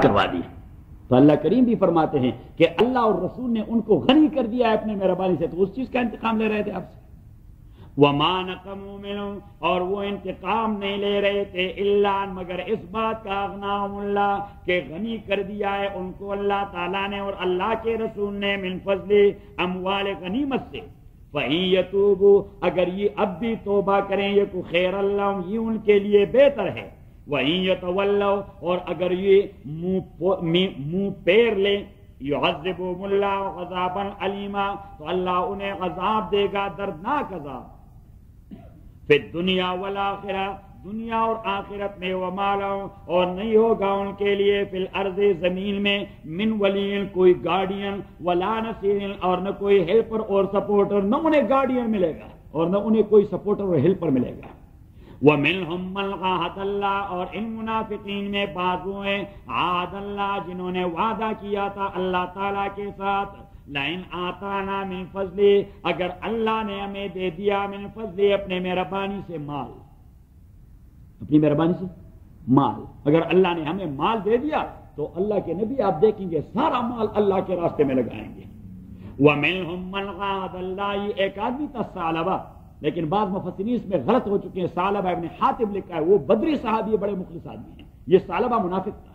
کروا دی. تو اللہ کریم بھی فرماتے ہیں کہ اللہ اور رسول نے ان کو غنی کر دیا ہے اپنے مہربانی سے، تو اس چیز کا انتقام لے رہے تھے آپ سے. وَمَا نَقَمُوا مِنْهُمْ، اور وہ انتقام نہیں لے رہے تھے الا مگر اس بات کا اغناہم اللہ کہ غنی کر دیا ہے ان کو اللہ تعالیٰ نے اور اللہ کے رسول نے من فضل اموال غنیمت سے. فَإِن يَتُوبُوا، اگر یہ اب بھی توبہ کریں یہ کو خیر اللہ، یہ ان کے لیے بہتر ہے. وَإِن يَتَوَلَّوْا، اور اگر یہ منہ پیر لیں، يُعَذِّبُهُمُ اللَّهُ عَذَابًا عَلِيمًا، تو اللہ انہیں عذاب دے گا، دردناک عذاب. فی الدنیا والآخرہ، دنیا اور آخرت میں. وما لہم، اور نہیں ہوگا ان کے لیے فی الارض، زمین میں من ولی، کوئی گارڈین، ولا نصیر، اور نہ کوئی ہیلپر اور سپورٹر، نہ انہیں گارڈین ملے گا اور نہ انہیں کوئی سپورٹر اور ہیلپر ملے گا. وَمِنْهُمْ مَنْ عَاهَدَ اللَّهُ، اور ان منافقین میں بعض وہ ہیں عَاهَدَ اللَّهُ جنہوں نے وعدہ کیا تھا اللہ تعالیٰ کے ساتھ. لَئِنْ آتَانَا مِنْ فَضْلِهِ، اگر اللہ نے ہمیں دے دیا من فضل، اپنے مہربانی سے مال، اپنی مہربانی سے مال، اگر اللہ نے ہمیں مال دے دیا تو اللہ کے نبی آپ دیکھیں گے سارا مال اللہ کے راستے میں لگائیں گے. وَمِنْهُمْ مَنْ عَاهَدَ اللَّهُ، یہ ایک آدمی تھا ثعلبہ، لیکن بعض مفسرین اس میں غلط ہو چکے ہیں. ثعلبہ ابن حاتب لکھا ہے، وہ بدری صحابی بڑے مخلص آدمی ہیں. یہ ثعلبہ منافق تھا،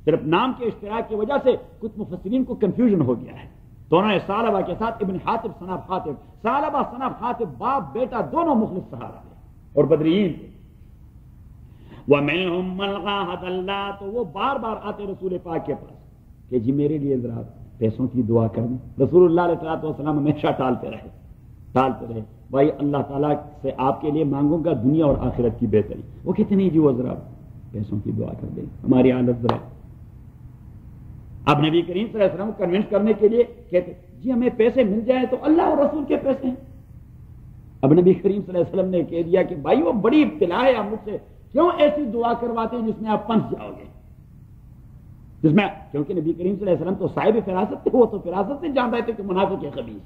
صرف نام کے اشتراک کی وجہ سے کچھ مفسرین کو کنفیوژن ہو گیا ہے، تو انہوں نے ثعلبہ کے ساتھ ابن حاتب صنف حاتب، ثعلبہ صنف حاتب باپ بیٹا دونوں مخلص صحابہ تھے اور بدریین تھے. وَمِنْهُمْ مَنْ عَاهَدَ اللَّهُ، تو وہ بار بار آتے رسول پاک کے پاس کہ جی میرے لیے ذرا پیسوں کی دعا کر دیں. رسول اللہ علیہ وسلم ہمیشہ ٹالتے رہے بھائی اللہ تعالیٰ سے آپ کے لیے مانگوں گا دنیا اور آخرت کی بہتری. وہ کہتے نہیں جی وہ ذرا پیسوں کی دعا کر دیں، ہماری حالت ذرا. اب نبی کریم صلی اللہ علیہ وسلم کو کنونس کرنے کے لیے کہتے جی ہمیں پیسے مل جائیں تو اللہ اور رسول کے پیسے ہیں. اب نبی کریم صلی اللہ علیہ وسلم نے کہہ دیا کہ بھائی وہ بڑی ابتلا ہے، آپ مجھ سے کیوں ایسی دعا کرواتے ہیں جس میں آپ پھنس جاؤ گے، جس میں، کیونکہ نبی کریم صلی اللہ علیہ وسلم تو صاحب فراست تھے، وہ تو فراست سے جان رہے تھے کہ منافق کے خبیث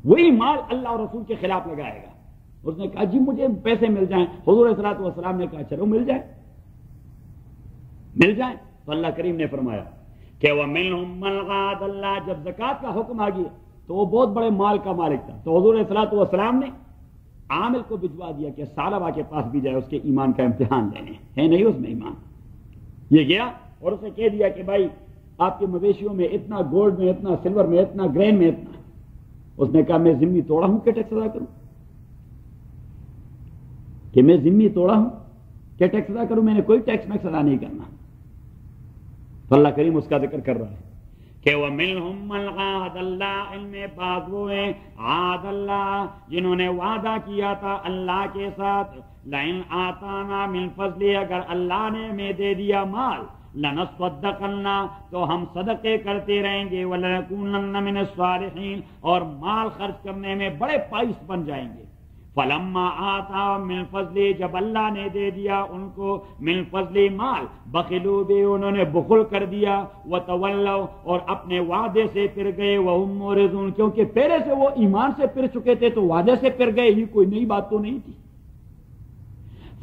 وہی مال اللہ اور رسول کے خلاف لگائے گا. اس نے کہا جی مجھے پیسے مل جائیں. حضور صلی اللہ علیہ وسلم نے کہا چلو مل جائیں. تو اللہ کریم نے فرمایا کہ وَمِنْهُمْ مَنْ عَاهَدَ اللَّهُ، جب زکوٰۃ کا حکم آ گیا تو وہ بہت بڑے مال کا مالک تھا. تو حضور صلی اللہ علیہ وسلم نے عامل کو بھجوا دیا کہ ثعلبہ کے پاس بھی جائے، اس کے ایمان کا امتحان لینے ہے نہیں اس میں ایمان. یہ گیا اور اسے کہہ دیا کہ بھائی آپ کے مویشیوں میں اتنا گولڈ میں، اتنا سلور میں، اتنا گرین میں، اتنا. اس نے کہا میں ذمہ توڑا ہوں کہ ٹیکس ادا کروں، کہ میں ذمہ توڑا ہوں کہ ٹیکس ادا کروں، میں نے کوئی ٹیکس میکس ادا نہیں کرنا. تو اللہ کریم اس کا ذکر کر رہا ہے کہ وَمِنْهُمْ مَنْ عَاهَدَ اللَّهُ، ان میں بعض وہ ہیں عَاهَدَ اللَّهُ جنہوں نے وعدہ کیا تھا اللہ کے ساتھ. لَئِنْ آتَانَا مِنْ فَضْلِهِ، اگر اللہ نے ہمیں دے دیا مال، لَنَصَّدَّقَنَّ، تو ہم صدقے کرتے رہیں گے، وَلَنَكُونَنَّ مِنَ الصَّالِحِينَ، اور مال خرچ کرنے میں بڑے پائس بن جائیں گے. فَلَمَّا آتَاهُم مِّن فَضْلِهِ، جب اللہ نے دے دیا ان کو من فضل مال، بخلوا بِهِ، انہوں نے بخل کر دیا، وَتَوَلَّوْا، اور اپنے وعدے سے پھر گئے، وَهُم مُعْرِضُونَ، کیونکہ پہلے سے وہ ایمان سے پھر چکے تھے تو وعدے سے پھر گئے، یہ کوئی نئی بات تو نہیں تھی.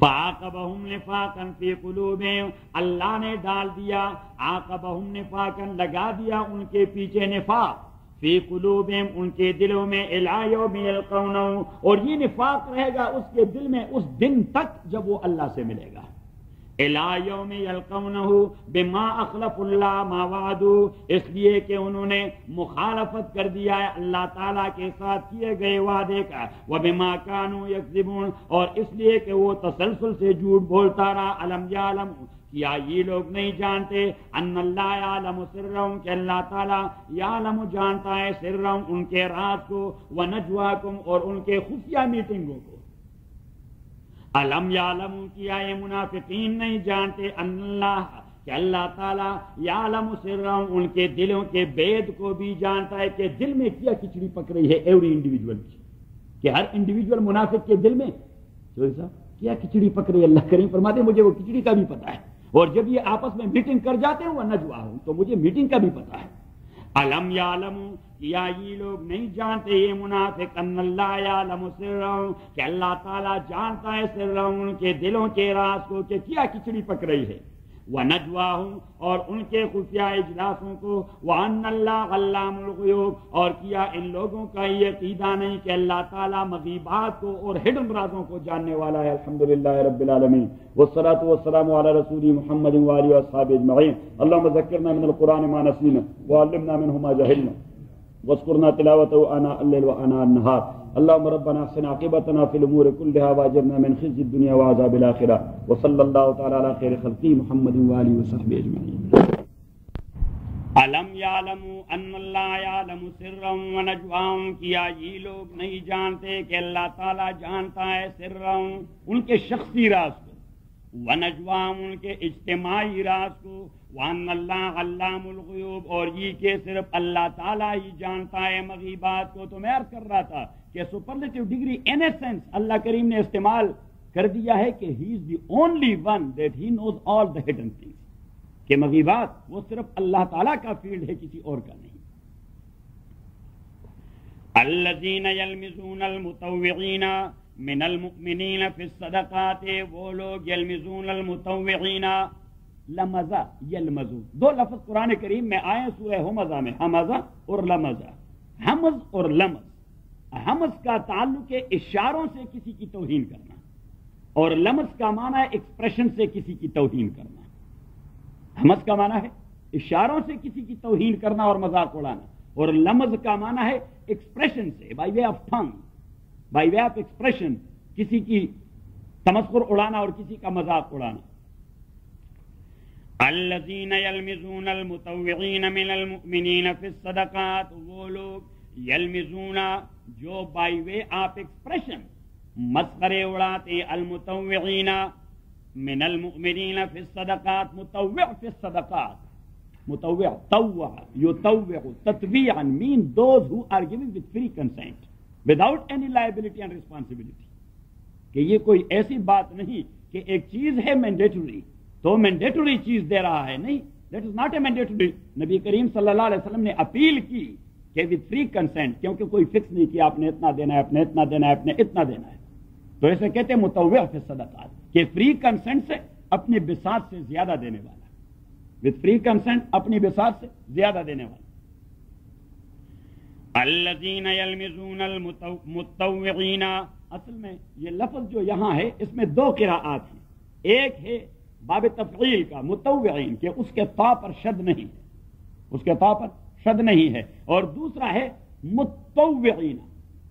فَعَاقَبَهُمْ نِفَاقًا فِي قُلُوبِهِمْ، اللہ نے ڈال دیا، عَاقَبَهُمْ نِفَاقًا لگا دیا ان کے پیچھے نفاق، فی قلوبہم ان کے دلوں میں، الی یوم یلقونہ، اور یہ نفاق رہے گا اس کے دل میں اس دن تک جب وہ اللہ سے ملے گا. الی یوم یلقونہ بما اخلف اللہ ما وعدوا، اس لیے کہ انہوں نے مخالفت کر دیا ہے اللہ تعالیٰ کے ساتھ کیے گئے وعدے کا، وبما کانوا یکذبون، اور اس لیے کہ وہ تسلسل سے جھوٹ بولتا رہا. الم یعلم، کیا یہ لوگ نہیں جانتے، ان اللہ یعلم سرہم، کہ اللہ تعالیٰ یعلم جانتا ہے سرہم ان کے راز کو، ونجواکم اور ان کے خفیہ میٹنگوں کو. الم یعلم، کیا یہ منافقین نہیں جانتے، ان اللہ، کہ اللہ تعالیٰ یعلم سرہم ان کے دلوں کے بید کو بھی جانتا ہے، کہ دل میں کیا کھچڑی پک رہی ہے ایوری انڈیویجول کی، کہ ہر انڈیویجول منافق کے دل میں کیا کھچڑی پک رہی ہے. اللہ کریم فرماتے ہیں مجھے وہ کھچڑی کا بھی پتا ہے، اور جب یہ آپس میں میٹنگ کر جاتے ہیں وہ نجوا ہوں تو مجھے میٹنگ کا بھی پتا ہے. الم یعلم، کیا یہ لوگ نہیں جانتے یہ منافق، ان اللہ یعلم سرہم، کہ اللہ تعالیٰ جانتا ہے سرہم ان کے دلوں کے راز کو، کہ کیا کھچڑی پک رہی ہے. ونجواہم اور ان کے خفیہ اجلاسوں کو، وان اللہ علام الغیوب اور کیا ان لوگوں کا یہ عقیدہ نہیں کہ اللہ تعالیٰ مغیبات کو اور ہڈن رازوں کو جاننے والا ہے۔ الحمدللہ رب العالمین والصلاة والسلام علی رسول محمد وآلہ وصحبہ اجمعین۔ اللہم ذکرنا من القرآن ما نسینا وعلمنا منہ ما جہلنا واذکرنا تلاوته آناء الليل وآناء النهار۔ اللهم ربنا احسن عاقبتنا في الامور كلها واجرنا من خزي الدنيا وعذاب الاخره، وصلى الله تعالى على خير خلقه محمد واله وصحبه اجمعين۔ الم یعلموا ان اللہ یعلم سرهم ونجواهم، کیا یہ لوگ نہیں جانتے کہ اللہ تعالی جانتا ہے سرهم ان کے شخصی راز کو، ونجواهم ان کے اجتماعی راز کو، وان اللہ علام الغیوب اور یہ کہ صرف اللہ تعالیٰ ہی جانتا ہے مغیبات کو۔ تو میں عرض کر رہا تھا کہ superlative degree in a sense اللہ کریم نے استعمال کر دیا ہے کہ he is the only one that he knows all the hidden things, کہ مغیبات وہ صرف اللہ تعالیٰ کا فیلڈ ہے، کسی اور کا نہیں۔ الذین یلمزون المطوعین من المؤمنین فی الصدقات، وہ لوگ یلمزون المطوعین، لمزہ یلمزو، دو لفظ قرآن کریم میں آئے سورہ ہمزہ میں، حمزہ اور لمزہ۔ حمز اور لمز، حمز کا تعلق ہے اشاروں سے کسی کی توہین کرنا، اور لمز کا معنی ہے ایکسپریشن سے کسی کی توہین کرنا۔ حمز کا معنی ہے اشاروں سے کسی کی توہین کرنا اور مذاق اڑانا، اور لمز کا معنی ہے ایکسپریشن سے، by way of tongue, by way of expression کسی کی تمسخر اڑانا اور کسی کا مذاق اڑانا۔ الذین یلمزون المطوعین من المؤمنین فی الصدقات، وہ لوگ یلمزون جو بائی وے آف ایکسپریشن مسخرے اڑاتے، المطوعین من المؤمنین فی الصدقات، مطوع فی الصدقات، مطوع طوع یطوع تطویعا mean those who are giving with free consent without any liability and responsibility، کہ یہ کوئی ایسی بات نہیں کہ ایک چیز ہے مینڈیٹری تو مینڈیٹری چیز دے رہا ہے، نہیں، that is not a mandatory. نبی کریم صلی اللہ علیہ وسلم نے اپیل کی کہ وتھ فری کنسنٹ، کیونکہ کوئی فکس نہیں کیا آپ نے اتنا دینا ہے، آپ نے اتنا دینا ہے، آپ نے اتنا دینا ہے، تو ایسے کہتے ہیں مطوع فی الصدقات، کہ فری کنسنٹ سے اپنی بساط سے زیادہ دینے والا، وتھ فری کنسنٹ اپنی بساط سے زیادہ دینے والا۔ الذین یلمزون المطوعین، اصل میں یہ لفظ جو یہاں ہے اس میں دو قراءات ہیں، ایک ہے باب تفعیل کا مطوعین، کہ اس کے طا پر شد نہیں ہے، اس کے طا پر شد نہیں ہے، اور دوسرا ہے مطوعین،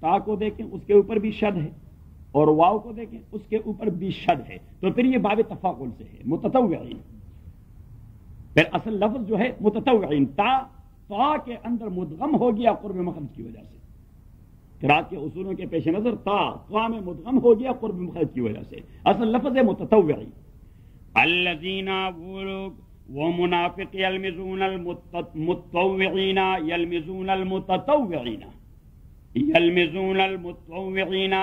تا کو دیکھیں اس کے اوپر بھی شد ہے اور واو کو دیکھیں اس کے اوپر بھی شد ہے، تو پھر یہ باب تفاعل سے ہے متطوعین۔ پھر اصل لفظ جو ہے متطوعین، تا کے اندر مدغم ہو گیا قرب مخرج کی وجہ سے، قرات کے اصولوں کے پیش نظر تا میں مدغم ہو گیا قرب مخرج کی وجہ سے، اصل لفظ ہے متطوعین۔ الذین، وہ لوگ، وہ منافق، یلمزون المطوعین، یلمزون المتطوعین، یلمزون المطوعین،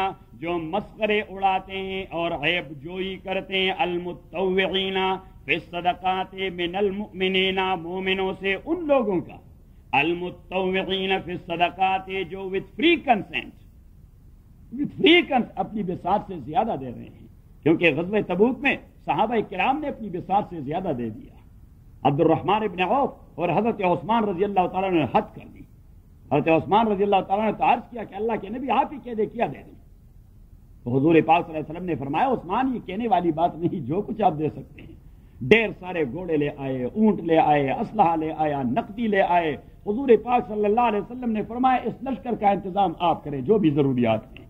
جو مسخرے اڑاتے ہیں اور عیب جوئی کرتے ہیں، المطوعین فی الصدقات من المؤمنین، مومنوں سے ان لوگوں کا، المطوعین فی الصدقات جو وتھ فری کنسنٹ اپنی بساط سے زیادہ دے رہے ہیں، کیونکہ غزوہ تبوک میں صحابہ کرام نے اپنی بساط سے زیادہ دے دیا، عبد الرحمن ابن عوف اور حضرت عثمان رضی اللہ تعالیٰ نے حد کر دی۔ حضرت عثمان رضی اللہ تعالیٰ نے تو عرض کیا کہ اللہ کے نبی آپ ہی کہہ دے، کیا دے دیں؟ تو حضور پاک صلی اللہ علیہ وسلم نے فرمایا عثمان یہ کہنے والی بات نہیں، جو کچھ آپ دے سکتے ہیں۔ ڈیر سارے گھوڑے لے آئے، اونٹ لے آئے، اسلحہ لے آیا، نقدی لے آئے۔ حضور پاک صلی اللہ علیہ وسلم نے فرمایا اس لشکر کا انتظام آپ کریں، جو بھی ضروریات ہیں،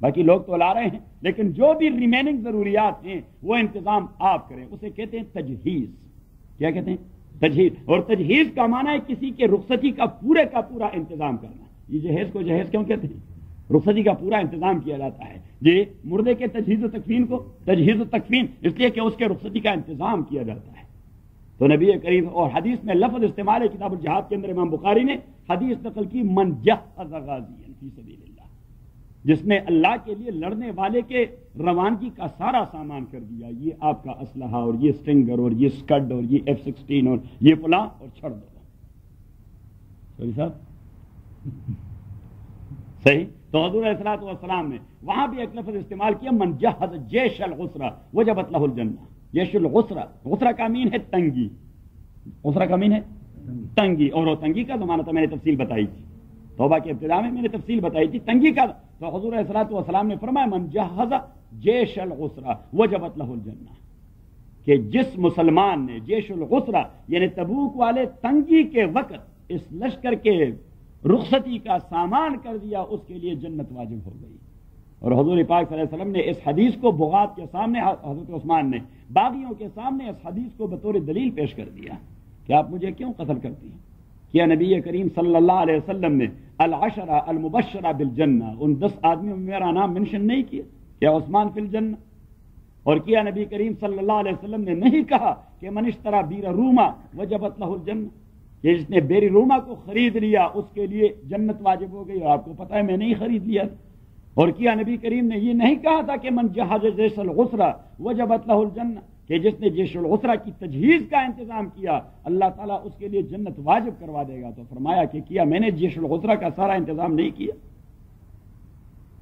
باقی لوگ تو لا رہے ہیں لیکن جو بھی ریمیننگ ضروریات ہیں وہ انتظام آپ کریں، اسے کہتے ہیں تجہیز۔ کیا کہتے ہیں؟ تجہیز۔ اور تجہیز کا معنی ہے کسی کے رخصتی کا پورا انتظام کرنا۔ یہ جہیز کو جہیز کیوں کہتے ہیں؟ رخصتی کا پورا انتظام کیا جاتا ہے جی، مردے کے تجہیز و تکفین کو تجہیز و تکفین اس لیے کہ اس کے رخصتی کا انتظام کیا جاتا ہے۔ تو نبی کریم، اور حدیث میں لفظ استعمال ہے کتاب الجہاد کے اندر، امام بخاری نے حدیث نقل کی، من جہز غازیا فی سبیل اللہ، جس نے اللہ کے لیے لڑنے والے کے روانگی کا سارا سامان کر دیا، یہ آپ کا اسلحہ اور یہ سٹرنگر اور یہ اسکڈ اور یہ F-16 اور یہ فلاں، اور چھڑ دو۔ صحیح؟ تو حضور علیہ الصلوۃ والسلام نے وہاں بھی ایک لفظ استعمال کیا، من جہز جیش العسرہ وجبت لہ الجنہ، جیش الغسرہ، غسرہ کا مین ہے تنگی، غسرہ کا مین ہے تنگی، اور وہ تنگی کا زمانہ تو میں نے تفصیل بتائی تھی، توبہ کے ابتدا میں نے تفصیل بتائی تھی تنگی کا. تو حضور علیہ الصلوۃ والسلام نے فرمایا من جہز جیش الغسرہ وجبت لہ الجنہ، کہ جس مسلمان نے جیش الغسرہ یعنی تبوک والے تنگی کے وقت اس لشکر کے رخصتی کا سامان کر دیا، اس کے لیے جنت واجب ہو گئی. اور حضور پاک صلی اللہ علیہ وسلم نے اس حدیث کو بغات کے سامنے، حضرت عثمان نے باغیوں کے سامنے اس حدیث کو بطور دلیل پیش کر دیا کہ آپ مجھے کیوں قتل کرتی ہیں. کیا نبی کریم صلی اللہ علیہ وسلم نے العشرہ المبشرہ بالجنہ، ان 10 آدمیوں میں میرا نام منشن نہیں کیا؟ کیا عثمان فی الجنہ؟ اور کیا نبی کریم صلی اللہ علیہ وسلم نے نہیں کہا کہ من اشترى بیر روما وجبت لہ الجنہ، کہ جس نے بیر روما کو خرید لیا اس کے لیے جنت واجب ہو گئی؟ اور آپ کو پتہ ہے میں نہیں خرید لیا. اور کیا نبی کریم نے یہ نہیں کہا تھا کہ من جہز جیش الغسرہ وجبت لہ الجنہ، کہ جس نے جیش الغسرہ کی تجہیز کا انتظام کیا اللہ تعالیٰ اس کے لیے جنت واجب کروا دے گا؟ تو فرمایا کہ کیا میں نے جیش الغسرہ کا سارا انتظام نہیں کیا؟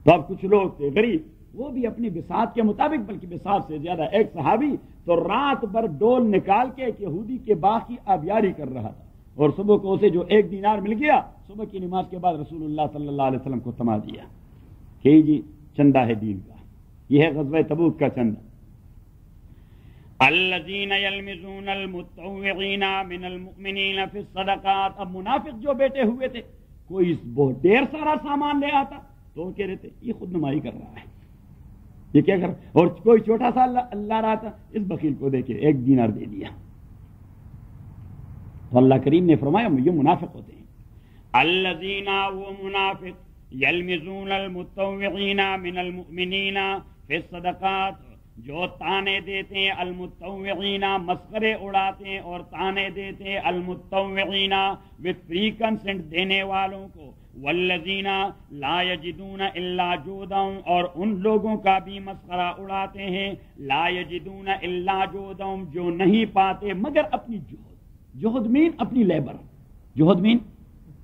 تو اب کچھ لوگ تھے غریب، وہ بھی اپنی بساط کے مطابق، بلکہ بساط سے زیادہ، ایک صحابی تو رات بھر ڈول نکال کے ایک یہودی کے باغ کی آبیاری کر رہا تھا، اور صبح کو اسے جو 1 دینار مل گیا، صبح کی نماز کے بعد رسول اللہ صلی اللہ علیہ وسلم کو تما دیا کہ جی چندہ ہے دین کا. یہ ہے غزوہ تبوک کا چندہ. الذین یلمزون المتطوعین من المؤمنین فی الصدقات. اب منافق جو بیٹھے ہوئے تھے، کوئی بہت ڈیر سارا سامان لے آتا تو وہ کہہ رہے تھے یہ خود نمائی کر رہا ہے، یہ کیا کر رہا ہے؟ اور کوئی چھوٹا سا اللہ رہا تھا، اس بخیل کو دیکھے 1 دینار دے دیا. تو اللہ کریم نے فرمایا یہ منافق ہوتے ہیں. الذین، وہ منافق، یلمزون المتطوعین من المؤمنین فی الصدقات، جو تانے دیتے ہیں، المتطوعین مسخرے اڑاتے ہیں اور تانے دیتے ہیں، المتطوعین وتھ فری کنسنٹ دینے والوں کو، والذین لا یجدون الا جہدہم، اور ان لوگوں کا بھی مسخرہ اڑاتے ہیں، لا یجدون الا جہدہم، جو نہیں پاتے مگر اپنی جہد. جہد مین اپنی لیبر، جہد مین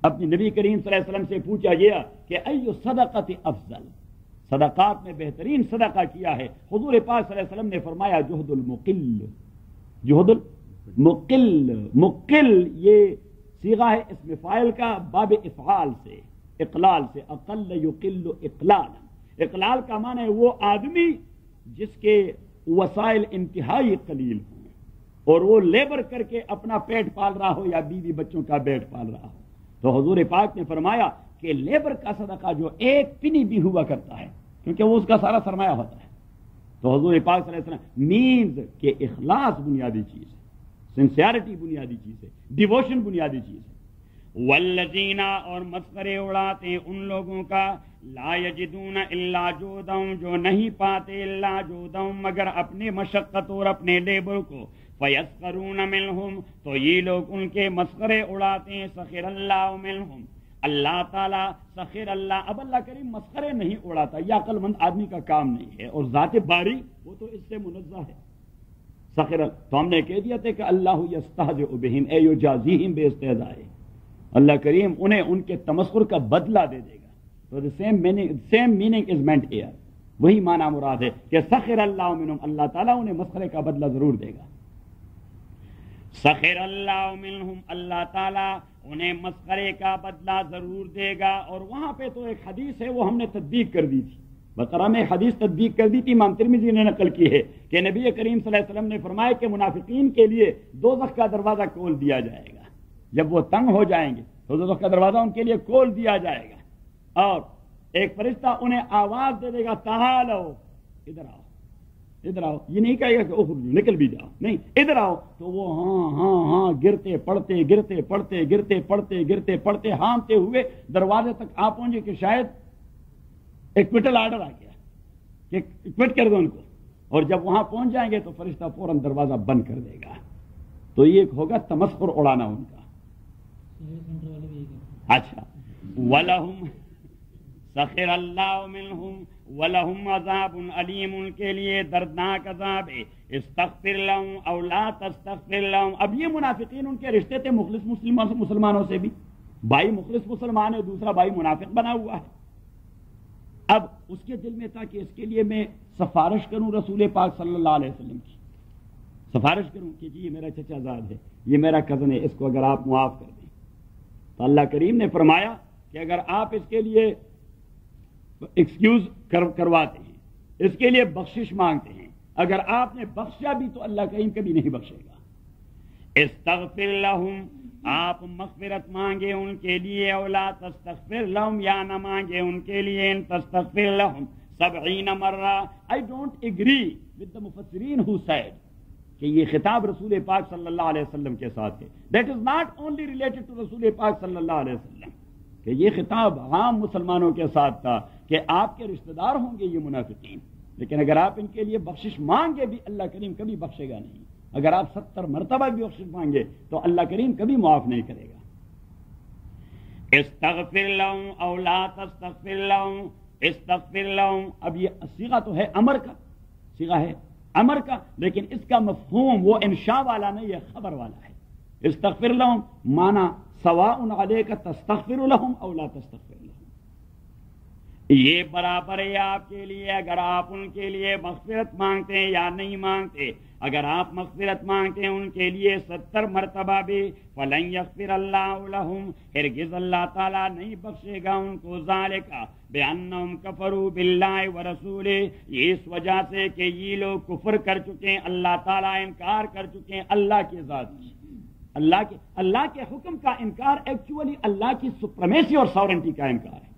اپنی. نبی کریم صلی اللہ علیہ وسلم سے پوچھا گیا کہ ایو صدقۃ افضل، صدقات میں بہترین صدقہ کیا ہے؟ حضور پاک صلی اللہ علیہ وسلم نے فرمایا جہد المقل. جہد المقل، مقل یہ صیغہ ہے اسم فاعل کا، باب افعال سے، اقلال سے، اقل یقل اقلالا. اقلال کا معنی ہے وہ آدمی جس کے وسائل انتہائی قلیل ہوں اور وہ لیبر کر کے اپنا پیٹ پال رہا ہو یا بیوی بچوں کا پیٹ پال رہا ہو. تو حضور پاک نے فرمایا کہ لیبر کا صدقہ جو 1 پنی بھی ہوا کرتا ہے، کیونکہ وہ اس کا سارا سرمایہ ہوتا ہے. تو حضور پاک صلی اللہ علیہ وسلم مینز کہ اخلاص بنیادی چیز ہے، سنسیئرٹی بنیادی چیز ہے، ڈیووشن بنیادی چیز ہے. والذین، اور مسخرے اڑاتے ان لوگوں کا، لا یجدون الا جہدہم، جو نہیں پاتے الا جہدہم مگر اپنے مشقت اور اپنے لیبر کو، فیسخرون منہم، تو یہ لوگ ان کے مسخرے اڑاتے ہیں. سخر اللہ منہم، اللہ تعالیٰ، سخر اللہ. اب اللہ کریم مسخرے نہیں اڑاتا، یہ عقل مند آدمی کا کام نہیں ہے، اور ذات باری وہ تو اس سے منزہ ہے. سخر، تو ہم نے کہہ دیا تھا کہ اللہ یستہزئ بہم اے یجازیہم باستہزاء، اللہ کریم انہیں ان کے تمسخر کا بدلہ دے دے گا. تو same meaning is meant here، وہی معنی مراد ہے کہ سخر اللہ منہم، اللہ تعالیٰ انہیں مسخرے کا بدلہ ضرور دے گا. سخر اللہ منہم، اللہ تعالیٰ انہیں مسخرے کا بدلہ ضرور دے گا. اور وہاں پہ تو ایک حدیث ہے وہ ہم نے تطبیق کر دی تھی، بقرہ میں حدیث تطبیق کر دی تھی، امام ترمذی نے نقل کی ہے کہ نبی کریم صلی اللہ علیہ وسلم نے فرمایا کہ منافقین کے لیے دوزخ کا دروازہ کھول دیا جائے گا. جب وہ تنگ ہو جائیں گے تو دوزخ کا دروازہ ان کے لیے کھول دیا جائے گا، اور ایک فرشتہ انہیں آواز دے دے گا تعالو، ادھر آؤ، ادھر آؤ. یہ نہیں کہے گا کہ اخرجوا، نکل بھی جاؤ، نہیں، ادھر آؤ. تو وہ ہاں ہاں ہاں گرتے پڑتے گرتے پڑتے گرتے پڑتے گرتے پڑتے ہانپتے ہوئے دروازے تک آ پہنچے کہ شاید ایک کوئٹل آرڈر آ گیا کہ کوئٹ کر دو ان کو. اور جب وہاں پہنچ جائیں گے تو فرشتہ فوراً دروازہ بند کر دے گا. تو یہ ہوگا تمسخر اڑانا ان کا. اچھا، وَلَهُمْ سَخِرَ اللَّهُ مِنْهُمْ وَلَهُمْ عَذَابٌ علیم، ان کے لیے دردناک عذاب ہے. استغفر لهم او لا تستغفر لهم. اب یہ منافقین ان کے رشتے تھے مخلص مسلمانوں سے بھی، بھائی مخلص مسلمان ہے، دوسرا بھائی منافق بنا ہوا ہے. اب اس کے دل میں تھا کہ اس کے لیے میں سفارش کروں رسول پاک صلی اللہ علیہ وسلم کی، سفارش کروں کہ جی یہ میرا چچا زاد ہے، یہ میرا کزن ہے، اس کو اگر آپ معاف کر دیں؟ تو اللہ کریم نے فرمایا کہ اگر آپ اس کے لیے ایکسکیوز کرواتے ہیں، اس کے لیے بخشش مانگتے ہیں، اگر آپ نے بخشا بھی تو اللہ کریم کبھی نہیں بخشے گا۔ استغفر لہم، آپ مغفرت مانگے ان کے لیے، اولا تستغفر لہم، یا نہ مانگے ان کے لیے، ان تستغفر لہم 70 مرہ۔ I don't agree with the مفسرین who said کہ یہ خطاب رسول پاک صلی اللہ علیہ وسلم کے ساتھ ہے۔ That is not only related to رسول پاک صلی اللہ علیہ وسلم، کہ یہ خطاب عام مسلمانوں کے ساتھ تھا کہ آپ کے رشتہ دار ہوں گے یہ منافقین، لیکن اگر آپ ان کے لیے بخشش مانگے بھی اللہ کریم کبھی بخشے گا نہیں۔ اگر آپ 70 مرتبہ بھی بخشش مانگے تو اللہ کریم کبھی معاف نہیں کرے گا۔ استغفر لہم او لا تستغفر لہم، استغفر لہم، اب یہ صیغہ تو ہے امر کا، صیغہ ہے امر کا، لیکن اس کا مفہوم وہ انشاء والا نہیں، یہ خبر والا ہے۔ استغفر لہم مانا سواء علیک تستغفر لہم او لا تستغفر لہم، یہ برابر ہے آپ کے لیے اگر آپ ان کے لیے مغفرت مانگتے ہیں یا نہیں مانگتے۔ اگر آپ مغفرت مانگتے ہیں ان کے لیے 70 مرتبہ بھی، فلن یغفر اللہ لہم، ہرگز اللہ تعالیٰ نہیں بخشے گا ان کو، ذالک بانہم کفروا باللہ ورسولہ، یہ اس وجہ سے کہ یہ لوگ کفر کر چکے ہیں، اللہ تعالیٰ انکار کر چکے ہیں اللہ کی ذات کی، اللہ کے حکم کا انکار ایکچولی اللہ کی سپریمیسی اور ساورنٹی کا انکار ہے،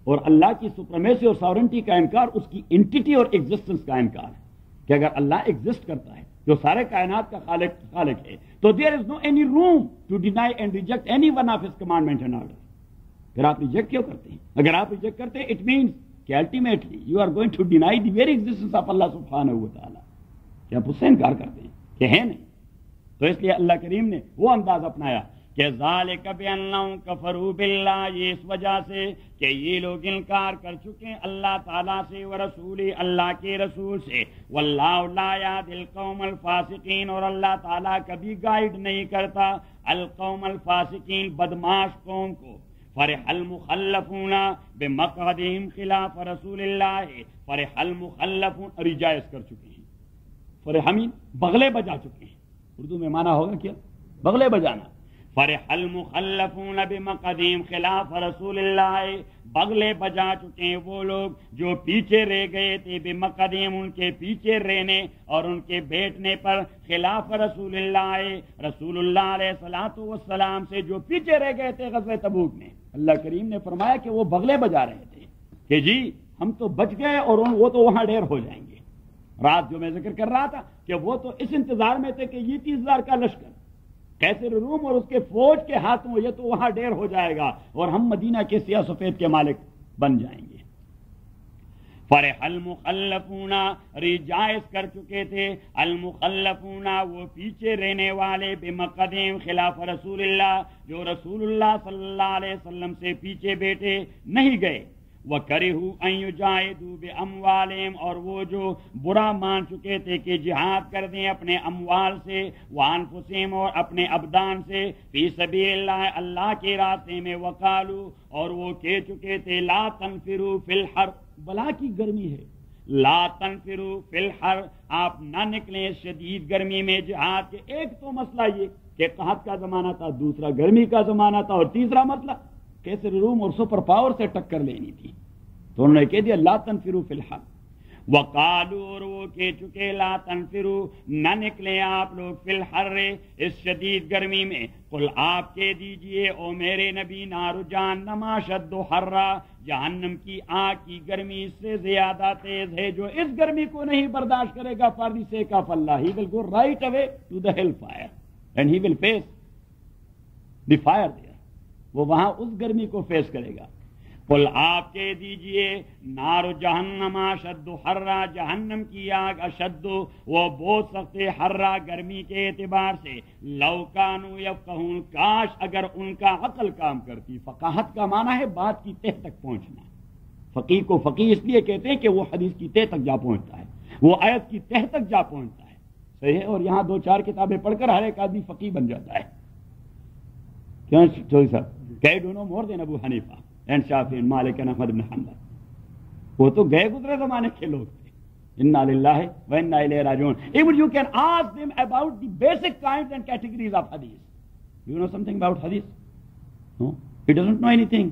اور اللہ کی سپریمیسی اور ساورنٹی کا انکار اس کی انٹیٹی اور ایگزسٹنس کا انکار ہے، کہ اگر اللہ ایگزسٹ کرتا ہے جو سارے کائنات کا خالق ہے تو there is no any room to deny and reject any one of his commandment and order. پھر آپ ریجیکٹ کیوں کرتے ہیں؟ اگر آپ ریجیکٹ کرتے ہیں اٹ مینس کہ ultimately you are going to deny the very existence of Allah سبحانہ و تعالیٰ، کہ آپ اس سے انکار کرتے ہیں کہ ہے نہیں۔ تو اس لیے اللہ کریم نے وہ انداز اپنایا کہ ذالک بانہم کفروا باللہ، یہ اس وجہ سے کہ یہ لوگ انکار کر چکے ہیں اللہ تعالیٰ سے، ورسولہ، اللہ کے رسول سے، واللہ لا یہدی القوم الفاسقین، اور اللہ تعالیٰ کبھی گائیڈ نہیں کرتا القوم الفاسقین، بدماش قوم کو۔ فرح المخلفون بمقعدہم خلاف رسول اللہ، فرح المخلفون ریجائز کر چکے ہیں، فرحمین بغلے بجا چکے ہیں، اردو میں معنی ہوگا کیا؟ بغلے بجانا۔ فرح المخلفون بمقعدہم خلاف رسول اللہ، بغلے بجا چکے ہیں وہ لوگ جو پیچھے رہ گئے تھے، بمقعدہم ان کے پیچھے رہنے اور ان کے بیٹھنے پر، خلاف رسول اللہ، رسول اللہ علیہ الصلوۃ والسلام سے جو پیچھے رہ گئے تھے غزوہ تبوک میں۔ اللہ کریم نے فرمایا کہ وہ بغلے بجا رہے تھے کہ جی ہم تو بچ گئے اور وہ تو وہاں ڈھیر ہو جائیں گے۔ رات جو میں ذکر کر رہا تھا کہ وہ تو اس انتظار میں تھے کہ یہ 30,000 کا لشکر قیصر روم اور اس کے فوج کے ہاتھوں یہ تو وہاں ڈھیر ہو جائے گا اور ہم مدینہ کے سیاہ سفید کے مالک بن جائیں گے۔ فرح المخلفون، ریجائز کر چکے تھے المخلفون، وہ پیچھے رہنے والے، بمقعدہم خلاف رسول اللہ، جو رسول اللہ صلی اللہ علیہ وسلم سے پیچھے بیٹھے نہیں گئے۔ وَكَرِهُوا أَن يُجَاهِدُوا بِأَمْوَالِهِمْ، اور وہ جو برا مان چکے تھے کہ جہاد کر دیں اپنے اموال سے، وَأَنفُسِهِمْ، اور اپنے ابدان سے، فی سبیل اللہ، اللہ کے راستے میں، وَقَالُوا، اور وہ کہہ چکے تھے، لَا تَنفِرُوا فِي الْحَرِّ، بلا کی گرمی ہے، لا تنفروا فی الحر، آپ نہ نکلیں شدید گرمی میں جہاد کے۔ ایک تو مسئلہ یہ کہ قحط کا زمانہ تھا، دوسرا گرمی کا زمانہ تھا، اور تیسرا مسئلہ کیسے روم اور سپر پاور سے ٹکر لینی تھی، تو انہوں نے کہہ دیا لا تنفروا فی الحر۔ وقالوا، اور وہ کہہ چکے، لا تنفروا، نہ نکلیں آپ لوگ، فی الحر، اس شدید گرمی میں۔ قل، آپ کہہ دیجئے او میرے نبی، نار جہنم اشد حرا، جہنم کی آگ کی گرمی اس سے زیادہ تیز ہے، جو اس گرمی کو نہیں برداشت کرے گا for the sake of Allah, he will go right away to the hell fire and he will face the fire there، وہ وہاں اس گرمی کو فیس کرے گا۔ قل، آپ کہہ دیجئے، نار جہنم اشد حرا، جہنم کی آگ اشد، وہ بہت سخت حرا، گرمی کے اعتبار سے، لو کانوا یفقہون، کاش اگر ان کا عقل کام کرتی۔ فقاہت کا معنی ہے بات کی تہ تک پہنچنا۔ فقیہ کو فقیہ اس لیے کہتے ہیں کہ وہ حدیث کی تہ تک جا پہنچتا ہے، وہ آیت کی تہ تک جا پہنچتا ہے، صحیح ہے؟ اور یہاں 2-4 کتابیں پڑھ کر ہر ایک آدمی فقیہ بن جاتا ہے۔ کیوں چوہدری صاحب؟ کہ do know more than Abu Hanifa and Shafi and Malik and Ahmad bin Hanbal, وہ تو گئے گزرے زمانے کے لوگ تھے، Inna lillahi wa inna ilayhi raji'un. Even you can ask them about the basic kinds and categories of hadith. Do you know something about hadith? No, he doesn't know anything.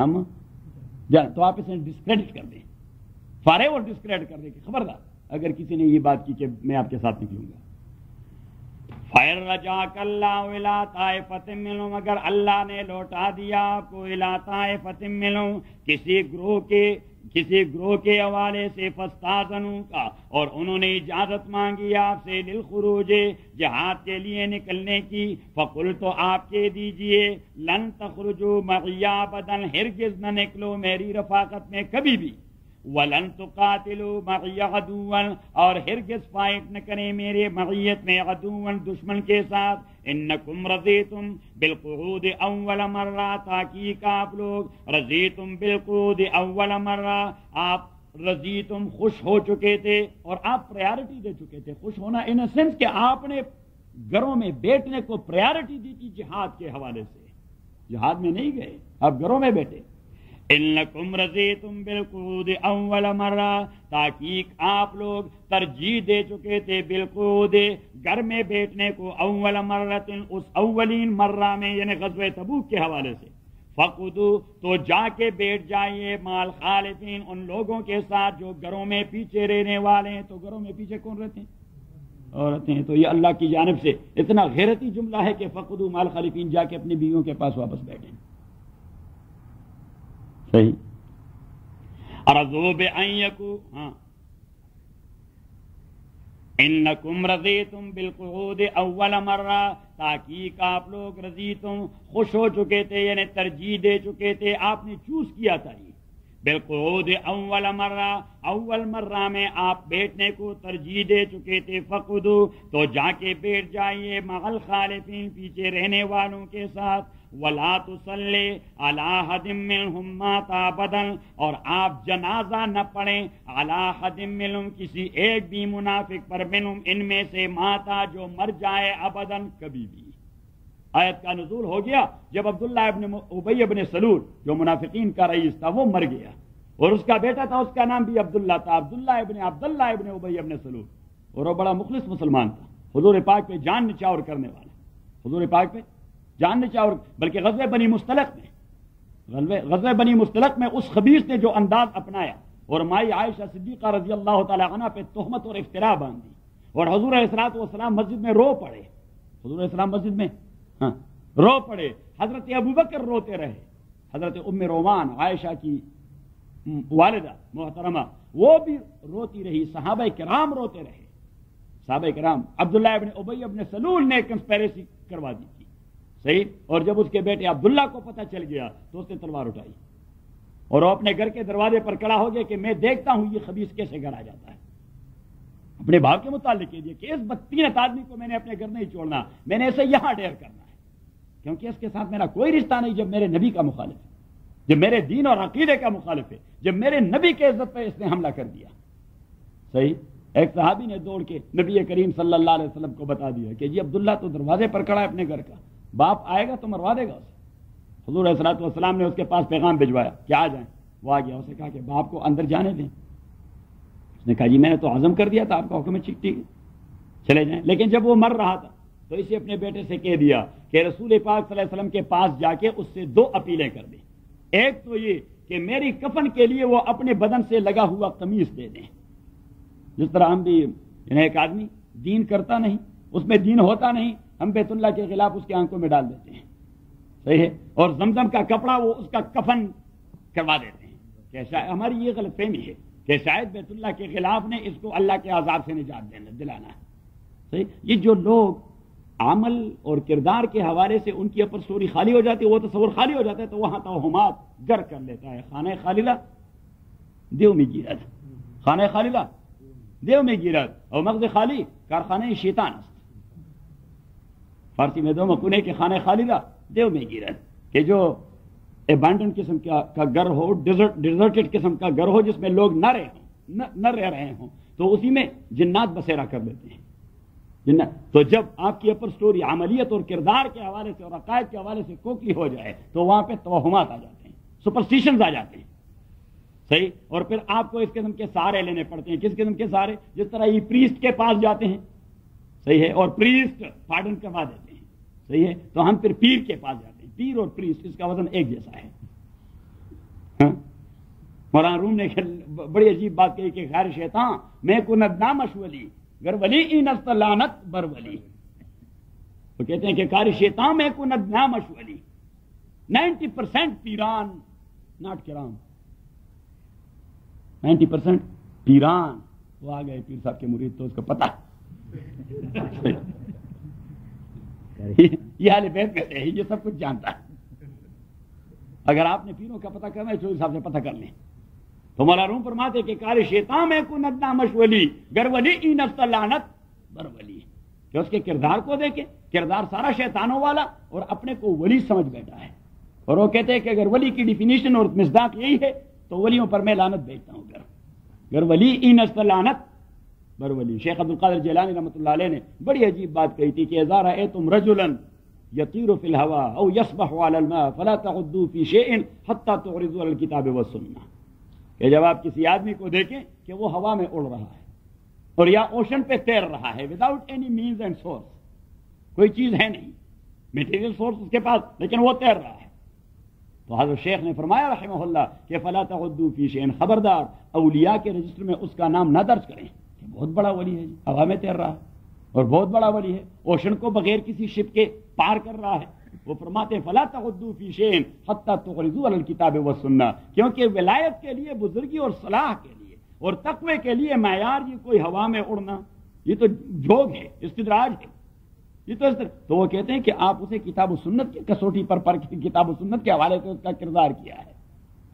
ہم تو آپ اسے ڈسکریڈٹ کر دیں، فارے اور discredit کر دیں کہ خبردار اگر کسی نے یہ بات کی کہ میں آپ کے ساتھ نکلوں گا۔ فَإِن اللَّهُ إِلَىٰ طَائِفَةٍ مِّنْهُمْ، اگر اللہ نے لوٹا دیا آپ کو إِلَىٰ طَائِفَةٍ مِّنْهُمْ، کسی گروہ کے حوالے سے فَاسْتَأْذَنُوكَ، اور انہوں نے اجازت مانگی آپ سے للخروج، جہاد کے لیے نکلنے کی، فقل تو آپ کہہ دیجئے لن تخرجوا معي ابدا، ہرگز نہ نکلو میری رفاقت میں کبھی بھی، وَلَن تُقَاتِلُوا مَعِيَ عَدُوًّا، اور ہرگز فائٹ نہ کریں میرے معیت میں عدوًا، دشمن کے ساتھ، اِنَّكُمْ رَضِيتُمْ بِالْقُعُودِ أَوَّلَ مَرَّةٍ، تاکہ آپ لوگ رضیتم بالقعود اول مرہ، آپ رضیتم خوش ہو چکے تھے اور آپ پریارٹی دے چکے تھے۔ خوش ہونا ان سینس کہ آپ نے گھروں میں بیٹھنے کو پریارٹی دی تھی جہاد کے حوالے سے، جہاد میں نہیں گئے، آپ گھروں میں بیٹھے۔ انکم رضیتم بالقعود اول مرہ، تاکہ آپ لوگ ترجیح دے چکے تھے بالقعود، گھر میں بیٹھنے کو، اول مرۃ، اس اولین مرہ میں، یعنی غزوہ تبوک کے حوالے سے، فقدو، تو جا کے بیٹھ جائیے، مال خالفین، ان لوگوں کے ساتھ جو گھروں میں پیچھے رہنے والے ہیں۔ تو گھروں میں پیچھے کون رہتے ہیں؟ عورتیں ہیں۔ تو یہ اللہ کی جانب سے اتنا غیرتی جملہ ہے کہ فقدو مال خالفین، جا کے اپنی بیویوں کے پاس واپس بیٹھیں۔ صحیح۔ ارضو بأن یکو، ہاں، انکم رضیتم بالقعود اول مرہ، تاکہ آپ لوگ رضیتم خوش ہو چکے تھے، یعنی ترجیح دے چکے تھے، آپ نے چوز کیا تھا یہ بالقعود اول مرہ، اول مرہ میں آپ بیٹھنے کو ترجیح دے چکے تھے، فقدو، تو جا کے بیٹھ جائیے، مع الخالفین، پیچھے رہنے والوں کے ساتھ، ولا تصلی علی احد منہم مات ابدا، اور آپ جنازہ نہ پڑھیں علی احد منہم، کسی ایک بھی منافق پر، منہم، ان میں سے، ماتا، جو مر جائے، ابدا، کبھی بھی۔ آیت کا نزول ہو گیا جب عبداللہ ابن ابی ابن سلول، جو منافقین کا رئیس تھا، وہ مر گیا، اور اس کا بیٹا تھا، اس کا نام بھی عبداللہ تھا، عبداللہ ابن ابی ابن سلول، اور وہ بڑا مخلص مسلمان تھا، حضور پاک پہ جان نچھاور کرنے والا، حضور پاک پہ جان نچھاور، بلکہ غزوہ بنی مستلق میں اس خبیث نے جو انداز اپنایا اور مائی عائشہ صدیقہ رضی اللہ تعالی عنہ پہ تہمت اور افتراء باندھی، اور حضور علیہ الصلوۃ والسلام مسجد میں رو پڑے، حضور علیہ السلام مسجد میں رو پڑے، حضرت ابوبکر روتے رہے، حضرت ام رومان عائشہ کی والدہ محترمہ وہ بھی روتی رہی، صحابہ کرام روتے رہے، صحابہ کرام۔ عبداللہ ابن ابی ابن سلول نے کنسپیریسی کروا دی تھی، صحیح، اور جب اس کے بیٹے عبداللہ کو پتہ چل گیا تو اس نے تلوار اٹھائی اور وہ اپنے گھر کے دروازے پر کھڑا ہو گیا کہ میں دیکھتا ہوں یہ خبیث کیسے گھر آ جاتا ہے۔ اپنے بھاؤ کے متعلق کہہ دیا کہ اس بدتینت آدمی کو میں نے اپنے گھر نہیں چھوڑنا، میں نے اسے یہاں ڈیر کرنا ہے، کیونکہ اس کے ساتھ میرا کوئی رشتہ نہیں جب میرے نبی کا مخالف ہے، جب میرے دین اور عقیدے کا مخالف ہے، جب میرے نبی کے عزت پہ اس نے حملہ کر دیا۔ صحیح۔ ایک صحابی نے دوڑ کے نبی کریم صلی اللہ علیہ وسلم کو بتا دیا کہ جی عبداللہ تو دروازے پر کھڑا ہے اپنے گھر کا، باپ آئے گا تو مروا دے گا اسے۔ حضور علیہ الصلوۃ والسلام نے اس کے پاس پیغام بھجوایا کہ آ جائیں، وہ آ گیا، اسے کہا کہ باپ کو اندر جانے دیں، اس نے کہا جی میں نے تو عزم کر دیا تھا، آپ کا حکم ہے، ٹھیک ہے چلے جائیں۔ لیکن جب وہ مر رہا تھا تو اسے اپنے بیٹے سے کہہ دیا کہ رسول پاک صلی اللہ علیہ وسلم کے پاس جا کے اس سے دو اپیلیں کر دیں، ایک تو یہ کہ میری کفن کے لیے وہ اپنے بدن سے لگا ہوا قمیص دے دیں، جس طرح ہم بھی، یعنی ایک آدمی دین کرتا نہیں، اس میں دین ہوتا نہیں، ہم بیت اللہ کے خلاف اس کے آنکھوں میں ڈال دیتے ہیں، صحیح ہے، اور زمزم کا کپڑا وہ اس کا کفن کروا دیتے ہیں، کہ شاید ہماری یہ غلط فہمی ہے کہ شاید بیت اللہ کے خلاف نے اس کو اللہ کے عذاب سے نجات دلانا ہے، صحیح۔ یہ جو لوگ عمل اور کردار کے حوالے سے ان کی اپر سٹوری خالی ہو جاتی ہے، وہ تصور خالی ہو جاتا ہے، تو وہاں توہمات گر کر لیتا ہے۔ خانہ خالدہ دیو میں گیرد، خانہ خالدہ دیو میں گیرد، اور مغز خالی کارخانہ شیطان است۔ فارسی میں دو مکونے کے خانہ خالدہ دیو میں گیرد، کہ جو ایبانڈن قسم کا گھر ہو، ڈیزرٹڈ قسم کا گھر ہو، جس میں لوگ نہ رہ رہے ہوں، تو اسی میں جنات بسیرا کر دیتے ہیں، جنات۔ تو جب آپ کی اپر سٹوری عملیت اور کردار کے حوالے سے اور عقائد کے حوالے سے کوکلی ہو جائے تو وہاں پہ توہمات آ جاتے ہیں، سپرسٹیشنز آ جاتے ہیں، صحیح۔ اور پھر آپ کو اس قسم کے سہارے لینے پڑتے ہیں، کس قسم کے سہارے؟ جس طرح یہ پریسٹ کے پاس جاتے ہیں، صحیح ہے، اور پریسٹ پارڈن کروا دیتے ہیں، صحیح ہے، تو ہم پھر پیر کے پاس جاتے ہیں، پیر اور پریسٹ اس کا وزن ایک جیسا ہے، مولانا روم نے بڑی عجیب بات کہی کہ غیر شیطان میں کو ندنا مشولی گر ولی این استلانت بر ولی. وہ کہتے ہیں کہ کاری شیطان میں کو ندنا مشولی. 90% پیران ناٹ کرام. 90% پیران. وہ آ گئے پیر صاحب کے مرید تو اس کو پتا یہ اہل بیت کہتے ہیں یہ سب کچھ جانتا ہے. اگر آپ نے پیروں کا پتہ کرنا ہے چودھری صاحب سے پتہ کر لیں. تو مولا روم فرماتے کہ کار شیطان میں کو ندنا مشولی گر ولی ای نفس لعنت بر ولی. کہ اس کے کردار کو دیکھیں, کردار سارا شیطانوں والا اور اپنے کو ولی سمجھ بیٹھا ہے. اور وہ کہتے ہیں کہ اگر ولی کی ڈیفینیشن اور مصداق یہی ہے تو ولیوں پر میں لعنت بھیجتا ہوں. گر ولی ای نفس لعنت بر ولی. شیخ عبد القادر جیلانی رحمۃ اللہ علیہ نے بڑی عجیب بات کہی تھی کہ اذا رأیتم رجلا یطیر فی الہوا او یسبح علی الماء فلا تغدوا فی شیء حتی تعرضوا علی الکتاب والسنہ. کہ جب آپ کسی آدمی کو دیکھیں کہ وہ ہوا میں اڑ رہا ہے اور یا اوشن پہ تیر رہا ہے without any means and source, کوئی چیز ہے نہیں, میٹیریل سورس اس کے پاس, لیکن وہ تیر رہا ہے, تو حضرت شیخ نے فرمایا رحمہ اللہ کہ فلا تغدوا فی شیء, خبردار اولیاء کے رجسٹر میں اس کا نام نہ درج کریں کہ بہت بڑا ولی ہے, ہوا میں تیر رہا ہے اور بہت بڑا ولی ہے, اوشن کو بغیر کسی شپ کے پار کر رہا ہے. وہ فرماتے ہیں فلا تغدوا فی شیء حتی تعرضوا علی الکتاب والسنہ. کیونکہ ولایت کے لیے, بزرگی اور صلاح کے لیے اور تقوی کے لیے معیار یہ کوئی ہوا میں اڑنا, یہ تو جھوگ ہے, استدراج ہے. یہ تو وہ کہتے ہیں کہ آپ اسے کتاب و سنت کی کسوٹی پر کتاب و سنت کے حوالے سے اس کا کردار کیا ہے.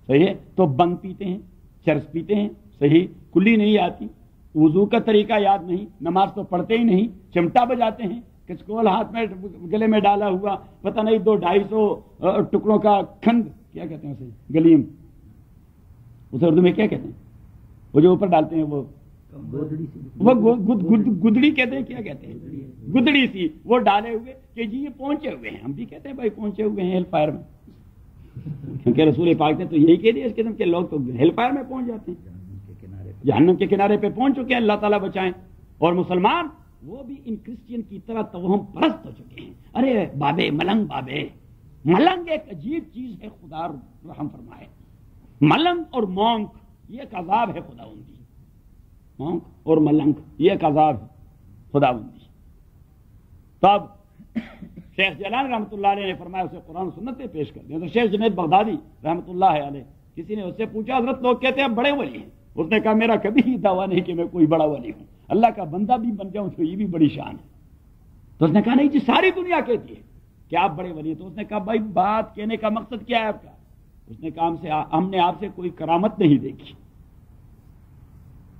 صحیح ہے. تو بنگ پیتے ہیں, چرس پیتے ہیں, صحیح, کلی نہیں آتی, وضو کا طریقہ یاد نہیں, نماز تو پڑھتے ہی نہیں, چمٹا بجاتے ہیں, کچکول ہاتھ میں گلے میں ڈالا ہوا, پتہ نہیں 200-250 ٹکڑوں کا کھنڈ, کیا کہتے ہیں اسے, گلیم, اسے اردو میں کیا کہتے ہیں, وہ جو اوپر ڈالتے ہیں وہ گدڑی کہتے ہیں, کیا کہتے ہیں, گدڑی سی, وہ ڈالے ہوئے کہ جی یہ پہنچے ہوئے ہیں. ہم بھی کہتے ہیں بھائی پہنچے ہوئے ہیں ہیل فائر میں, کیونکہ رسول پاک نے تو یہی کہہ دیا اس قسم کے لوگ تو ہیل فائر میں پہنچ جاتے ہیں, جہنم کے کنارے پہ پہنچ چکے ہیں, اللہ تعالیٰ بچائیں. اور مسلمان وہ بھی ان کرسچین کی طرح توہم پرست ہو چکے ہیں. ارے بابے ملنگ, بابے ملنگ ایک عجیب چیز ہے, خدا رحم فرمائے. ملنگ اور مونک یہ ایک عذاب ہے خدا بندی, مونک اور ملنگ یہ ایک عذاب ہے خدا بندی. تب شیخ جیلانی رحمۃ اللہ علیہ نے فرمایا اسے قرآن سنت پہ پیش کر دیا. تو شیخ جنید بغدادی رحمۃ اللہ علیہ, کسی نے اس سے پوچھا حضرت لوگ کہتے ہیں بڑے ولی ہیں, اس نے کہا میرا کبھی یہ دعویٰ نہیں کہ میں کوئی بڑا ولی ہوں, اللہ کا بندہ بھی بن جاؤں تو یہ بھی بڑی شان ہے. تو اس نے کہا نہیں جی ساری دنیا کہتی ہے کہ آپ بڑے ولی ہیں. تو اس نے کہا بھائی بات کہنے کا مقصد کیا ہے آپ کا؟ اس نے کہا ہم نے آپ سے کوئی کرامت نہیں دیکھی,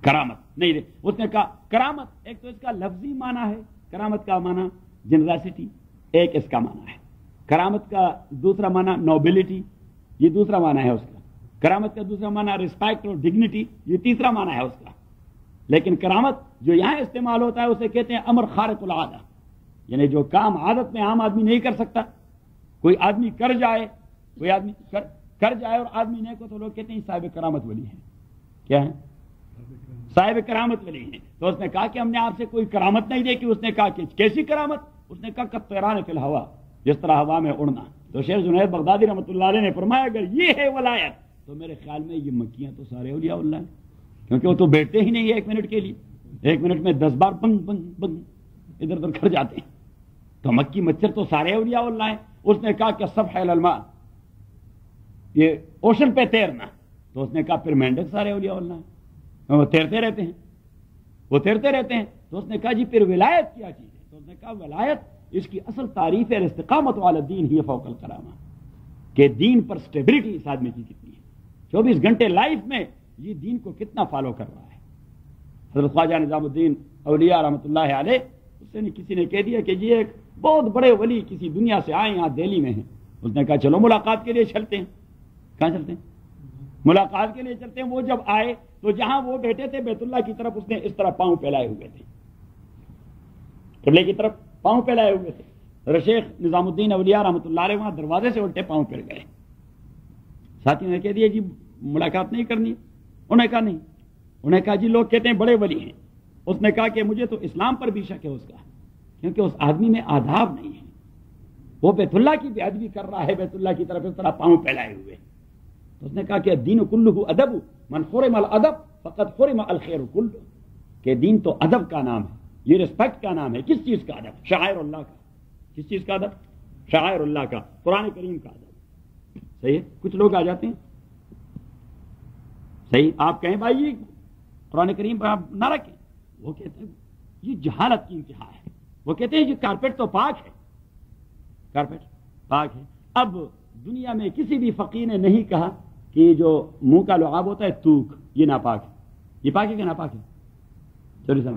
کرامت نہیں دیکھی. اس نے کہا کرامت ایک تو اس کا لفظی معنی ہے, کرامت کا معنی جنراسٹی, ایک اس کا معنی ہے. کرامت کا دوسرا معنی نوبلٹی, یہ دوسرا معنی ہے اس کا. کرامت کا دوسرا معنی ریسپیکٹ اور ڈگنیٹی, یہ تیسرا معنی ہے اس کا. لیکن کرامت جو یہاں استعمال ہوتا ہے اسے کہتے ہیں امر خارق العادہ, یعنی جو کام عادت میں عام آدمی نہیں کر سکتا. کوئی آدمی کر جائے, کوئی آدمی کر جائے اور آدمی نہیں کو, تو لوگ کہتے ہیں صاحب کرامت ولی ہیں. کیا ہے؟ صاحب کرامت ولی ہیں. تو اس نے کہا کہ ہم نے آپ سے کوئی کرامت نہیں دیکھی. اس نے کہا کہ کیسی کرامت؟ اس نے کہا کطیران فی الہوا, جس طرح ہوا میں اڑنا. تو شیخ جنید بغدادی رحمۃ اللہ علیہ نے فرمایا اگر یہ ہے ولایت تو میرے خیال میں یہ مکیاں تو سارے اولیاء اللہ ہیں, کیونکہ وہ تو بیٹھتے ہی نہیں ہے 1 منٹ کے لیے, 1 منٹ میں 10 بار بنگ بنگ بنگ ادھر ادھر کر جاتے ہیں. تو مکی مچھر تو سارے اولیاء اللہ ہیں. اس نے کہا کہ سفح الالماء, یہ اوشن پہ تیرنا. تو اس نے کہا پھر مینڈک سارے اولیاء اللہ ہیں, وہ تیرتے رہتے ہیں, وہ تیرتے رہتے ہیں. تو اس نے کہا جی پھر ولایت کیا چیز ہے؟ تو اس نے کہا ولایت اس کی اصل تعریف ہے الاستقامت علی الدین ہی فوق الکرامہ, کہ دین پر سٹیبلٹی اس آدمی کی کتنی ہے, 24 گھنٹے لائف میں یہ دین کو کتنا فالو کر رہا ہے. حضرت خواجہ نظام الدین اولیاء رحمۃ اللہ علیہ, اس سے کسی نے کہہ دیا کہ جی ایک بہت بڑے ولی کسی دنیا سے آئے یہاں دہلی میں ہیں. اس نے کہا چلو ملاقات کے لیے چلتے ہیں. کہاں چلتے ہیں؟ ملاقات کے لیے چلتے ہیں. وہ جب آئے تو جہاں وہ بیٹھے تھے بیت اللہ کی طرف اس نے اس طرح پاؤں پھیلائے ہوئے تھے, قبلے کی طرف پاؤں پھیلائے ہوئے تھے. شیخ نظام الدین اولیاء رحمۃ اللہ علیہ وہاں دروازے سے الٹے پاؤں پھیر گئے. ساتھی نے کہہ دیا جی ملاقات نہیں کرنی. انہوں نے کہا نہیں. انہوں نے کہا جی لوگ کہتے ہیں بڑے ولی ہیں. اس نے کہا کہ مجھے تو اسلام پر بھی شک ہے اس کا, کیونکہ اس آدمی میں آداب نہیں ہے. وہ بیت اللہ کی بے ادبی کر رہا ہے, بیت اللہ کی طرف اس طرح پاؤں پھیلائے ہوئے. تو اس نے کہا کہ دین کلہ ادب من حرم الادب فقد حرم الخیر کلہ، کہ دین تو ادب کا نام ہے، یہ رسپیکٹ کا نام ہے۔ کس چیز کا ادب؟ شعائر اللہ کا۔ کس چیز کا ادب؟ شعائر اللہ کا، قرآن کریم کا ادب۔ صحیح ہے؟ کچھ لوگ آ جاتے ہیں، صحیح آپ کہیں بھائی یہ قرآن کریم پر آپ نہ رکھیں، وہ کہتے ہیں یہ جہالت کی انتہا ہے، وہ کہتے ہیں یہ کارپیٹ تو پاک ہے، کارپیٹ پاک ہے۔ اب دنیا میں کسی بھی فقیر نے نہیں کہا کہ جو منہ کا لعاب ہوتا ہے تھوک یہ ناپاک ہے۔ یہ پاک ہے کہ ناپاک ہے؟ چوری صاحب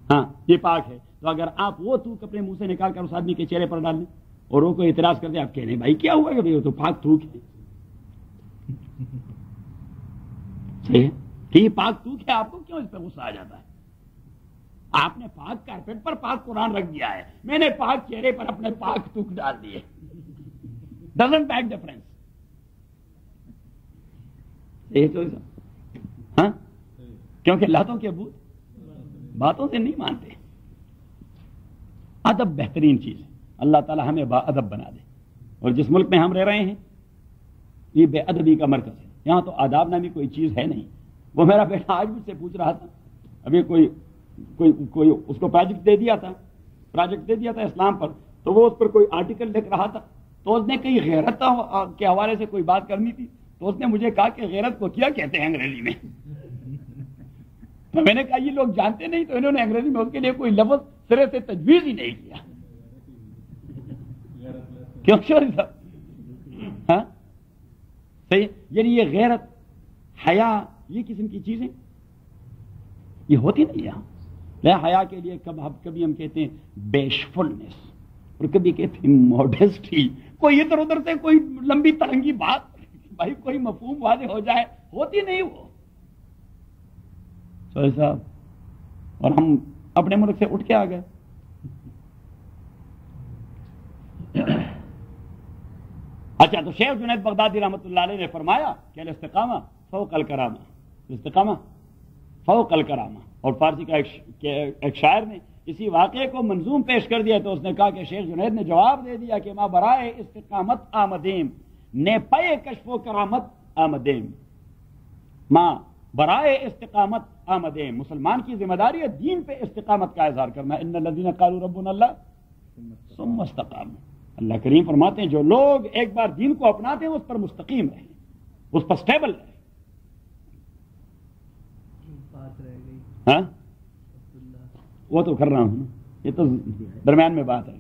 ہاں یہ پاک ہے۔ تو اگر آپ وہ تھوک اپنے منہ سے نکال کر اس آدمی کے چہرے پر ڈال دیں اور وہ کوئی اعتراض کر دیں، آپ کہہ رہے بھائی کیا ہوا کہ وہ تو پاک تھوک ہے، صحیح ہے کہ یہ پاک تھوک ہے، آپ کو کیوں اس پہ غصہ آ جاتا ہے؟ آپ نے پاک کارپیٹ پر پاک قرآن رکھ دیا ہے، میں نے پاک چہرے پر اپنے پاک تھوک ڈال دیے، ڈزنٹ میک ڈفرنس۔ ہاں کیونکہ لاتوں کے ابو باتوں سے نہیں مانتے۔ ادب بہترین چیز ہے، اللہ تعالی ہمیں با ادب بنا دے۔ اور جس ملک میں ہم رہ رہے ہیں یہ بے ادبی کا مرکز ہے، یہاں تو آداب نامی کوئی چیز ہے نہیں۔ وہ میرا بیٹا آج مجھ سے پوچھ رہا تھا، ابھی کوئی اس کو پروجیکٹ دے دیا تھا اسلام پر، تو وہ اس پر کوئی آرٹیکل لکھ رہا تھا، تو اس نے کئی غیرت کے حوالے سے کوئی بات کرنی تھی، تو اس نے مجھے کہا کہ غیرت کو کیا کہتے ہیں انگریزی میں؟ تو میں نے کہا یہ لوگ جانتے نہیں، تو انہوں نے انگریزی میں اس کے لیے کوئی لفظ سرے سے تجویز ہی نہیں کیا۔ کیوں صاحب؟ ہاں صحیح، یعنی یہ غیرت حیا یہ قسم کی چیزیں یہ ہوتی نہیں ہے۔ حیا کے لیے کبھی ہم کہتے ہیں بیشفلنس اور کبھی کہتے ہیں موڈسٹی، کوئی ادھر ادھر سے کوئی لمبی ترنگی بات بھائی کوئی مفہوم واضح ہو جائے، ہوتی نہیں وہ صاحب۔ اور ہم اپنے ملک سے اٹھ کے آ گئے۔ اچھا تو شیخ جنید بغدادی رحمۃ اللہ علیہ نے فرمایا کہ الاستقامہ فوق الکرامہ، استقامہ فوق الکرامہ۔ اور فارسی کا ایک شاعر نے اسی واقعے کو منظوم پیش کر دیا، تو اس نے کہا کہ شیخ جنید نے جواب دے دیا کہ ماں برائے استقامت آمدیم نے پے کشف و کرامت آمدیم، ماں برائے استقامت آمدیم۔ مسلمان کی ذمہ داری ہے دین پہ استقامت کا اظہار کرنا۔ ان الذین قالوا ربنا اللہ ثم استقاموا، اللہ کریم فرماتے ہیں جو لوگ ایک بار دین کو اپناتے ہیں اس پر مستقیم رہیں، اس پر سٹیبل رہیں۔ ہاں وہ تو کر رہا ہوں، یہ تو درمیان میں بات ہے۔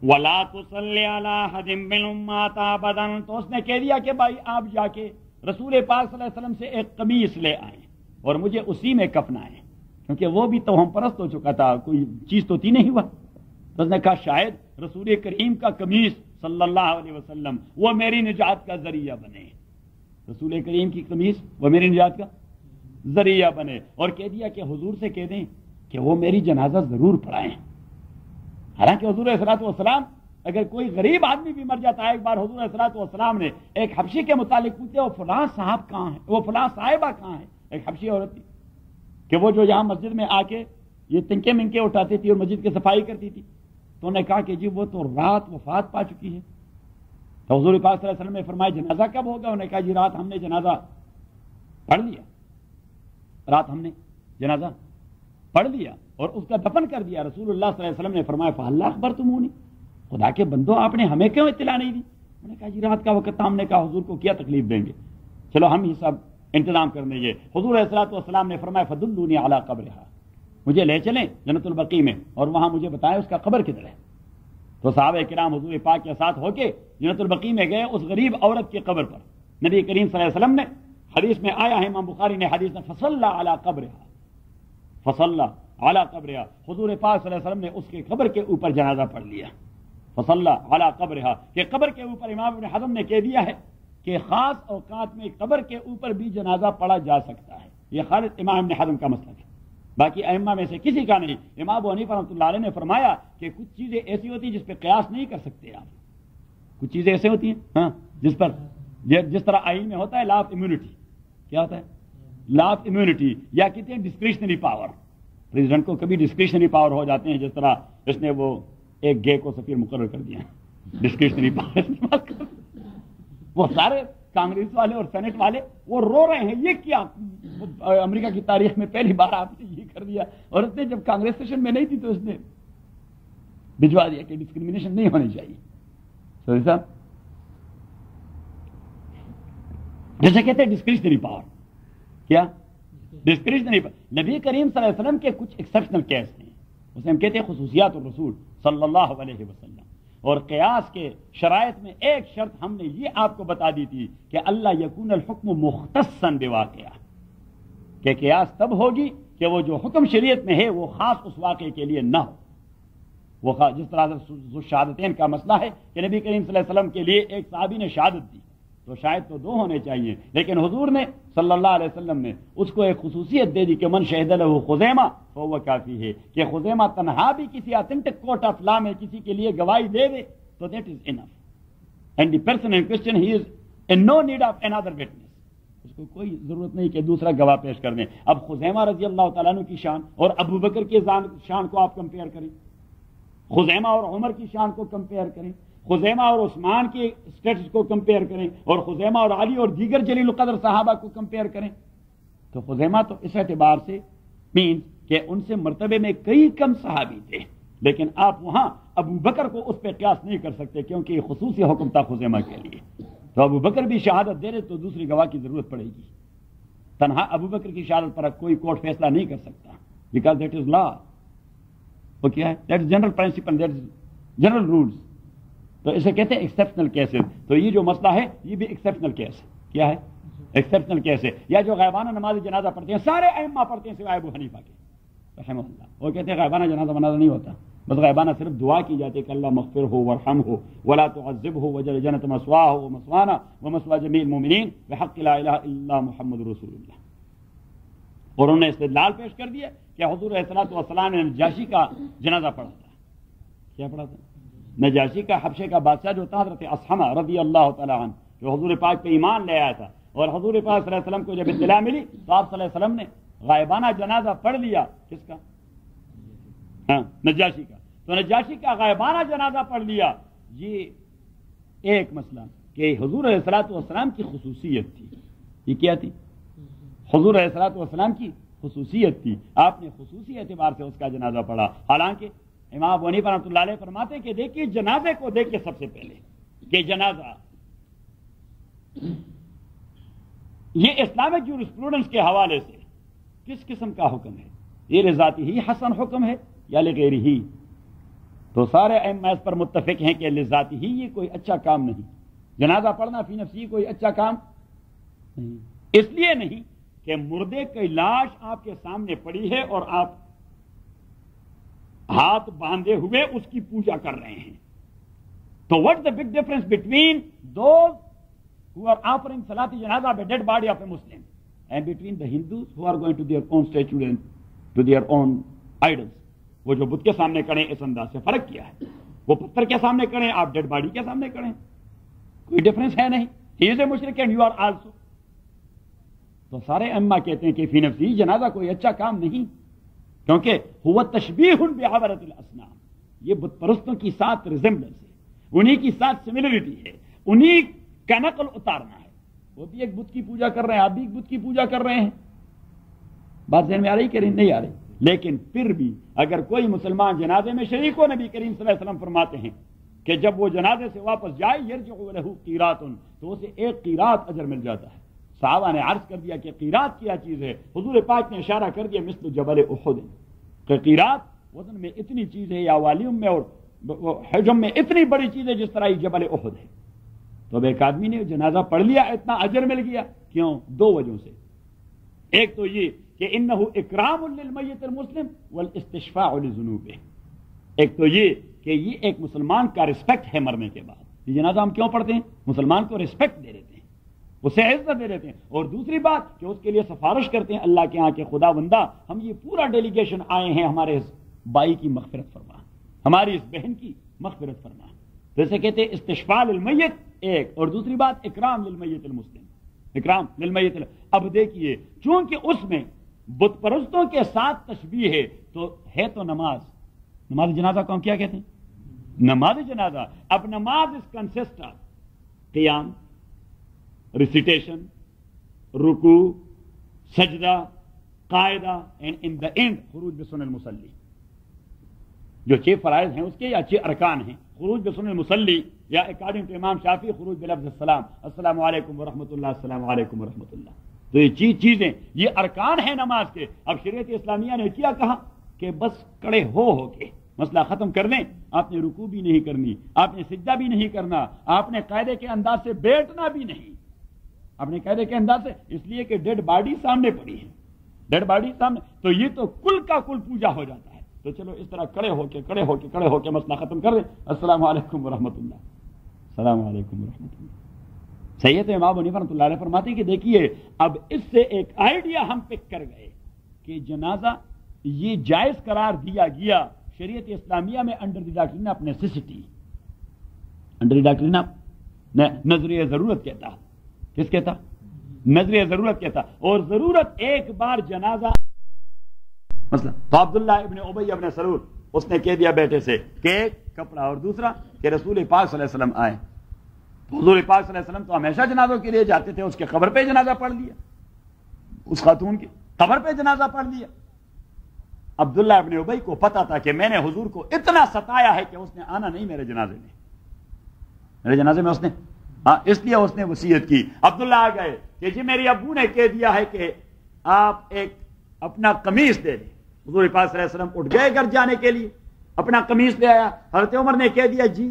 وَلَا تُصَلِّ عَلَىٰ أَحَدٍ مِّنْهُمْ مَاتَ أَبَدًا، تو اس نے کہہ دیا کہ بھائی آپ جا کے رسول پاک صلی اللہ علیہ وسلم سے ایک قمیص لے آئیں اور مجھے اسی میں کفنائیں، کیونکہ وہ بھی تو ہم پرست ہو چکا تھا، کوئی چیز تو تھی نہیں ہوا۔ تو اس نے کہا شاید رسول کریم کا قمیص صلی اللہ علیہ وسلم وہ میری نجات کا ذریعہ بنے، رسول کریم کی قمیص وہ میری نجات کا ذریعہ بنے۔ اور کہہ دیا کہ حضور سے کہہ دیں کہ وہ میری جنازہ ضرور پڑھائیں۔ حالانکہ حضور علیہ الصلوۃ والسلام اگر کوئی غریب آدمی بھی مر جاتا ہے، ایک بار حضور علیہ الصلوۃ والسلام نے ایک حبشی کے متعلق پوچھا وہ فلاں صاحب کہاں ہے، وہ فلاں صاحبہ کہاں ہے، ایک حبشی عورت تھی کہ وہ جو یہاں مسجد میں آ کے یہ تنکے منکے اٹھاتی تھی اور مسجد کی صفائی کرتی تھی، تو انہوں نے کہا کہ جی وہ تو رات وفات پا چکی ہے۔ تو حضور پاک صلی اللہ علیہ وسلم نے فرمایا جنازہ کب ہوگا؟ انہوں نے کہا جی رات ہم نے جنازہ پڑھ لیا، رات ہم نے جنازہ پڑھ لیا اور اس کا دفن کر دیا۔ رسول اللہ صلی اللہ علیہ وسلم نے فرمایا فَهَلَّا أَخْبَرْتُمُونِی، خدا کے بندو آپ نے ہمیں کیوں اطلاع نہیں دی؟ انہوں نے کہا جی رات کا وقت تھا، ہم نے کہا حضور کو کیا تکلیف دیں گے، چلو ہم ہی سب انتظام کر لیں گے۔ حضور علیہ الصلوۃ والسلام نے فرمایا فَدُلُّونِی عَلیٰ قَبْرِہَا، مجھے لے چلیں جنت البقیع میں اور وہاں مجھے بتائیں اس کا قبر کدھر ہے۔ تو صحابہ کرام حضور پاک کے ساتھ ہو کے جنت البقیع میں گئے، اس غریب عورت کی قبر پر نبی کریم صلی اللہ علیہ وسلم نے، حدیث میں آیا ہے، امام بخاری نے حدیث میں فصلى علی قبرها، فصلى علی قبرها، حضور پاک صلی اللہ علیہ وسلم نے اس کی قبر کے اوپر جنازہ پڑھ لیا، فصلى علی قبرها، کہ قبر کے اوپر امام ابن حزم نے کہہ دیا ہے کہ خاص اوقات میں قبر کے اوپر بھی جنازہ پڑھا جا سکتا ہے، یہ خالص امام ابن حزم کا مسئلہ ہے، باقی ائمہ میں سے کسی کا نہیں۔ امام ابو حنیفہ رحمۃ اللہ علیہ نے فرمایا کہ کچھ چیزیں ایسی ہوتی ہیں جس پہ قیاس نہیں کر سکتے آپ، کچھ چیزیں ایسے ہوتی ہیں ہاں جس پر جس طرح آئین میں ہوتا ہے لا آف امیونٹی، کیا ہوتا ہے لا آف امیونٹی، یا کہتے ہیں ڈسکریشنری پاور، پریزیڈنٹ کو کبھی ڈسکریشنری پاور ہو جاتے ہیں، جس طرح اس نے وہ ایک گے کو سفیر مقرر کر دیا ڈسکریشنری پاور، وہ سارے کانگریس والے اور سینٹ والے وہ رو رہے ہیں، یہ کیا امریکہ کی تاریخ میں پہلی بار آپ نے یہ کر دیا. اور اس نے جب کانگریس سیشن میں نہیں تھی تو اس نے بھجوا دیا کہ ڈسکریمنیشن نہیں ہونی چاہیے. سوری صاحب، جیسے کہتے ہیں ڈسکریشنری پاور، کیا ڈسکریشنری پاور. نبی کریم صلی اللہ علیہ وسلم کے کچھ ایکسیپشنل کیس ہیں، اسے ہم کہتے ہیں خصوصیات الرسول صلی اللہ علیہ وسلم. اور قیاس کے شرائط میں ایک شرط ہم نے یہ آپ کو بتا دی تھی کہ اللہ یکون الحکم مختصا بواقعہ، کہ قیاس تب ہوگی کہ وہ جو حکم شریعت میں ہے وہ خاص اس واقعے کے لیے نہ ہو. وہ جس طرح سے شہادتین کا مسئلہ ہے کہ نبی کریم صلی اللہ علیہ وسلم کے لیے ایک صحابی نے شہادت دی تو شاید تو 2 ہونے چاہیے، لیکن حضور نے صلی اللہ علیہ وسلم نے اس کو ایک خصوصیت دے دی کہ من شہد لہ خزیمہ فہو کافی ہے، کہ خزیمہ تنہا بھی کسی اتھینٹک کورٹ آف لا میں کسی کے لیے گواہی دے دے تو that is enough. And the person in question he is in no need of another witness, اس کو کوئی ضرورت نہیں کہ دوسرا گواہ پیش کر دیں. اب خزیمہ رضی اللہ تعالیٰ عنہ کی شان اور ابو بکر کی شان کو آپ کمپیئر کریں، خزیمہ اور عمر کی شان کو کمپیئر کریں، خزیمہ اور عثمان کے اسٹیٹس کو کمپیئر کریں، اور خزیمہ اور علی اور دیگر جلیل القدر صحابہ کو کمپیئر کریں، تو خزیمہ تو اس اعتبار سے مینز کہ ان سے مرتبے میں کئی کم صحابی تھے، لیکن آپ وہاں ابو بکر کو اس پہ قیاس نہیں کر سکتے کیونکہ یہ خصوصی حکم تھا خزیمہ کے لیے. تو ابو بکر بھی شہادت دے رہے تو دوسری گواہ کی ضرورت پڑے گی. تنہا ابو بکر کی شہادت پر کوئی کورٹ فیصلہ نہیں کر سکتا، بیکاز دیٹ از لا. وہ کیا ہے؟ That is general principle, that is general rules. تو اسے کہتے ہیں ایکسیپشنل کیسز. تو یہ جو مسئلہ ہے یہ بھی ایکسیپشنل کیس ہے. کیا ہے؟ ایکسیپشنل کیس ہے. یا جو غائبانہ نماز جنازہ پڑھتے ہیں، سارے ائمہ پڑھتے ہیں سوائے ابو حنیفہ کے رحمہ اللہ. وہ کہتے ہیں غائبانہ جنازہ منازہ نہیں ہوتا، بس غائبانہ صرف دعا کی جاتی ہے کہ اللہ مغفر ہو ورحم ہو ولا تعذب ہو وجل جنت مسواہ ہو مسوانا ومسوا جمیع المؤمنین بحق لا الہ الا اللہ محمد رسول اللہ. اور انہوں نے استدلال پیش کر دیا کہ حضور علیہ الصلوۃ والسلام نے نجاشی کا جنازہ پڑھا تھا. کیا پڑھا تھا؟ نجاشی کا حبشے کا بادشاہ جو تھا حضرت اصحمہ رضی اللہ تعالیٰ عنہ، جو حضور پاک پہ ایمان لے آیا تھا. اور حضور پاک صلی اللہ علیہ وسلم کو جب اطلاع ملی تو آپ صلی اللہ علیہ وسلم نے غائبانہ جنازہ پڑھ لیا. کس کا؟ ہاں، نجاشی کا. تو نجاشی کا غائبانہ جنازہ پڑھ لیا. یہ ایک مسئلہ کہ حضور علیہ الصلوۃ والسلام کی خصوصیت تھی. یہ کیا تھی؟ حضور علیہ الصلوۃ والسلام کی خصوصیت تھی. آپ نے خصوصی اعتبار سے اس کا جنازہ پڑھا. حالانکہ امام ابو حنیفہ رحمۃ اللہ علیہ فرماتے ہیں کہ دیکھیے جنازے کو دیکھیے سب سے پہلے کہ جنازہ یہ اسلامک جورسپروڈنس کے حوالے سے کس قسم کا حکم ہے؟ یہ لذاتی ہی حسن حکم ہے یا لغیر ہی؟ تو سارے ائمہ اس پر متفق ہیں کہ لذاتی ہی یہ کوئی اچھا کام نہیں. جنازہ پڑھنا فی نفسی کوئی اچھا کام نہیں. اس لیے نہیں کہ مردے کی لاش آپ کے سامنے پڑی ہے اور آپ ہاتھ باندھے ہوئے اس کی پوجا کر رہے ہیں. تو what the big difference between those who are offering salat janazah by dead body of a Muslim and between the Hindus who are going to their own statue and to their own idols. وہ جو بدھ کے سامنے کھڑے اس انداز سے فرق کیا ہے. وہ پتھر کے سامنے کھڑے، آپ ڈیڈ باڈی کے سامنے کھڑے، کوئی ڈفرنس ہے نہیں. He is a mushrik and you are also. تو سارے ائمہ کہتے ہیں کہ فی نفسی جنازہ کوئی اچھا کام نہیں، کیونکہ ہوا تشبیہ بعبرۃ الاصنام، یہ بت پرستوں کی ساتھ ریزمبلنس ہے، انہی کی ساتھ سملرٹی ہے، انہی کا نقل اتارنا ہے. وہ بھی ایک بت کی پوجا کر رہے ہیں، آپ بھی ایک بت کی پوجا کر رہے ہیں. بات ذہن میں آ رہی کہ نہیں آ رہی؟ لیکن پھر بھی اگر کوئی مسلمان جنازے میں شریک ہو، نبی کریم صلی اللہ علیہ وسلم فرماتے ہیں کہ جب وہ جنازے سے واپس جائے یرجع لہ قیرات، تو اسے 1 قیرات اجر مل جاتا ہے. صحابہ نے عرض کر دیا کہ قیرات کیا چیز ہے؟ حضور پاک نے اشارہ کر دیا مثل جبل احد، کہ قیرات وزن میں اتنی چیز ہے یا والیوم میں اور حجم میں اتنی بڑی چیز ہے جس طرح یہ جبل احد ہے. تو اب ایک آدمی نے جنازہ پڑھ لیا، اتنا اجر مل گیا. کیوں؟ 2 وجہوں سے. ایک تو یہ کہ انہ اکرام للمیت المسلم والاستشفاء لذنوبہ. ایک تو یہ کہ یہ ایک مسلمان کا رسپیکٹ ہے مرنے کے بعد. یہ جنازہ ہم کیوں پڑھتے ہیں؟ مسلمان کو رسپیکٹ دے دیتے ہیں، اسے عزت دے دیتے ہیں. اور دوسری بات کہ اس کے لیے سفارش کرتے ہیں اللہ کے ہاں کہ خدا بندہ ہم یہ پورا ڈیلیگیشن آئے ہیں، ہمارے اس بھائی کی مغفرت فرما، ہماری اس بہن کی مغفرت فرما. جیسے کہتے ہیں استشفاء للمیت ایک، اور دوسری بات اکرام للمیت المسلم، اکرام للمیت. اب دیکھیے چونکہ اس میں بت پرستوں کے ساتھ تشبیہ ہے تو ہے تو نماز جنازہ کو ہم کیا کہتے ہیں؟ نماز جنازہ. اب نماز اس کنسسٹ آف قیام، ریسیٹیشن, رکوع, سجدہ, قاعدہ, اینڈ ان دا اینڈ خروج بسنن المصلی. جو 6 فرائض ہیں اس کے یا 6 ارکان ہیں. خروج بسنن المصلی یا اکارڈنگ ٹو امام شافعی خروج بلفظ السلام, السلام علیکم ورحمۃ اللہ, السلام علیکم ورحمۃ اللہ. تو یہ چیزیں یہ ارکان ہیں نماز کے. اب شریعت اسلامیہ نے کیا کہا کہ بس کڑے ہو کے مسئلہ ختم کر دیں. آپ نے رکوع بھی نہیں کرنی, آپ نے سجدہ بھی نہیں کرنا, آپ نے قاعدے کے انداز سے بیٹھنا بھی نہیں. آپ نے قاعدے کے انداز سے, اس لیے کہ ڈیڈ باڈی سامنے پڑی ہے, ڈیڈ باڈی سامنے, تو یہ تو کل کا کل پوجا ہو جاتا ہے. تو چلو اس طرح کڑے ہو کے مسئلہ ختم کر دیں. السلام علیکم ورحمۃ اللہ, السلام علیکم ورحمۃ اللہ. صحیح. تو امام حنیفہ رحمۃ اللہ علیہ فرماتے ہیں کہ دیکھیے اب اس سے ایک آئیڈیا ہم پک کر گئے کہ جنازہ یہ جائز قرار دیا گیا شریعت اسلامیہ میں under the doctrine of necessity, under the doctrine of نظریہ ضرورت کہتا. کس کہتا؟ نظریہ ضرورت کہتا. اور ضرورت ایک بار جنازہ مثلا تو عبداللہ ابن ابی ابن سلول اس نے کہہ دیا بیٹے سے کہ ایک کپڑا, اور دوسرا کہ رسول پاک صلی اللہ علیہ وسلم آئے. حضور پاک صلی اللہ علیہ وسلم تو ہمیشہ جنازوں کے لیے جاتے تھے. اس کے قبر پہ جنازہ پڑھ لیا, اس خاتون کی قبر پہ جنازہ پڑھ لیا. عبداللہ ابن ابی کو پتا تھا کہ میں نے حضور کو اتنا ستایا ہے کہ اس نے آنا نہیں میرے جنازے میں اس نے اس لیے اس نے وصیت کی. عبداللہ آ گئے کہ جی میری ابو نے کہہ دیا ہے کہ آپ ایک اپنا قمیص دے دیں. حضور پاک صلی اللہ علیہ وسلم اٹھ گئے گھر جانے کے لیے, اپنا قمیص لے آیا. حضرت عمر نے کہہ دیا جی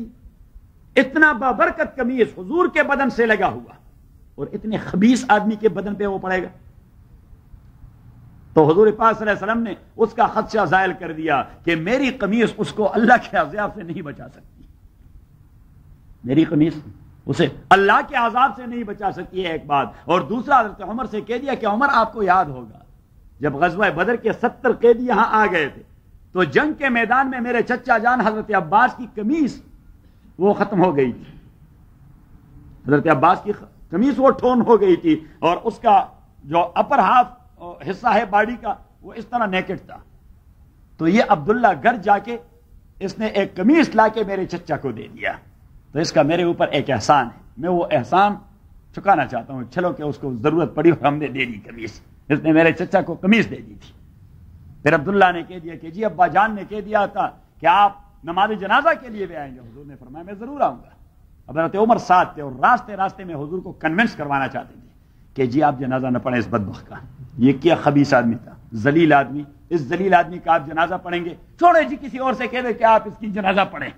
اتنا بابرکت قمیص حضور کے بدن سے لگا ہوا اور اتنے خبیث آدمی کے بدن پہ وہ پڑے گا. تو حضور پاک صلی اللہ علیہ وسلم نے اس کا خدشہ زائل کر دیا کہ میری قمیص اس کو اللہ کے عذاب سے نہیں بچا سکتی. میری قمیص اسے اللہ کے عذاب سے نہیں بچا سکتی ہے ایک بات. اور دوسرا حضرت عمر سے کہہ دیا کہ عمر آپ کو یاد ہوگا جب غزوہ بدر کے 70 قیدی یہاں آ گئے تھے تو جنگ کے میدان میں میرے چچا جان حضرت عباس کی قمیص وہ ختم ہو گئی تھی. حضرت عباس کی قمیص وہ ٹھون ہو گئی تھی اور اس کا جو اپر ہاف حصہ ہے باڈی کا وہ اس طرح نیکڈ تھا. تو یہ عبداللہ گھر جا کے اس نے ایک قمیص لا کے میرے چچا کو دے دیا. تو اس کا میرے اوپر ایک احسان ہے, میں وہ احسان چکانا چاہتا ہوں. چلو کہ اس کو ضرورت پڑی اور ہم نے دے دی قمیص. اس نے میرے چچا کو قمیص دے دی تھی. پھر عبداللہ نے کہہ دیا کہ جی ابا جان نے کہہ دیا تھا کہ آپ نماز جنازہ کے لیے بھی آئیں گے. حضور نے فرمایا میں ضرور آؤں گا. حضرت عمر ساتھ تھے اور راستے میں حضور کو کنونس کروانا چاہتے تھے کہ جی آپ جنازہ نہ پڑھیں اس بدبخت کا. یہ کیا خبیث آدمی تھا, ذلیل آدمی. اس ذلیل آدمی کا آپ جنازہ پڑھیں گے, چھوڑے جی کسی اور سے کہہ دے کہ آپ اس کی جنازہ پڑھیں.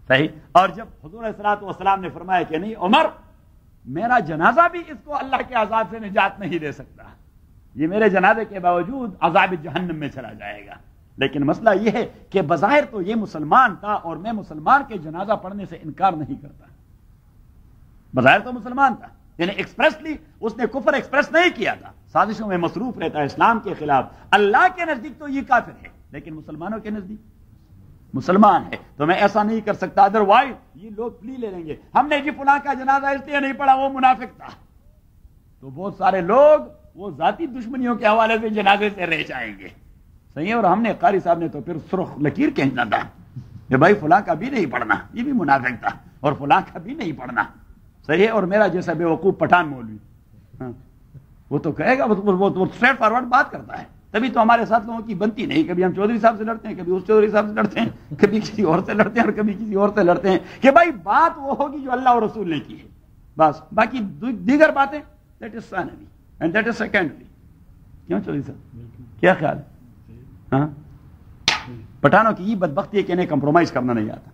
صحیح. اور جب حضور علیہ الصلوۃ والسلام نے فرمایا کہ نہیں عمر میرا جنازہ بھی اس کو اللہ کے عذاب سے نجات نہیں دے سکتا, یہ میرے جنازے کے باوجود عذاب جہنم میں چلا جائے گا. لیکن مسئلہ یہ ہے کہ بظاہر تو یہ مسلمان تھا اور میں مسلمان کے جنازہ پڑھنے سے انکار نہیں کرتا. بظاہر تو مسلمان تھا, یعنی ایکسپریسلی اس نے کفر ایکسپریس نہیں کیا تھا, سازشوں میں مصروف رہتا ہے اسلام کے خلاف. اللہ کے نزدیک تو یہ کافر ہے لیکن مسلمانوں کے نزدیک مسلمان ہے. تو میں ایسا نہیں کر سکتا, ادروائز یہ لوگ پلی لے لیں گے ہم نے جی فلاں کا جنازہ اس لیے نہیں پڑھا وہ منافق تھا. تو بہت سارے لوگ وہ ذاتی دشمنیوں کے حوالے سے جنازے سے رہ جائیں گے. صحیح ہے. اور ہم نے قاری صاحب نے تو پھر سرخ لکیر کہنا تھا کہ بھائی فلاں کا بھی نہیں پڑھنا, یہ بھی منافق تھا, اور فلاں کا بھی نہیں پڑھنا. صحیح ہے. اور میرا جیسا بے وقوف پٹھان مولوی وہ تو کہے گا, وہ اسٹریٹ فارورڈ بات کرتا ہے. تبھی تو ہمارے ساتھ لوگوں کی بنتی نہیں. کبھی ہم چودھری صاحب سے لڑتے ہیں, کبھی اس چودھری صاحب سے لڑتے ہیں, کبھی کسی اور سے لڑتے ہیں اور کبھی کسی اور سے لڑتے ہیں کہ بھائی بات وہ ہوگی جو اللہ اور رسول نے کی ہے بس. باقی دیگر باتیں دیٹ از ثانوی اینڈ دیٹ از سیکنڈری. کیوں چودھری صاحب کیا خیال ہے؟ ہاں پٹھانوں کی یہ بدبختی ہے کہ انہیں کمپرومائز کرنا نہیں آتا.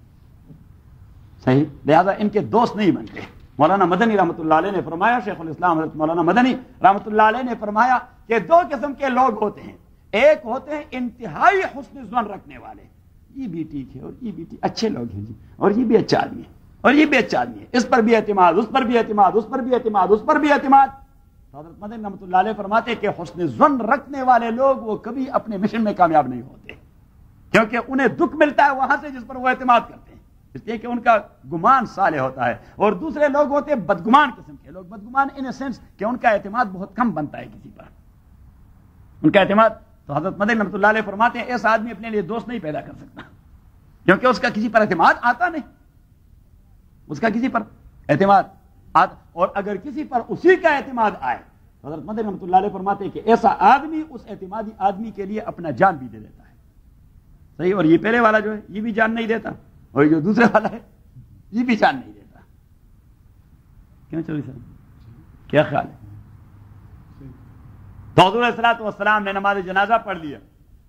صحیح. لہذا ان کے دوست نہیں بنتے. مولانا مدنی رحمۃ اللہ علیہ نے فرمایا, شیخ الاسلام حضرت مولانا مدنی رحمۃ اللہ علیہ نے فرمایا کہ 2 قسم کے لوگ ہوتے ہیں. ایک ہوتے ہیں انتہائی حسن ظن رکھنے والے, یہ بھی ٹھیک ہے اور یہ بھی ٹھیک, اچھے لوگ ہیں جی, اور یہ بھی اچھا آدمی ہے اور یہ بھی اچھا آدمی ہے, اس پر بھی اعتماد, اس پر بھی اعتماد, اس پر بھی اعتماد, اس پر بھی اعتماد. حضرت مدنی رحمۃ اللہ علیہ فرماتے کہ حسن ظن رکھنے والے لوگ وہ کبھی اپنے مشن میں کامیاب نہیں ہوتے, کیونکہ انہیں دکھ ملتا ہے وہاں سے جس پر وہ اعتماد کرتے ہیں, اس لیے کہ ان کا گمان صالح ہوتا ہے. اور دوسرے لوگ ہوتے ہیں بدگمان قسم کے لوگ. بدگمان ان سینس کہ ان کا اعتماد بہت کم بنتا ہے کسی پر, ان کا اعتماد. تو حضرت مدنی رحمۃ اللہ علیہ فرماتے ہیں ایسا آدمی اپنے لیے دوست نہیں پیدا کر سکتا, کیونکہ اس کا کسی پر اعتماد آتا نہیں, اس کا کسی پر اعتماد اور اگر کسی پر اسی کا اعتماد آئے، حضرت مدنی رحمۃ اللہ علیہ فرماتے ہیں کہ ایسا آدمی اس اعتمادی آدمی کے لیے اپنا جان بھی دے دیتا ہے. صحیح. اور یہ پہلے والا جو ہے یہ بھی جان نہیں دیتا، اور جو دوسرے والا ہے یہ بھی جان نہیں دیتا. کیوں چوری صاحب کیا خیال ہے؟ تو حضور علیہ الصلوۃ والسلام نے نماز جنازہ پڑھ لیا.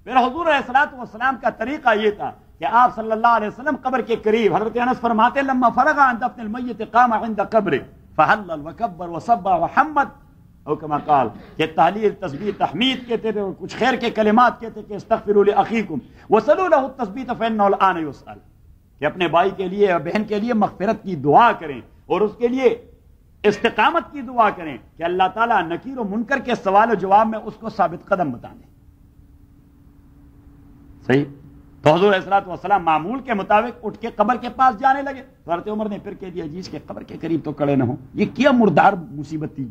پھر حضور علیہ الصلوۃ والسلام کا طریقہ یہ تھا کہ آپ صلی اللہ علیہ وسلم قبر کے قریب، حضرت انس فرماتے لما فرغ عن دفن المیت قام عند قبره فحلل وکبر وصبح وحمد، او کما قال کہ تحلیل تسبیح تحمید کہتے تھے، اور کچھ خیر کے کلمات کہتے کہ استغفروا لاخیکم وصلوا له التثبیت فانه الان يسأل، کہ اپنے بھائی کے لیے اور بہن کے لیے مغفرت کی دعا کریں اور اس کے لیے استقامت کی دعا کریں کہ اللہ تعالیٰ نکیر و منکر کے سوال و جواب میں اس کو ثابت قدم بتا دیں. صحیح. تو حضور علیہ الصلوۃ والسلام معمول کے مطابق اٹھ کے قبر کے پاس جانے لگے. تو حضرت عمر نے پھر کہہ دیا جی اس کے قبر کے قریب تو کھڑے نہ ہوں، یہ کیا مردار مصیبت تھی،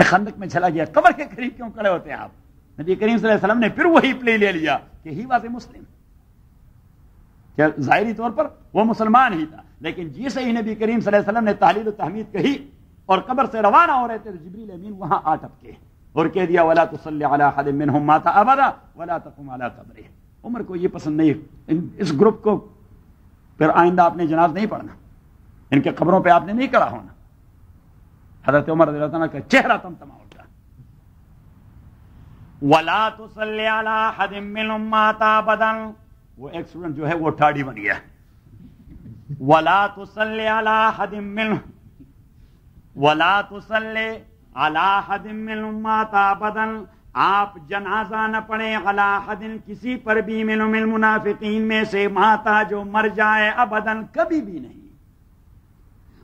خندق میں چلا گیا، قبر کے قریب کیوں کھڑے ہوتے ہیں آپ؟ نبی کریم صلی اللہ علیہ وسلم نے پھر وہی پلے لے لیا کہ ہی واز مسلم، کہ ظاہری طور پر وہ مسلمان ہی تھا، لیکن جیسے ہی نبی کریم صلی اللہ علیہ وسلم نے تحلیل و تحمید کہی اور قبر سے روانہ ہو رہے تھے تو جبریل امین وہاں آ ٹپکے اور کہہ دیا ولا تصلی علی احد منهم مات ابدا ولا تقم علی قبره. عمر کو یہ پسند نہیں، اس گروپ کو پھر آئندہ آپ نے جناز نہیں پڑھنا، ان کے قبروں پہ آپ نے نہیں کھڑا ہونا. حضرت عمر رضی اللہ عنہ کا چہرہ تمتما اٹھا. ولا تصلی علی احد منهم مات ابدا، وہ ایک اسٹوڈنٹ جو ہے وہ ٹھاڑی بن گیا. ولا تصلی علی احد منهم ولا تصلی علی احد منهم مات ابدا، آپ جنازہ نہ پڑھیں علی احد کسی پر بھی منهم المنافقین میں سے ماتا جو مر جائے ابدا کبھی بھی نہیں.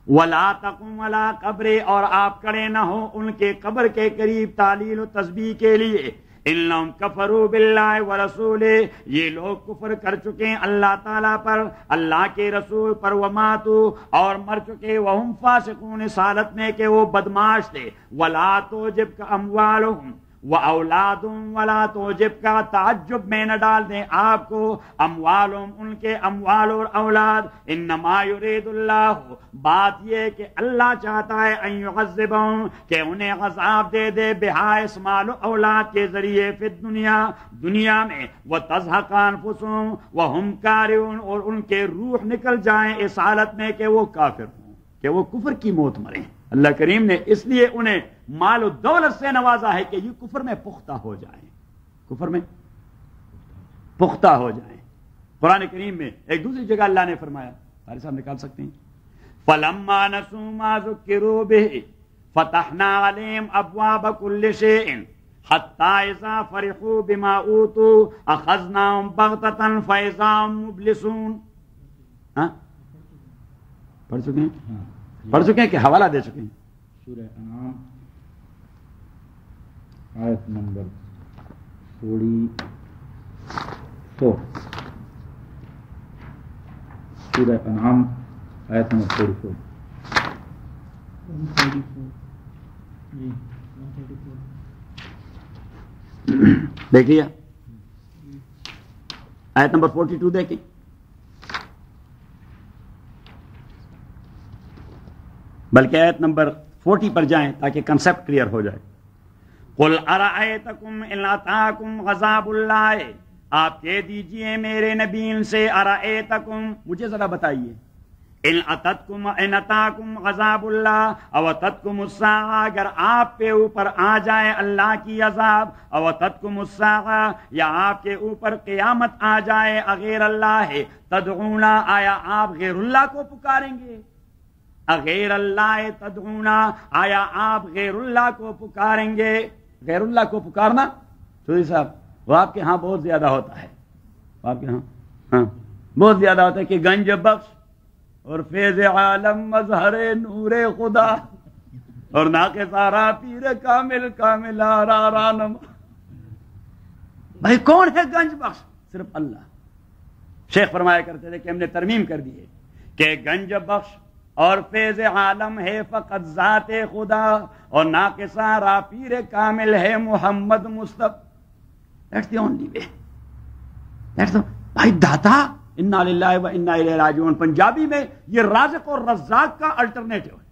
ولا تقم علی قبر، اور آپ کھڑے نہ ہو ان کے قبر کے قریب تعلیل و تسبیح کے لیے. انہم کفروا باللہ ورسولہ، یہ لوگ کفر کر چکے ہیں اللہ تعالیٰ پر، اللہ کے رسول پر، وماتوا، اور مر چکے، وہم فاسقون، اس حالت میں کہ وہ بدماش تھے. ولا تعجبک اموالہم واولادہم، ولا تعجب کا تعجب میں نہ ڈال دیں آپ کو، اموالہم ان کے اموال اور اولاد. انما یرید اللہ، بات یہ کہ اللہ چاہتا ہے ان یعذبہم، کہ انہیں عذاب دے دے، بہا اس مال و اولاد کے ذریعے، فی دنیا میں، وتزہق انفسہم وہم کارہون، اور ان کے روح نکل جائیں اس حالت میں کہ وہ کافر ہوں، کہ وہ کفر کی موت مریں. اللہ کریم نے اس لیے انہیں مال و دولت سے نوازا ہے کہ یہ کفر میں پختہ ہو جائیں، کفر میں پختہ ہو جائیں. قرآن کریم میں ایک دوسری جگہ اللہ نے فرمایا، سارے صاحب نکال سکتے ہیں، فَلَمَّا نَسُوا مَا ذُكِّرُوا بِهِ فَتَحْنَا عَلَيْهِمْ أَبْوَابَ كُلِّ شَيْءٍ حَتَّى إِذَا فَرِحُوا بِمَا أُوتُوا أَخَذْنَاهُمْ بَغْتَةً فَإِذَا هُمْ مُبْلِسُونَ. پڑھ چکے ہیں؟ پڑھ چکے ہیں کہ حوالہ دے چکے ہیں؟ سورہ انعام آیت نمبر 44. سورہ انعام آیت نمبر 44. دیکھیے آیت نمبر 42 دیکھیں. بلکہ آیت نمبر 40 پر جائیں تاکہ کنسپٹ کلیئر ہو جائے. قل ارأیتکم ان اتاکم عذاب اللہ، آپ کہہ دیجئے میرے نبی ان سے، ارأیتکم مجھے ذرا بتائیے، ان اتاکم عذاب اللہ او اتتکم الساعہ، اگر آپ پہ اوپر آ جائے اللہ کی عذاب، او اتتکم الساعہ، یا آپ کے اوپر قیامت آ جائے، اغیر اللہ تدعونا، آیا آپ غیر اللہ کو پکاریں گے؟ غیر اللہ تدعونا، آیا آپ غیر اللہ کو پکاریں گے؟ غیر اللہ کو پکارنا چودھری صاحب وہ آپ کے ہاں بہت زیادہ ہوتا ہے، آپ کے ہاں بہت زیادہ ہوتا ہے کہ گنج بخش اور فیض عالم مظہر نور خدا اور ناقص آرا پیر کامل کامل آرا رانم. بھائی کون ہے گنج بخش؟ صرف اللہ. شیخ فرمایا کرتے تھے کہ ہم نے ترمیم کر دی ہے کہ گنج بخش اور فیض عالم ہے فقط ذات خدا، اور ناقصہ را پیر کامل ہے محمد مصطفیٰ. That's the only way. بھائی داتا انا للہ و انا الیہ راجعون پنجابی میں یہ رازق اور رزاق کا الٹرنیٹو ہے،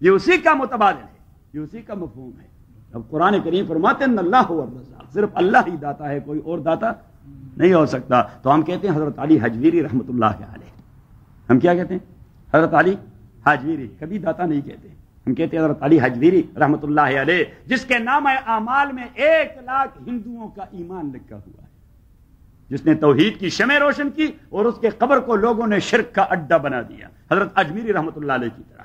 یہ اسی کا متبادل ہے، یہ اسی کا مفہوم ہے۔ اب قرآن کریم فرماتے ہیں اللہ هو الرزاق، صرف اللہ ہی داتا ہے، کوئی اور داتا نہیں ہو سکتا۔ تو ہم کہتے ہیں حضرت علی حجویری رحمۃ اللہ علیہ، ہم کیا کہتے ہیں؟ حضرت علی حجویری، کبھی داتا نہیں کہتے، ہم کہتے ہیں حضرت علی حجویری رحمۃ اللہ علیہ، جس کے نام اعمال میں 1,00,000 ہندوؤں کا ایمان لکھا ہوا ہے، جس نے توحید کی شمع روشن کی اور اس کے قبر کو لوگوں نے شرک کا اڈا بنا دیا، حضرت اجمیری رحمۃ اللہ علیہ کی طرح۔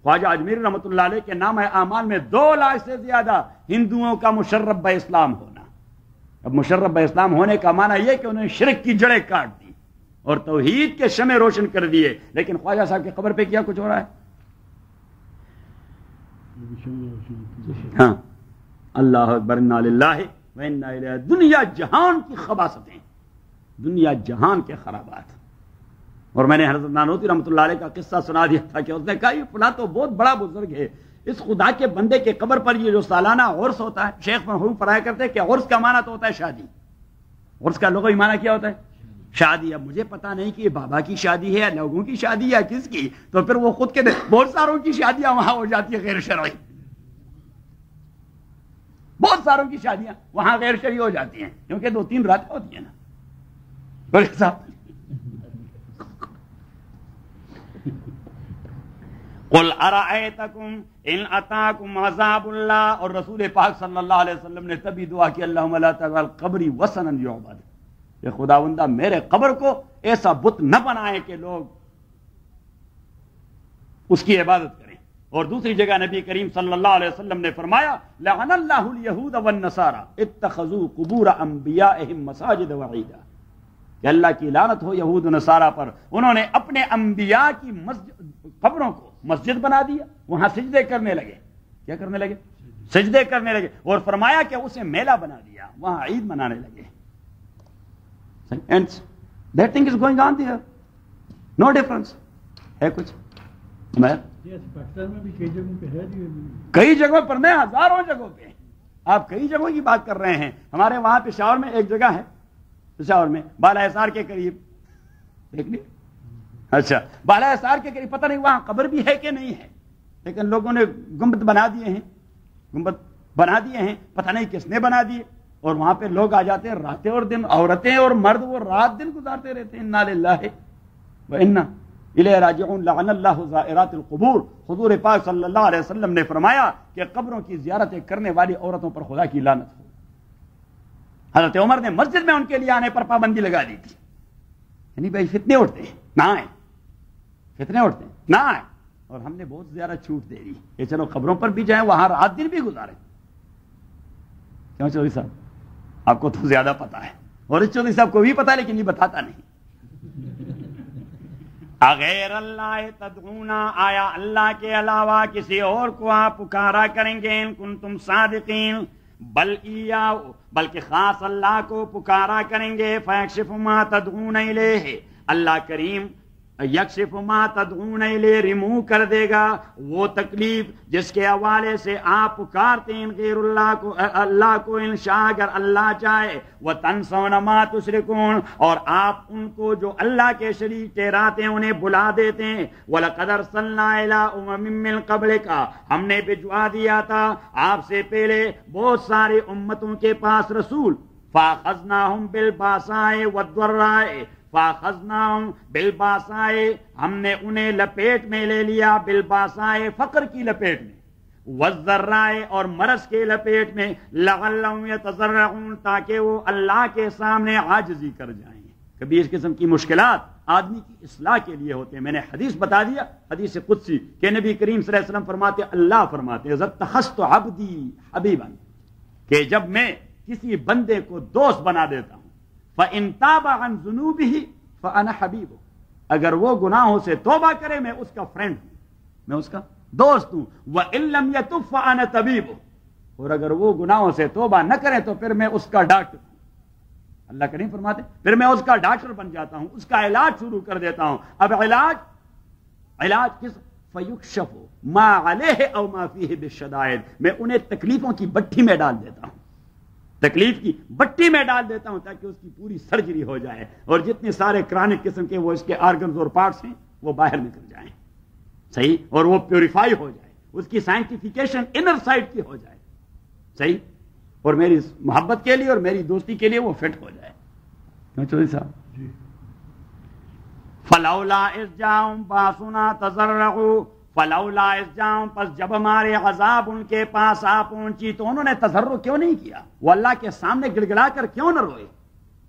خواجہ اجمیری رحمۃ اللہ علیہ کے نام اعمال میں 2,00,000 سے زیادہ ہندوؤں کا مشرف بہ اسلام ہونا۔ اب مشرف بہ اسلام ہونے کا معنی یہ کہ انہوں نے شرک کی جڑیں کاٹ دی اور توحید کے شمع روشن کر دیے، لیکن خواجہ صاحب کی قبر پہ کیا کچھ ہو رہا ہے؟ ہاں، اللہ اکبر، انا للہ و انا الیہ، دنیا جہان کی خباثتیں، دنیا جہان کے خرابات۔ اور میں نے حضرت نانوتوی رحمۃ اللہ علیہ کا قصہ سنا دیا تھا کہ اس نے کہا یہ فلاں تو بہت بڑا بزرگ ہے، اس خدا کے بندے کے قبر پر یہ جو سالانہ عرس ہوتا ہے، شیخ مرحوم فرمایا کرتے کہ عرس کا معنی تو ہوتا ہے شادی، عرس کا لغوی معنی کیا ہوتا ہے؟ شادی۔ اب مجھے پتا نہیں کہ یہ بابا کی شادی ہے یا لوگوں کی شادی ہے یا کس کی، تو پھر وہ خود کے بہت ساروں کی شادیاں وہاں ہو جاتی ہے غیر شرعی، بہت ساروں کی شادیاں وہاں غیر شرعی ہو جاتی ہیں، کیونکہ 2-3 راتیں ہوتی ہیں نا۔ بولے صاحب قل ارأیتکم ان اتاکم عذاب اللہ، اور رسول پاک صلی اللہ علیہ وسلم نے تبھی دعا کی اللہم لا تجعل قبری وثنا یعبد، کہ خداوندہ میرے قبر کو ایسا بت نہ بنائے کہ لوگ اس کی عبادت کریں۔ اور دوسری جگہ نبی کریم صلی اللہ علیہ وسلم نے فرمایا لعن اللہ الیہود والنصارى اتخذوا قبور انبیائہم مساجد وعیدا، کہ اللہ کی لعنت ہو یہود و نصارہ پر، انہوں نے اپنے انبیاء کی قبروں کو مسجد بنا دیا، وہاں سجدے کرنے لگے۔ کیا کرنے لگے؟ سجدے کرنے لگے، اور فرمایا کہ اسے میلہ بنا دیا، وہاں عید منانے لگے۔ And that thing is going on there. No difference. ہے کچھ پاکستان میں بھی کئی جگہوں پہ ہے، کئی جگہوں پر نہیں، ہزاروں جگہوں پہ۔ آپ کئی جگہوں کی بات کر رہے ہیں، ہمارے وہاں پشاور میں ایک جگہ ہے، پشاور میں بالا حصار کے قریب، دیکھ لی؟ اچھا، بالا حصار کے قریب، پتہ نہیں وہاں قبر بھی ہے کہ نہیں ہے، لیکن لوگوں نے گنبد بنا دیے ہیں، گنبد بنا دیے ہیں، پتہ نہیں کس نے بنا دیے، اور وہاں پہ لوگ آ جاتے ہیں راتیں اور دن، عورتیں اور مرد وہ رات دن گزارتے رہتے ہیں۔ انا للہ و انا الیہ راجعون، لعن اللہ زائرات القبور، حضور پاک صلی اللہ علیہ وسلم نے فرمایا کہ قبروں کی زیارتیں کرنے والی عورتوں پر خدا کی لعنت ہو۔ حضرت عمر نے مسجد میں ان کے لیے آنے پر پابندی لگا دی تھی، یعنی بھائی فتنے اٹھتے ہیں نہ آئیں، فتنے اٹھتے ہیں نہ آئیں، اور ہم نے بہت زیادہ چھوٹ دے دی کہ چلو قبروں پر بھی جائیں، وہاں رات دن بھی گزاریں۔ کیوں چودھری صاحب؟ آپ کو تو زیادہ پتا ہے، اور اس چودھری صاحب کو بھی پتا ہے لیکن یہ بتاتا نہیں۔ اغیر اللہ تدعونا، آیا اللہ کے علاوہ کسی اور کو آپ پکارا کریں گے؟ ان کنتم صادقین، بلکہ خاص اللہ کو پکارا کریں گے۔ فیکشف ما تدعون الیہ، اللہ کریم یکشف ما تدعون الیہ، ریمو کر دے گا وہ تکلیف جس کے حوالے سے آپ پکارتے ہیں غیر اللہ کو انشاء اگر اللہ چاہے، وتنسون ما تشرکون، اور آپ ان کو جو اللہ کے شریک ٹھہراتے ہیں انہیں بلا دیتے ہیں۔ وَلَقَدْ أَرْسَلْنَا إِلَىٰ أُمَمٍ مِّن قَبْلِكَ، ہم نے بھجوا دیا تھا آپ سے پہلے بہت سارے امتوں کے پاس رسول، فَأَخَذْنَاهُمْ بِالْبَأْسَاءِ وَالضَّرَّاءِ، فَأَخَذْنَاهُمْ بِالْبَأْسَاءِ، ہم نے انہیں لپیٹ میں لے لیا، بالباسائے فقر کی لپیٹ میں، والضرائے اور مرض کے لپیٹ میں، لعلہم یتضرعون، تاکہ وہ اللہ کے سامنے عاجزی کر جائیں۔ کبھی اس قسم کی مشکلات آدمی کی اصلاح کے لیے ہوتے ہیں۔ میں نے حدیث بتا دیا، حدیث قدسی، کہ نبی کریم صلی اللہ علیہ وسلم فرماتے، اللہ فرماتے اتخذت عبدی حبیبا، کہ جب میں کسی بندے کو دوست بنا دیتا ہوں، فَإِن تَابَ عَن ذُنُوبِهِ فَأَنَا حَبِيبُهُ، اگر وہ گناہوں سے توبہ کرے میں اس کا فرینڈ ہوں، میں اس کا دوست ہوں۔ وَإِن لَمْ يَتُبْ فَأَنَا طَبِيبُهُ، اور اگر وہ گناہوں سے توبہ نہ کرے تو پھر میں اس کا ڈاکٹر ہوں۔ اللہ کریم فرماتے پھر میں اس کا ڈاکٹر بن جاتا ہوں، اس کا علاج شروع کر دیتا ہوں۔ اب علاج کس؟ فَيُكْشَفُ مَا عَلَيْهِ أَوْ مَا فِيهِ بِالشَّدَائِدِ، میں انہیں تکلیفوں کی بٹھی میں ڈال دیتا ہوں، تکلیف کی بٹی میں ڈال دیتا ہوں تاکہ اس کی پوری سرجری ہو جائے اور جتنے سارے کرانک قسم کے وہ اس کے آرگنز اور پارٹس ہیں وہ باہر نکل جائیں، صحیح، اور وہ پیوریفائی ہو جائے، اس کی سائنٹیفیکیشن انر سائڈ کی ہو جائے، صحیح، اور میری محبت کے لیے اور میری دوستی کے لیے وہ فٹ ہو جائے. کیوں چودھری صاحب؟ فلولا اذ جاءہم باسنا تضرعوا، فلولا اذ جاءہم، پس جب ہمارے عذاب ان کے پاس آ پہنچی تو انہوں نے تضرع کیوں نہیں کیا؟ وہ اللہ کے سامنے گڑ گڑا کر کیوں نہ روئے؟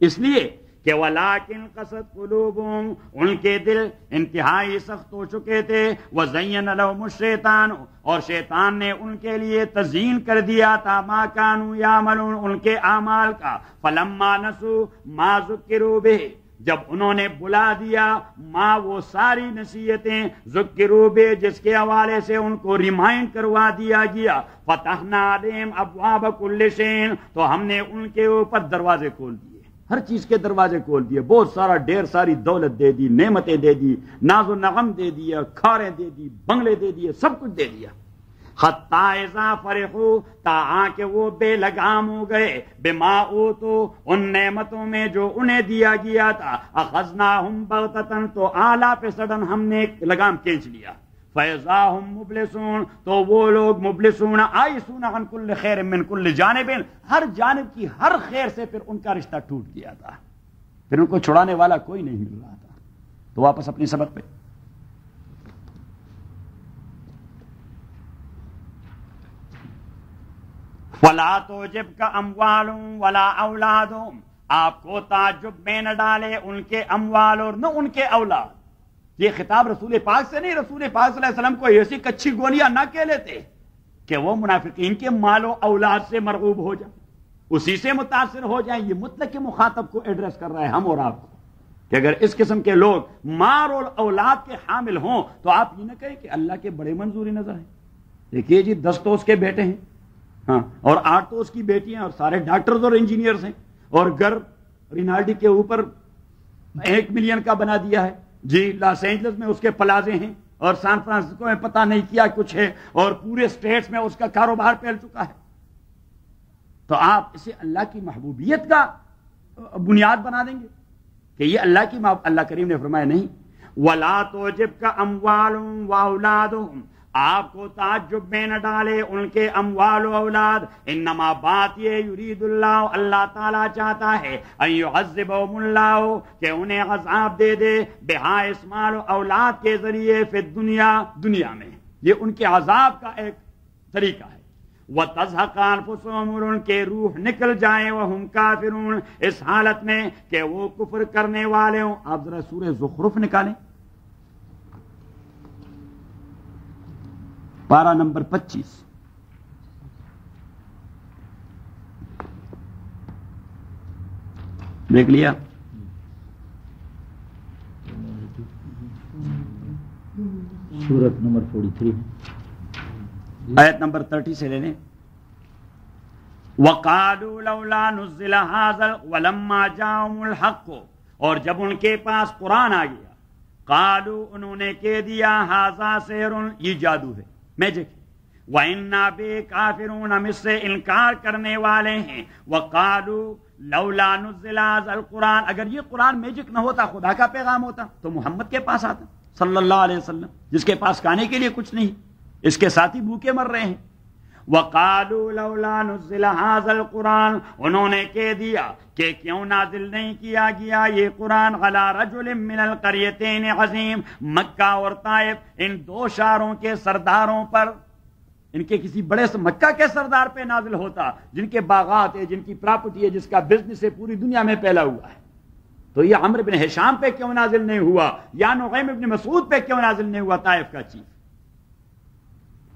اس لیے کہ وَلَٰكِنْ قَسَتْ قُلُوبُهُمْ، ان کے دل انتہائی سخت ہو چکے تھے، وَزَيَّنَ لَهُمُ الشَّيْطَانُ، اور شیطان نے ان کے لیے تزیین کر دیا تھا مَا كَانُوا يَعْمَلُونَ، ان کے اعمال کا، فَلَمَّا نَسُوا مَا ذُكِّرُوا بِهِ، جب انہوں نے بلا دیا ما وہ ساری نصیحتیں ذکروا بہ جس کے حوالے سے ان کو ریمائنڈ کروا دیا گیا، فتحنا علیہم ابواب کل شیء، تو ہم نے ان کے اوپر دروازے کھول دیے، ہر چیز کے دروازے کھول دیے، بہت سارا ڈھیر ساری دولت دے دی، نعمتیں دے دی، ناز و نغم دے دیا، کھاریں دے دی، بنگلے دے دیے، سب کچھ دے دیا. حتی اذا فرحوا، تاہاں کہ وہ بے لگام ہو گئے، بما اوتوا، ان نعمتوں میں جو انہیں دیا گیا تھا، اخذناہم بغتۃ، تو اعلیٰ پہ سڈن ہم نے لگام کھینچ لیا، فاذا ہم مبلسون، تو وہ لوگ مبلسون آئسون عن کل خیر من کل جانب، ہر جانب کی ہر خیر سے پھر ان کا رشتہ ٹوٹ گیا تھا، پھر ان کو چھڑانے والا کوئی نہیں مل رہا تھا. تو واپس اپنی سبق پہ. وَلَا تُعْجِبْكَ أَمْوَالُهُمْ وَلَا أَوْلَادُهُمْ، آپ کو تعجب میں نہ ڈالے ان کے اموال اور نہ ان کے اولاد. یہ خطاب رسول پاک سے نہیں، رسول پاک صلی اللہ علیہ وسلم کو ایسی کچھی گولیاں نہ کہہ لیتے کہ وہ منافقین کے مال و اولاد سے مرغوب ہو جائیں، اسی سے متاثر ہو جائیں. یہ مطلق کے مخاطب کو ایڈریس کر رہا ہے، ہم اور آپ کو، کہ اگر اس قسم کے لوگ مال اور اولاد کے حامل ہوں تو آپ یہ نہ کہیں کہ اللہ کے بڑے منظوری نظر ہیں. دیکھیے جی 10 تو اس کے بیٹے ہیں، ہاں، اور 8 تو اس کی بیٹیاں، اور سارے ڈاکٹرز اور انجینئرز ہیں، اور گھر رینالڈی کے اوپر 1 ملین کا بنا دیا ہے جی، لاس اینجلس میں اس کے پلازے ہیں، اور سان فرانسسکو میں پتہ نہیں کیا کچھ ہے، اور پورے اسٹیٹس میں اس کا کاروبار پھیل چکا ہے. تو آپ اسے اللہ کی محبوبیت کا بنیاد بنا دیں گے کہ یہ اللہ کی اللہ کریم نے فرمایا نہیں، وَلَا تُعْجِبْكَ أَمْوَالُهُمْ وَأَوْلَادُهُمْ، آپ کو تعجب میں نہ ڈالے ان کے اموال و اولاد. انما بات یہ یرید اللہ، اللہ تعالیٰ چاہتا ہے ان یعذبہم اللہ، کہ انہیں عذاب دے دے، بہا اس مال و اولاد کے ذریعے فی الدنیا، دنیا میں. یہ ان کے عذاب کا ایک طریقہ ہے. وَتَزْهَقَ أَنفُسُهُمْ، اور ان کے روح نکل جائیں، وَهُمْ کافرون، اس حالت میں کہ وہ کفر کرنے والے ہوں. آپ ذرا سورہ زخرف نکالیں، پارہ نمبر 25. دیکھ لیا؟ سورت نمبر 43 آیت نمبر 30 سے لے لیں. وَقَالُوا لَوْلَا نُزِّلَ هَٰذَا وَلَمَّا جَاءَهُمُ الْحَقُّ، اور جب ان کے پاس قرآن آ گیا، قالوا، انہوں نے کہہ دیا، هَٰذَا سِحْرٌ، یہ جادو ہے، میجک ہے، وَإِنَّا بِهِ كَافِرُونَ، ہم اس سے انکار کرنے والے ہیں. وَقَالُوا لَوْلَا نُزِّلَ هَٰذَا الْقُرْآنُ، اگر یہ قرآن میجک نہ ہوتا، خدا کا پیغام ہوتا، تو محمد کے پاس آتا صلی اللہ علیہ وسلم، جس کے پاس کھانے کے لیے کچھ نہیں، اس کے ساتھی بھوکے مر رہے ہیں. وَقَالُوا لَوْلَا نُزِّلَ هَٰذَا الْقُرْآنُ، انہوں نے کہہ دیا کہ کیوں نازل نہیں کیا گیا یہ قرآن عَلَىٰ رَجُلٍ مِّنَ الْقَرْيَتَيْنِ عَظِيمٍ، مکہ اور طائف، ان 2 شہروں کے سرداروں پر، ان کے کسی بڑے سے مکہ کے سردار پہ نازل ہوتا، جن کے باغات ہے، جن کی پراپرٹی ہے، جس کا بزنس ہے پوری دنیا میں پھیلا ہوا ہے. تو یہ عمرو بن ہشام پہ کیوں نازل نہیں ہوا، یا نعیم بن مسعود پہ کیوں نازل نہیں ہوا، طائف کا چیف؟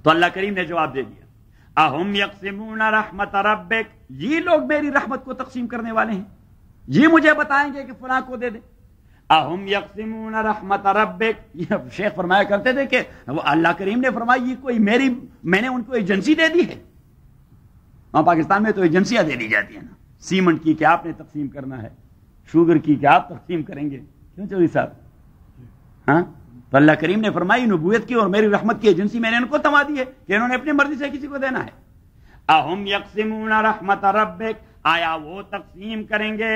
تو اللہ کریم نے جواب دے دیا، اہم یقسمون رحمت ربک، یہ لوگ میری رحمت کو تقسیم کرنے والے ہیں، یہ مجھے بتائیں گے کہ فلاں کو دے دے. اہم یقسمون رحمت ربک، یہ شیخ فرمایا کرتے تھے کہ اللہ کریم نے فرمایا یہ کوئی میں نے ان کو ایجنسی دے دی ہے. وہاں پاکستان میں تو ایجنسیاں دے دی جاتی ہیں نا، سیمنٹ کی کہ آپ نے تقسیم کرنا ہے، شوگر کی کہ آپ تقسیم کریں گے. کیوں چودھری صاحب؟ ہاں، تو اللہ کریم نے فرمائی نبوت کی اور میری رحمت کی ایجنسی میں نے ان کو تما دی ہے کہ انہوں نے اپنی مرضی سے کسی کو دینا ہے. اہم یقسمون رحمت ربک، آیا وہ تقسیم کریں گے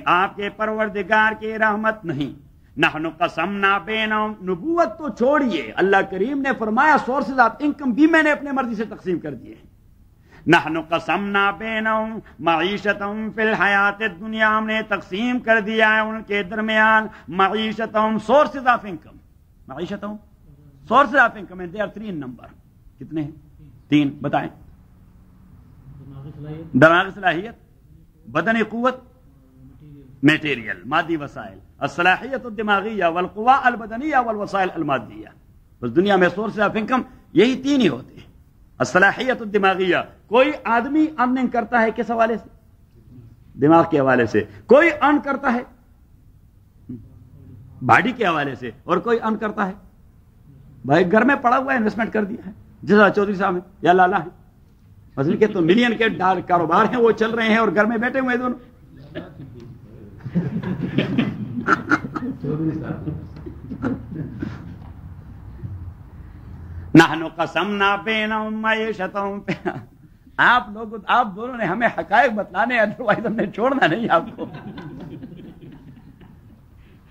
آپ کے پروردگار کی رحمت؟ نہیں. نحن قسمنا بینہم، نبوت تو چھوڑیے، اللہ کریم نے فرمایا سورسز آف انکم بھی میں نے اپنے مرضی سے تقسیم کر دیے. نحن قسمنا بینہم معیشتہم فی الحیات الدنیا، ہم نے تقسیم کر دیا ہے ان کے درمیان معیشتہم، سورسز آف انکم. معیشتہم sources of income they are 3 in number. کتنے ہیں؟ 3. بتائیں. دماغی صلاحیت، بدنی قوت، میٹیریل مادی وسائل. الصلاحیت الدماغیہ والقوا البدنیہ والوسائل المادیہ. بس دنیا میں سورس آف انکم یہی 3 ہی ہوتے ہیں. الصلاحیت الدماغیہ، کوئی آدمی ارننگ کرتا ہے کس حوالے سے؟ دماغ کے حوالے سے. کوئی ارن کرتا ہے باڈی کے حوالے سے، اور کوئی ارن کرتا ہے بھائی گھر میں پڑا ہوا ہے، انویسٹمنٹ کر دیا ہے. جیسا چودھری صاحب ہیں یا لالا ہیں، مثلا کے تو ملین کے کاروبار ہیں، وہ چل رہے ہیں اور گھر میں بیٹھے ہوئے دونوں. نحن قسمنا بینہم معیشتہم. آپ دونوں نے ہمیں حقائق بتلانے، ادروائز ہم نے چھوڑنا نہیں آپ کو.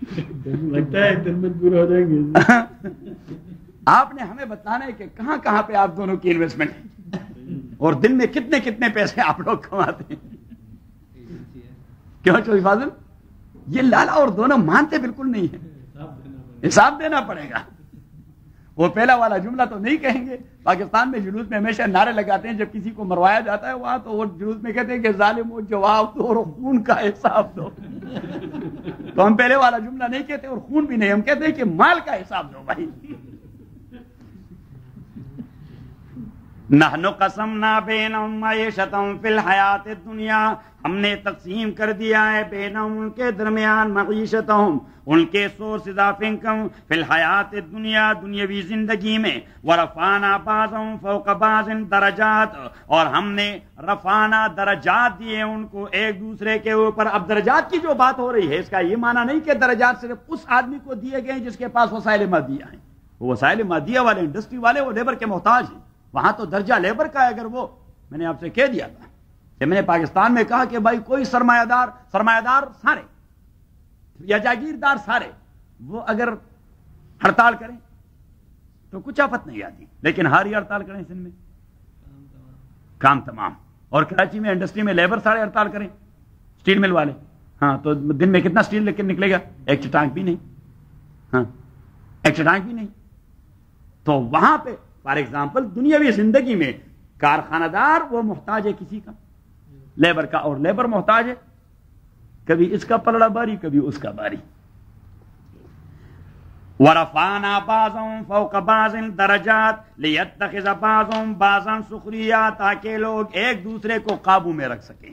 لگتا ہے دن میں پورا ہو جائیں گے. آپ نے ہمیں بتلانا ہے کہ کہاں کہاں پہ آپ دونوں کی انویسٹمنٹ ہے اور دن میں کتنے کتنے پیسے آپ لوگ کماتے ہیں. کیوں چوہی فاضل؟ یہ لالا اور دونوں مانتے بالکل نہیں ہیں. حساب دینا پڑے گا. وہ پہلا والا جملہ تو نہیں کہیں گے. پاکستان میں جلوس میں ہمیشہ نعرے لگاتے ہیں جب کسی کو مروایا جاتا ہے وہاں، تو وہ جلوس میں کہتے ہیں کہ ظالمو جواب دو اور خون کا حساب دو. تو ہم پہلے والا جملہ نہیں کہتے اور خون بھی نہیں، ہم کہتے ہیں کہ مال کا حساب دو بھائی. نحن قسمنا بینہم معیشتہم فی الحیات الدنیا، ہم نے تقسیم کر دیا ہے بینہم ان کے درمیان معیشتہم، ان کے سورسز آف انکم فی الحیات الدنیا، دنیاوی زندگی میں. ورفعنا بعضہم فوق بعض درجات، اور ہم نے رفعنا درجات دیے ان کو ایک دوسرے کے اوپر. اب درجات کی جو بات ہو رہی ہے اس کا یہ معنی نہیں کہ درجات صرف اس آدمی کو دیے گئے جس کے پاس وسائل مادیہ ہیں. وہ وسائل مادیہ والے، انڈسٹری والے، وہ لیبر کے محتاج ہیں. وہاں تو درجہ لیبر کا ہے. اگر وہ میں نے آپ سے کہہ دیا تھا کہ میں نے پاکستان میں کہا کہ بھائی کوئی سرمایہ دار سارے یا جاگیردار سارے وہ اگر ہڑتال کریں تو کچھ آفت نہیں آتی، لیکن ہاری ہڑتال کریں سندھ میں کام تمام. اور کراچی میں انڈسٹری میں لیبر سارے ہڑتال کریں، اسٹیل مل والے، ہاں تو دن میں کتنا اسٹیل لیکن نکلے گا؟ ایک چٹانک بھی نہیں. ہاں ایک چٹانک بھی نہیں. تو وہاں پہ فار ایگزامپل دنیاوی زندگی میں کارخانہ دار وہ محتاج ہے کسی کا، لیبر کا، اور لیبر محتاج ہے کبھی اس کا پلڑا باری کبھی اس کا باری. ورفعنا بعضهم فوق بعض درجات لیتخذ بعضهم بعضا سخریا، تاکہ لوگ ایک دوسرے کو قابو میں رکھ سکیں.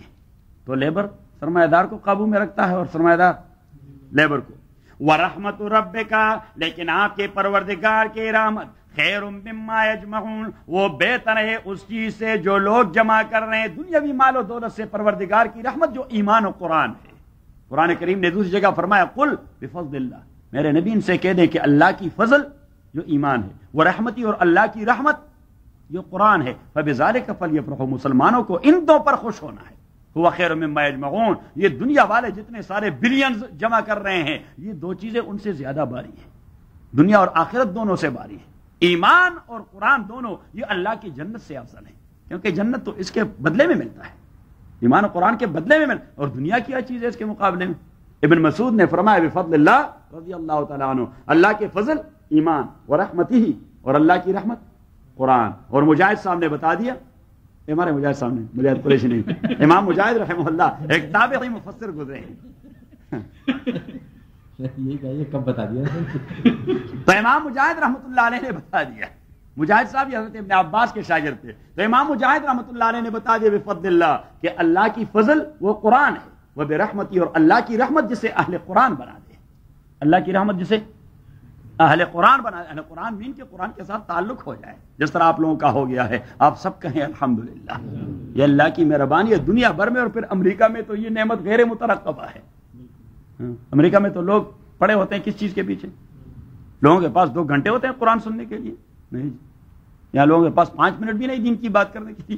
تو لیبر سرمایہ دار کو قابو میں رکھتا ہے اور سرمایہ دار لیبر کو. ورحمت ربک، لیکن آپ کے پروردگار کی رحمت خیر مما یجمعون، وہ بہتر ہے اس چیز سے جو لوگ جمع کر رہے ہیں دنیاوی مال و دولت سے. پروردگار کی رحمت جو ایمان و قرآن ہے. قرآن کریم نے دوسری جگہ فرمایا قل بفضل اللہ، میرے نبی ان سے کہہ دیں کہ اللہ کی فضل جو ایمان ہے، وہ رحمتی اور اللہ کی رحمت جو قرآن ہے، فبذالک فلیفرحوا، مسلمانوں کو ان دو پر خوش ہونا ہے. ہوا خیر مما یجمعون، یہ دنیا والے جتنے سارے بلینز جمع کر رہے ہیں یہ دو چیزیں ان سے زیادہ باری ہیں. دنیا اور آخرت دونوں سے باری ہے. ایمان اور قرآن دونوں یہ اللہ کی جنت سے افضل ہے، کیونکہ جنت تو اس کے بدلے میں ملتا ہے، ایمان و قرآن کے بدلے میں ملتا ہے. اور دنیا کیا چیز ہے اس کے مقابلے میں؟ ابن مسعود نے فرمایا بفضل اللہ رضی اللہ تعالیٰ عنہ، اللہ کے فضل ایمان و رحمتہ، اور اللہ کی رحمت قرآن. اور مجاہد صاحب نے بتا دیا، ہمارے مجاہد صاحب نے، مجاہد قریشی نہیں، امام مجاہد رحمہ اللہ ایک تابعی مفسر گزرے ہیں. یہ کہیے کب بتا دیا؟ تو امام مجاہد رحمۃ اللہ علیہ نے بتا دیا. مجاہد صاحب یہ حضرت ابن عباس کے شاگرد تھے. تو امام مجاہد رحمۃ اللہ علیہ نے بتا دیا بفضل اللہ کہ اللہ کی فضل وہ قرآن ہے، وہ برحمتی، اور اللہ کی رحمت جسے اہل قرآن بنا دے. اللہ کی رحمت جسے اہل قرآن بنا دے. اہل قرآن مین کے قرآن کے ساتھ تعلق ہو جائے، جس طرح آپ لوگوں کا ہو گیا ہے. آپ سب کہیں الحمدللہ، یہ اللہ کی مہربانی ہے دنیا بھر میں. اور پھر امریکہ میں تو یہ نعمت غیر مترقبہ ہے. امریکہ میں تو لوگ پڑے ہوتے ہیں کس چیز کے پیچھے؟ لوگوں کے پاس 2 گھنٹے ہوتے ہیں قرآن سننے کے لیے؟ نہیں. یہاں لوگوں کے پاس 5 منٹ بھی نہیں دین کی بات کرنے کے لیے.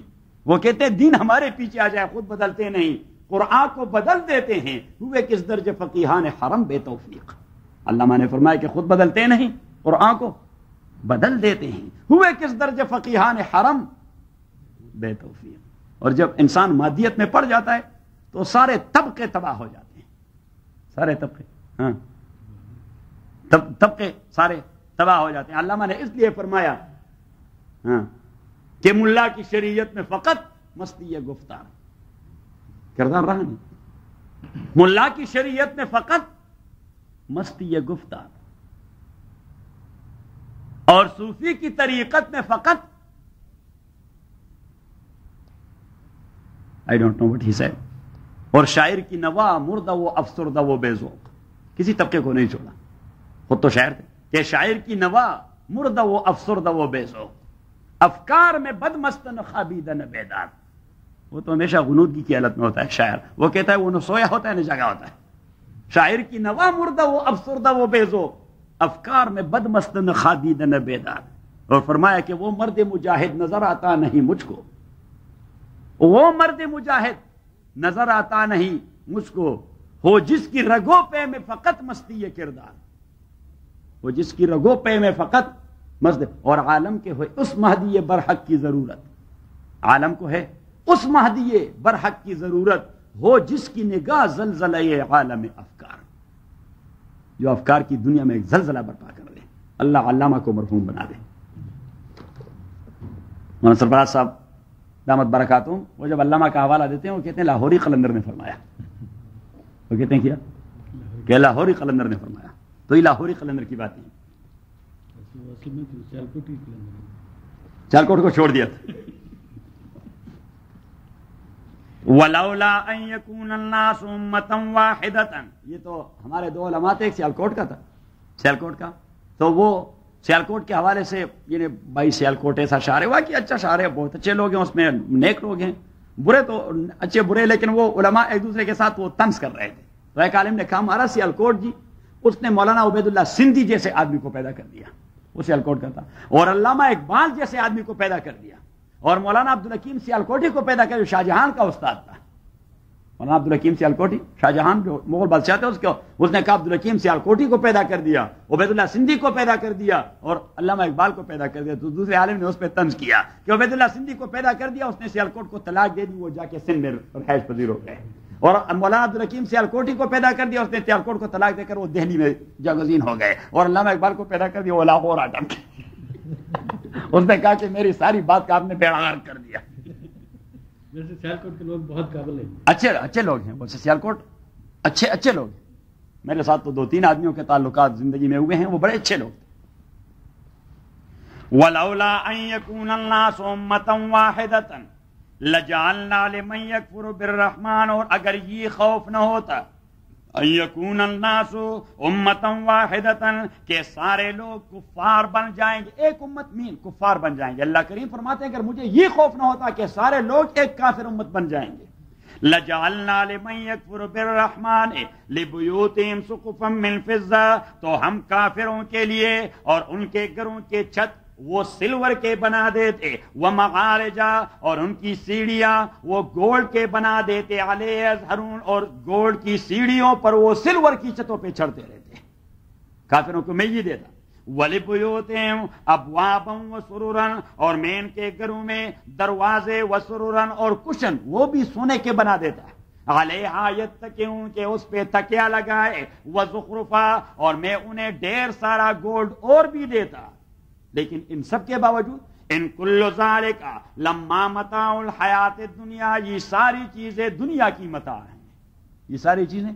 وہ کہتے ہیں دین ہمارے پیچھے آ جائے، خود بدلتے نہیں، قرآن کو بدل دیتے ہیں، ہوئے کس درجے فقیہان حرم بے توفیق۔ علامہ نے فرمایا کہ خود بدلتے نہیں، قرآن کو بدل دیتے ہیں، ہوئے کس درجے فقیہان حرم بے توفیق۔ اور جب انسان مادیت میں پڑ جاتا ہے تو سارے طبقے تباہ ہو جاتے ہیں، سارے طبقے، ہاں طبقے سارے تباہ ہو جاتے ہیں۔ علامہ نے اس لیے فرمایا ہاں کہ ملا کی شریعت میں فقط مستی گفتار، کردار رہا نہیں، ملا کی شریعت میں فقط مستی گفتار، اور صوفی کی طریقت میں فقط I don't know what he said، اور شاعر کی نوا مردہ و افسردہ و بے ذوق، کسی طبقے کو نہیں چھوڑا، خود تو شاعر تھے کہ شاعر کی نوا مردہ و افسردہ و بے ذوق، افکار میں بد مستن خابیدہ نہ بیدار۔ وہ تو ہمیشہ غنودگی کی حالت میں ہوتا ہے شاعر، وہ کہتا ہے وہ نہ سویا ہوتا ہے نہ جگا ہوتا ہے۔ شاعر کی نوا مردہ و افسردہ و بے ذوق، افکار میں بد مستن خابیدہ نہ بیدار۔ اور فرمایا کہ وہ مرد مجاہد نظر آتا نہیں مجھ کو، وہ مرد مجاہد نظر آتا نہیں مجھ کو، ہو جس کی رگوں پہ میں فقط مستی کردار، وہ جس کی رگوں پہ میں فقط مست، اور عالم کے ہوئے اس مہدی برحق کی ضرورت، عالم کو ہے اس مہدی برحق کی ضرورت، ہو جس کی نگاہ زلزلہ عالم افکار، جو افکار کی دنیا میں ایک زلزلہ برپا کر دے۔ اللہ علامہ کو مرحوم بنا دے۔ مولانا سرفراز صاحب دامت برکاتہم وہ جب علامہ کا حوالہ دیتے ہیں وہ کہتے ہیں لاہوری قلندر نے فرمایا، وہ کہتے ہیں کیا کہ لاہوری قلندر نے فرمایا، تو یہ لاہوری قلندر کی بات نہیں، سیالکوٹ کو چھوڑ دیا تھا۔ وَلَوْلَا أَن يَكُونَ النَّاسُ أُمَّةً وَاحِدَةً، یہ تو ہمارے دو علماء تھے، ایک سیالکوٹ کا تھا، سیالکوٹ کا، تو وہ سیالکوٹ کے حوالے سے یعنی بھائی سیالکوٹ ایسا شاعر ہے، واقعی اچھا شاعر ہے، بہت اچھے لوگ ہیں اس میں، نیک لوگ ہیں، برے تو اچھے برے، لیکن وہ علماء ایک دوسرے کے ساتھ وہ طنز کر رہے تھے، تو ایک عالم نے کہا ہمارا سیالکوٹ جی، اس نے مولانا عبید اللہ سندھی جیسے آدمی کو پیدا کر دیا، وہ سیالکوٹ کا تھا، اور علامہ اقبال جیسے آدمی کو پیدا کر دیا، اور مولانا عبدالحکیم سیالکوٹی کو پیدا کر جو شاہ جہان کا استاد تھا، مولانا عبدالحکیم سیالکوٹی، شاہ جہان جو مغل بادشاہ تھے اس نے کہا عبدالحکیم سیالکوٹی کو پیدا کر دیا، عبید اللہ سندھی کو پیدا کر دیا، اور علامہ اقبال کو پیدا کر دیا، تو دوسرے عالم نے اس پہ طنز کیا کہ عبید اللہ سندھی کو پیدا کر دیا، اس نے سیالکوٹ کو طلاق دے دی، وہ جا کے سندھ میں رہائش پذیر ہو گئے، اور مولانا عبدالحکیم سیالکوٹی کو پیدا کر دیا، اس نے سیالکوٹ کو طلاق دے کر وہ دہلی میں جاگزین ہو گئے، اور علامہ اقبال کو پیدا کر دیا، وہ لاہور آ کر اس نے کہا کہ میری ساری بات کا آپ نے بیڑا غرق کر دیا۔ ویسے سیالکوٹ کے لوگ بہت قابل ہیں، اچھے لوگ ہیں، ویسے سیالکوٹ اچھے لوگ ہیں، میرے ساتھ تو 2-3 آدمیوں کے تعلقات زندگی میں ہوئے ہیں، وہ بڑے اچھے لوگ تھے۔ وَلَوْلَا أَن يَكُونَ النَّاسُ أُمَّةً وَاحِدَةً لَجَعَلْنَا لِمَن يَكْفُرُ بِالرَّحْمَنِ، اور اگر یہ خوف نہ ہوتا ان یکون الناس امة واحدة کہ سارے لوگ کفار بن جائیں گے، ایک امت مین کفار بن جائیں گے، اللہ کریم فرماتے ہیں اگر مجھے یہ خوف نہ ہوتا کہ سارے لوگ ایک کافر امت بن جائیں گے، لجعلنا لمن یکفر بالرحمن لبیوتہم سقفا من فضہ، تو ہم کافروں کے لیے اور ان کے گھروں کے چھت وہ سلور کے بنا دیتے، ومعارجا اور ان کی سیڑھیاں وہ گولڈ کے بنا دیتے، علیہ یظہرون اور گولڈ کی سیڑھیوں پر وہ سلور کی چھتوں پہ چڑھتے رہتے، کافروں کو میں یہ دیتا، وَلِبُيُوتِهِمْ أَبْوَابًا وَسُرُرًا اور میں ان کے گھروں میں دروازے وسررًا اور کشن وہ بھی سونے کے بنا دیتا ہے، علیہا یتکئون کہ اس پہ تکیہ لگائے، وزخرفا اور میں انہیں ڈھیر سارا گولڈ اور بھی دیتا، لیکن ان سب کے باوجود ان کل ذالک لما متاع الحیات الدنیا، یہ ساری چیزیں دنیا کی متاع ہیں، یہ ساری چیزیں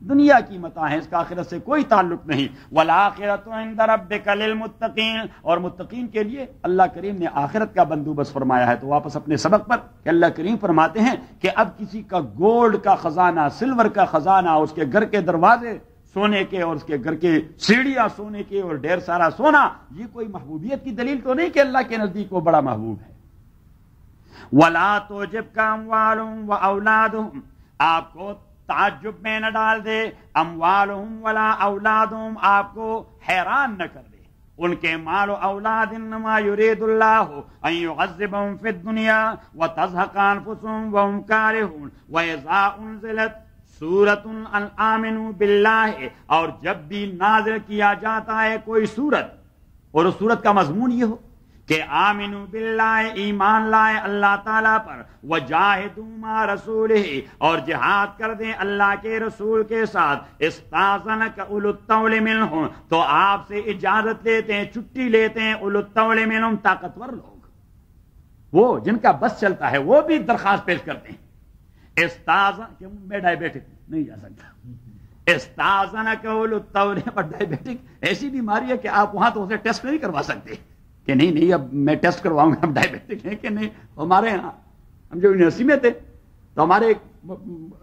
دنیا کی متاع ہیں، اس کا آخرت سے کوئی تعلق نہیں، والآخرۃ عند ربک للمتقین اور متقین کے لیے اللہ کریم نے آخرت کا بندوبست فرمایا ہے۔ تو واپس اپنے سبق پر کہ اللہ کریم فرماتے ہیں کہ اب کسی کا گولڈ کا خزانہ، سلور کا خزانہ، اس کے گھر کے دروازے سونے کے اور اس کے گھر کے سیڑھیاں سونے کے اور ڈھیر سارا سونا، یہ کوئی محبوبیت کی دلیل تو نہیں کہ اللہ کے نزدیک وہ بڑا محبوب ہے۔ وَلَا تُعْجِبْكَ أَمْوَالُهُمْ وَأَوْلَادُهُمْ آپ کو تعجب میں نہ ڈال دے، اموالہم ولا اولادہم آپ کو حیران نہ کر دے، ان کے مال و اولاد انما یرید اللہ ان یعذبهم فی الدنیا وتزهق انفسهم وهم کارہون واذا انزلت سورۃ ان آمنوا باللہ، اور جب بھی نازل کیا جاتا ہے کوئی سورت اور اس سورت کا مضمون یہ ہو کہ آمنوا باللہ، ایمان لائے اللہ تعالیٰ پر، وجاہدوا مع رسولہ، اور جہاد کر دیں اللہ کے رسول کے ساتھ، استاذنک اولو الطول منہم، تو آپ سے اجازت لیتے ہیں، چھٹی لیتے ہیں اولو الطول منہم، طاقتور لوگ، وہ جن کا بس چلتا ہے وہ بھی درخواست پیش کرتے ہیں، استاذن کہ میں ڈائبیٹک نہیں جا سکتا، استاذنک اولو الطول، پر ڈائبیٹک ایسی بیماری ہے کہ آپ وہاں تو اسے ٹیسٹ نہیں کروا سکتے کہ نہیں اب میں ٹیسٹ کرواؤں گا ہم ڈائبیٹک ہیں کہ نہیں۔ ہمارے یہاں ہم جو یونیورسٹی میں تھے تو ہمارے ایک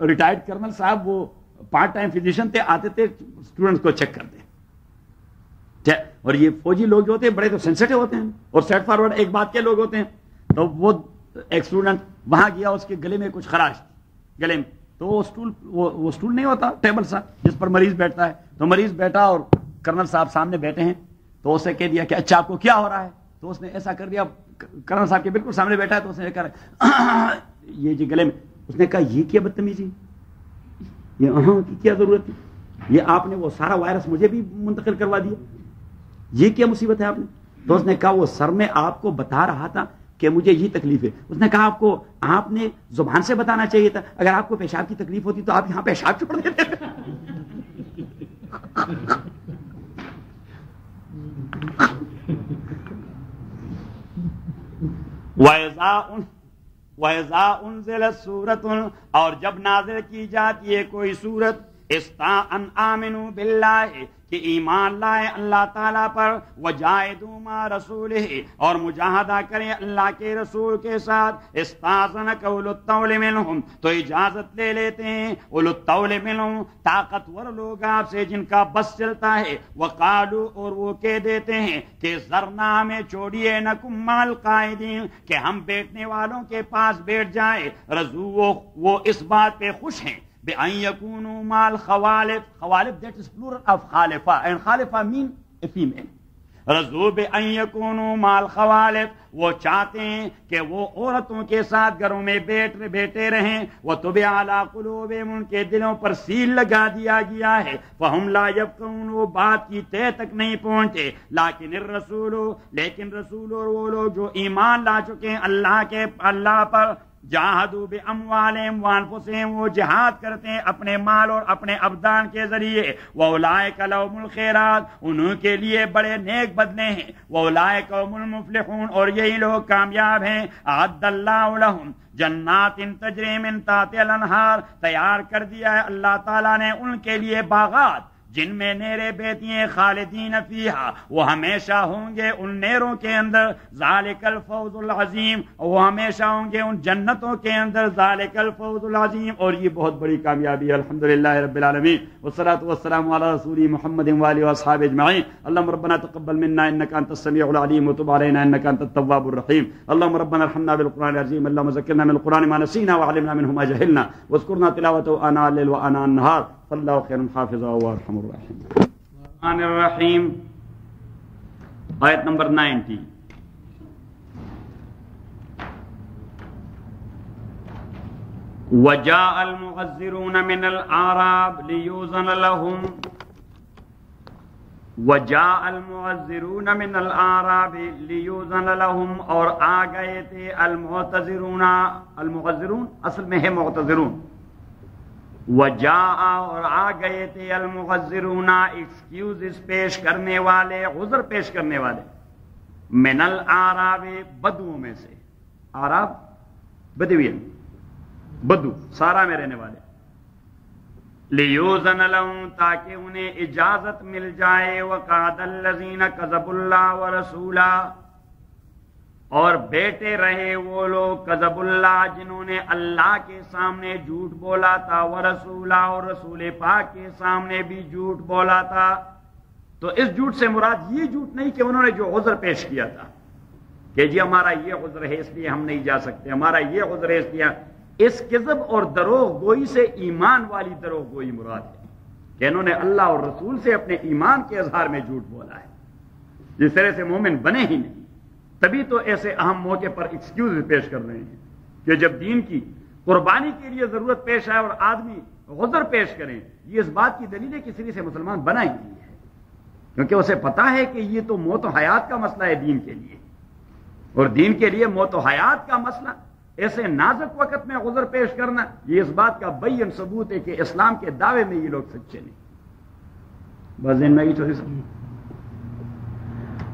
ریٹائرڈ کرنل صاحب وہ پارٹ ٹائم فزیشین تھے، آتے تھے اسٹوڈنٹس کو چیک کرتے، اور یہ فوجی لوگ جو ہوتے ہیں بڑے تو سینسٹیو ہوتے ہیں اور سیٹ فارورڈ ایک بات کے لوگ ہوتے ہیں، تو وہ ایک اسٹوڈنٹ وہاں گیا، اس کے گلے میں کچھ خراش تھی گلے میں، تو وہ اسٹول نہیں ہوتا ٹیبل سا جس پر مریض بیٹھتا ہے، تو مریض بیٹھا اور کرنل صاحب سامنے بیٹھے ہیں، تو اسے کہہ دیا کہ اچھا آپ کو کیا ہو رہا ہے، تو اس نے ایسا کر دیا، کرنل صاحب کے بالکل سامنے بیٹھا ہے، تو اس نے کہا یہ جی گلے میں، اس نے کہا یہ کیا بدتمیزی، یہ کی کیا ضرورت ہے، یہ آپ نے وہ سارا وائرس مجھے بھی منتقل کروا دیا، یہ کیا مصیبت ہے آپ نے، تو اس نے کہا وہ سر میں آپ کو بتا رہا تھا کہ مجھے یہ تکلیف ہے، اس نے کہا آپ نے زبان سے بتانا چاہیے تھا، اگر آپ کو پیشاب کی تکلیف ہوتی تو آپ یہاں پیشاب چھوڑ دیتے۔ وَإِذَا أُنزِلَتْ سُورَةٌ، اور جب نازل کی جاتی ہے کوئی سورت، استَأَنْ آمِنُوا بِاللَّهِ، کہ ایمان لائے اللہ تعالیٰ پر، وَجَاهِدُوا مَعَ رَسُولِهِ، اور مجاہدہ کریں اللہ کے رسول کے ساتھ، استاذنک اولو الطول منہم، تو اجازت لے لیتے ہیں اولو الطول منہم، طاقتور لوگ آپ سے جن کا بس چلتا ہے، وقالو، اور وہ کہہ دیتے ہیں کہ ذرنا، ہمیں چھوڑیے، نکم مع القاعدین، کہ ہم بیٹھنے والوں کے پاس بیٹھ جائیں، رضو، وہ اس بات پہ خوش ہیں، بأن يكونوا مع الخوالف، خوالف that is plural of خالفہ، and خالفہ mean a female، رضو بأن يكونوا مع الخوالف، وہ چاہتے ہیں کہ وہ عورتوں کے ساتھ گھروں میں بیٹھے رہیں، وطبع علی قلوبہم، ان کے دلوں پر سیل لگا دیا گیا ہے، فہم لا یفقہون، وہ بات کی تہ تک نہیں پہنچے، لیکن رسول اور وہ لوگ جو ایمان لا چکے ہیں اللہ پر، جاہدوا باموالہم وانفسہم، وہ جہاد کرتے ہیں اپنے مال اور اپنے ابدان کے ذریعے، واولئک لہم الخیرات، انہوں کے لیے بڑے نیک بدلے ہیں، واولئک هم المفلحون، اور یہی لوگ کامیاب ہیں، اعد اللہ لہم جنات تجری من تحتها الانہار، تیار کر دیا ہے اللہ تعالیٰ نے ان کے لیے باغات جن میں نہریں بہتی ہیں، خالدین فیہا، وہ ہمیشہ ہوں گے ان نہروں کے اندر، ذالک الفوز العظیم، وہ ہمیشہ ہوں گے ان جنتوں کے اندر، ذالک الفوز العظیم، اور یہ بہت بڑی کامیابی ہے۔ الحمدللہ رب العالمین، والصلاۃ والسلام علی رسول محمد وآلہ واصحابہ اجمعین۔ اللهم ربنا تقبل منا انك انت السميع العليم وتب علينا انك انت التواب الرحيم۔ اللهم ربنا ارحمنا بالقران العظيم، اللهم ذكرنا من القران ما نسينا وعلمنا منه ما جهلنا، واذكرنا تلاوته آناء الليل وآناء النهار، فالله خير حافظا وارحم الراحمين۔ الرحمن الرحیم، آیت نمبر 90۔ وجاء المعذرون من الأعراب ليؤذن لهم، وجاء المعذرون من الأعراب ليؤذن لهم، اور آ گئے تھے المعتذرون، المعذرون اصل میں ہے معتذرون، وجاء، اور آ گئے تھے المعذرون، ایکسکیوزز پیش کرنے والے، عذر پیش کرنے والے، من الاعراب، بدوؤں میں سے، اعراب بدوین، بدو سارا میں رہنے والے، لیوزن لهم، تاکہ انہیں اجازت مل جائے، وقعد الذین کذبوا اللہ ورسولہ، اور بیٹھے رہے وہ لوگ، کذب اللہ، جنہوں نے اللہ کے سامنے جھوٹ بولا تھا، ورسولہ، اور رسول پاک کے سامنے بھی جھوٹ بولا تھا۔ تو اس جھوٹ سے مراد یہ جھوٹ نہیں کہ انہوں نے جو عذر پیش کیا تھا کہ جی ہمارا یہ عذر ہے اس لیے ہم نہیں جا سکتے، ہمارا یہ عذر ہے اس لیے، اس کذب اور دروغ گوئی سے ایمان والی دروغ گوئی مراد ہے کہ انہوں نے اللہ اور رسول سے اپنے ایمان کے اظہار میں جھوٹ بولا ہے۔ جس طرح سے مومن بنے ہی نہیں. تبھی تو ایسے اہم موقع پر ایکسکیوز پیش کر رہے ہیں کہ جب دین کی قربانی کے لیے ضرورت پیش آئے اور آدمی عذر پیش کریں، یہ اس بات کی دلیل ہے کہ سری سے مسلمان بنا ہی نہیں ہے، کیونکہ اسے پتا ہے کہ یہ تو موت و حیات کا مسئلہ ہے دین کے لیے، اور دین کے لیے موت و حیات کا مسئلہ ایسے نازک وقت میں عذر پیش کرنا، یہ اس بات کا بین ثبوت ہے کہ اسلام کے دعوے میں یہ لوگ سچے نہیں. بس ان میں ہی تھوڑی سمجھ.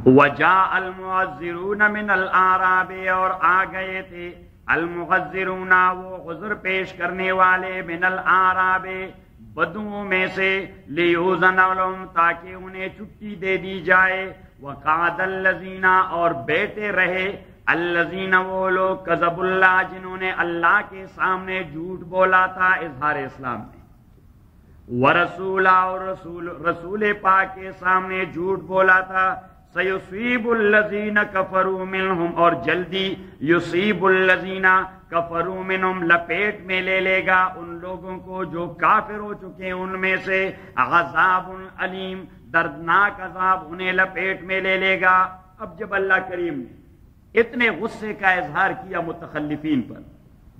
وجاء المعذرون من الاعراب، اور آ گئے تھے المعذرون وہ عذر پیش کرنے والے من الاعراب بدوؤں میں سے، لیؤذن لهم تاکہ انہیں چھٹی دے دی جائے، وقعد الذین اور بیٹھے رہے الذین وہ لوگ کذب اللہ جنہوں نے اللہ کے سامنے جھوٹ بولا تھا اظہار اسلام میں، ورسولہ اور رسول پاک کے سامنے جھوٹ بولا تھا، سیصیب الذین کفروا منہم اور جلدی یصیب الذین کفروا منہم لپیٹ میں لے لے گا ان لوگوں کو جو کافر ہو چکے ان میں سے، عذاب علیم دردناک عذاب انہیں لپیٹ میں لے لے گا. اب جب اللہ کریم نے اتنے غصے کا اظہار کیا متخلفین پر،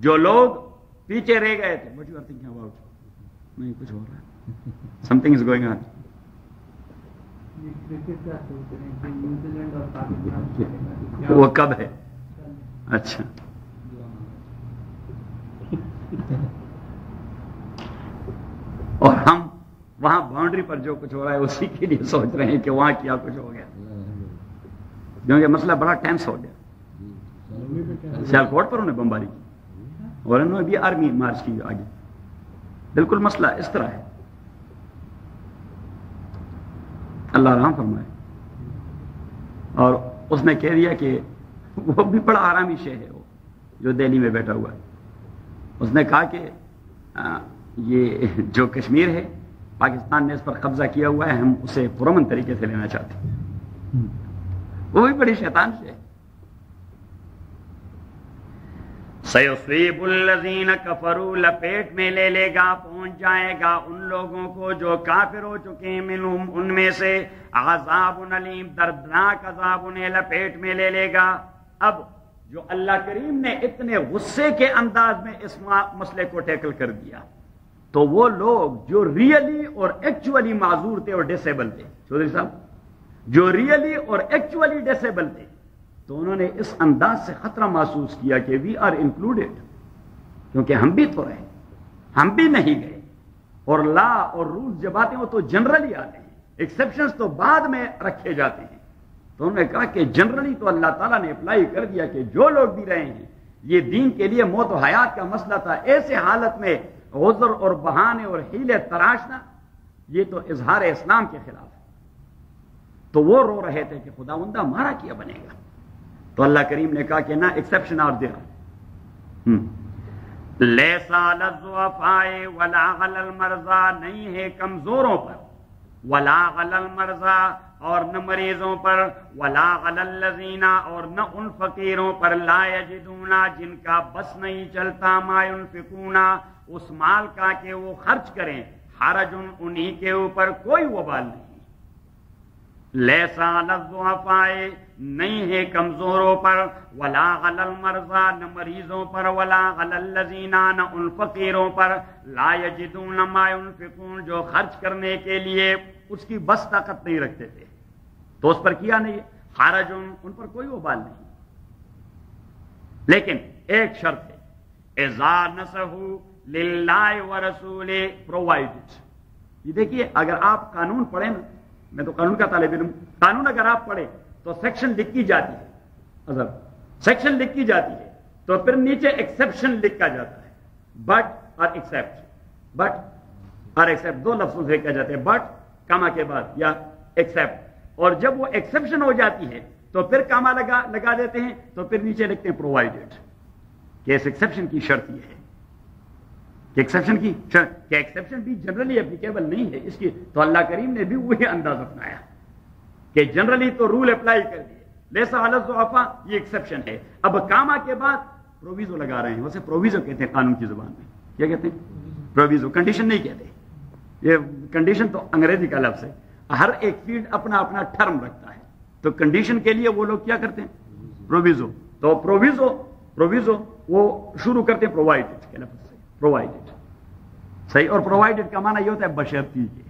جو لوگ پیچھے رہ گئے تھے، What you are thinking about؟ نہیں کچھ ہو رہا ہے، something is going on. وہ کب ہے؟ اچھا اور ہم وہاں باؤنڈری پر جو کچھ ہو رہا ہے اسی کے لیے سوچ رہے ہیں کہ وہاں کیا کچھ ہو گیا، کیونکہ مسئلہ بڑا ٹینس ہو گیا. سیالکوٹ پر انہیں بمباری کی اور انہوں نے بھی آرمی مارچ کی آگے. بالکل مسئلہ اس طرح ہے. اللہ رحم فرمائے. اور اس نے کہہ دیا کہ وہ بھی بڑا آرامی شے ہے وہ جو دہلی میں بیٹھا ہوا ہے. اس نے کہا کہ یہ جو کشمیر ہے پاکستان نے اس پر قبضہ کیا ہوا ہے، ہم اسے پرامن طریقے سے لینا چاہتے ہیں. وہ بھی بڑی شیطان شے ہے. سیصیب الذین کفروا لپیٹ میں لے لے گا، پہنچ جائے گا ان لوگوں کو جو کافر ہو چکے ہیں منہم ان میں سے، عذاب علیم دردناک عذاب انہیں لپیٹ میں لے لے گا. اب جو اللہ کریم نے اتنے غصے کے انداز میں اس مسئلے کو ٹیکل کر دیا، تو وہ لوگ جو ریئلی اور ایکچولی معذور تھے اور ڈسیبل تھے، چودھری صاحب جو ریئلی اور ایکچولی ڈسیبل تھے، تو انہوں نے اس انداز سے خطرہ محسوس کیا کہ وی آر انکلوڈیڈ، کیونکہ ہم بھی تو رہے، ہم بھی نہیں گئے. اور لا اور رولز جب آتے ہیں وہ تو جنرلی آتے ہیں، ایکسیپشنز تو بعد میں رکھے جاتے ہیں. تو انہوں نے کہا کہ جنرلی تو اللہ تعالیٰ نے اپلائی کر دیا کہ جو لوگ بھی رہے ہیں، یہ دین کے لیے موت و حیات کا مسئلہ تھا، ایسے حالت میں عذر اور بہانے اور حیلے تراشنا یہ تو اظہار اسلام کے خلاف ہے. تو وہ رو رہے تھے کہ خداوندہ ہمارا کیا بنے گا. تو اللہ کریم نے کہا کہ نہ ایکسیپشن اور دیا لیسا للضعفاء ولا علی المرضى، نہیں ہے کمزوروں پر، ولا علی المرضى اور نہ مریضوں پر، ولا علی الذین اور نہ ان فقیروں پر، لا یجدون جن کا بس نہیں چلتا، ما ينفقون اس مال کا کہ وہ خرچ کریں، حرج انہی کے اوپر کوئی وبال نہیں. لیسا للضعفاء نہیں ہے کمزوروں پر، ولا علی المرضى نہ مریضوں پر، ولا علی الذین نہ ان فقیروں پر، لا یجدون ما ينفقون جو خرچ کرنے کے لیے اس کی بس طاقت نہیں رکھتے تھے، تو اس پر کیا نہیں، حرج ان پر کوئی وبال نہیں. لیکن ایک شرط ہے، اذا نصحوا للہ ورسولہ پرووائڈڈ. یہ دیکھیے اگر آپ قانون پڑھیں نا، میں تو قانون کا طالب علم، قانون اگر آپ پڑھیں تو سیکشن لکھ کی جاتی ہے، اگر سیکشن لکھ کی جاتی ہے تو پھر نیچے ایکسیپشن لکھا جاتا ہے، بٹ اور ایکسیپٹ، بٹ اور ایکسیپٹ دو لفظوں سے لکھا جاتا ہے، بٹ کاما کے بعد یا ایکسیپٹ. اور جب وہ ایکسیپشن ہو جاتی ہے تو پھر کاما لگا دیتے ہیں، تو پھر نیچے لکھتے ہیں پرووائڈڈ، کہ اس ایکسیپشن کی شرط یہ ہے کہ ایکسیپشن کی شرط کہ ایکسیپشن بھی جنرلی اپلیکیبل نہیں ہے اس کی. تو اللہ کریم نے بھی وہی انداز اپنایا کہ جنرلی تو رول اپلائی کر دیے، لیسا علی الضعفاء یہ ایکسیپشن ہے. اب کاما کے بعد پروویزو لگا رہے ہیں، اسے پروویزو کہتے ہیں قانون کی زبان میں. کیا کہتے ہیں؟ پروویزو. کنڈیشن نہیں کہتے، یہ کنڈیشن تو انگریزی کا لفظ ہے. ہر ایک فیلڈ اپنا اپنا ٹرم رکھتا ہے. تو کنڈیشن کے لیے وہ لوگ کیا کرتے ہیں؟ پروویزو. تو پروویزو وہ شروع کرتے ہیں پرووائڈڈ کے لفظ سے. پرووائڈڈ صحیح. اور پرووائڈڈ کا معنی یہ ہوتا ہے بشرطی کے.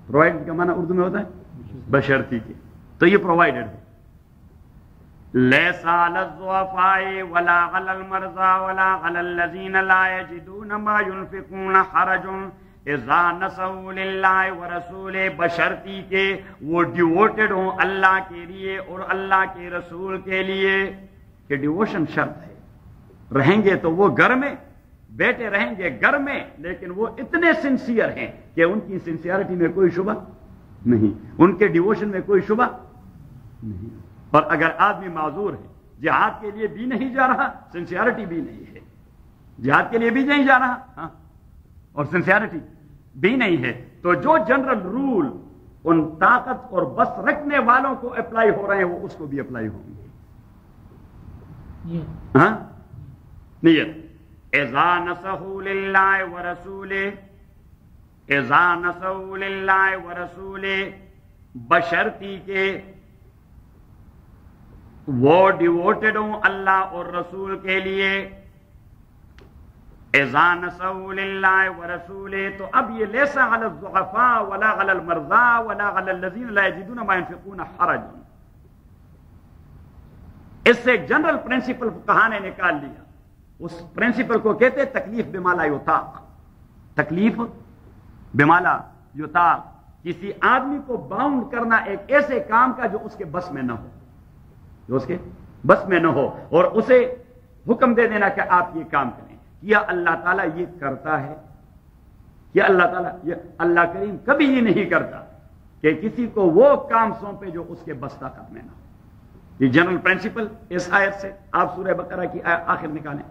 پرووائڈڈ کا معنی اردو میں ہوتا ہے بشرطی کے. تو یہ پرووائڈڈ ہے. لیسا علی الضعفاء ولا علی المرضى ولا علی الذین لا یجدون ما ينفقون حرج اذا نصحوا للہ ورسولہ، بشرطی کے وہ ڈیووٹڈ ہوں اللہ کے لیے اور اللہ کے رسول کے لیے. کہ ڈیووشن شرط ہے. رہیں گے تو وہ گھر میں، بیٹے رہیں گے گھر میں، لیکن وہ اتنے سنسیئر ہیں کہ ان کی سنسیئرٹی میں کوئی شبہ نہیں، ان کے ڈیووشن میں کوئی شبہ نہیں. اور اگر آدمی معذور ہے، جہاد کے لیے بھی نہیں جا رہا، سنسیئرٹی بھی نہیں ہے، جہاد کے لیے بھی نہیں جا رہا ہاں اور سنسیئرٹی بھی نہیں ہے، تو جو جنرل رول ان طاقت اور بس رکھنے والوں کو اپلائی ہو رہے ہیں وہ اس کو بھی اپلائی ہوں گے. ہاں نیت اذا نصحوا للہ ورسولہ، اذا نصحوا للہ ورسولہ، بشرطی کے وہ ڈیووٹڈ ہوں اللہ اور رسول کے لیے. اذا نصحوا للہ ورسولہ، تو اب یہ لیسا علی الضعفاء ولا علی المرضى ولا علی الذین لا یجدون ما ينفقون حرج، اس سے ایک جنرل پرنسپل فقہا نے نکال لیا. اس پرنسپل کو کہتے تکلیف بما لا یطاق. تکلیف بما لا یطاق، کسی آدمی کو باؤنڈ کرنا ایک ایسے کام کا جو اس کے بس میں نہ ہو، جو اس کے بس میں نہ ہو، اور اسے حکم دے دینا کہ آپ یہ کام کریں. یا اللہ تعالیٰ یہ کرتا ہے، یا اللہ تعالیٰ یہ اللہ کریم کبھی یہ نہیں کرتا کہ کسی کو وہ کام سونپے جو اس کے بس طاقت میں نہ ہو. یہ جنرل پرنسپل اس آیت سے آپ سورہ بقرہ کی آخر نکالیں.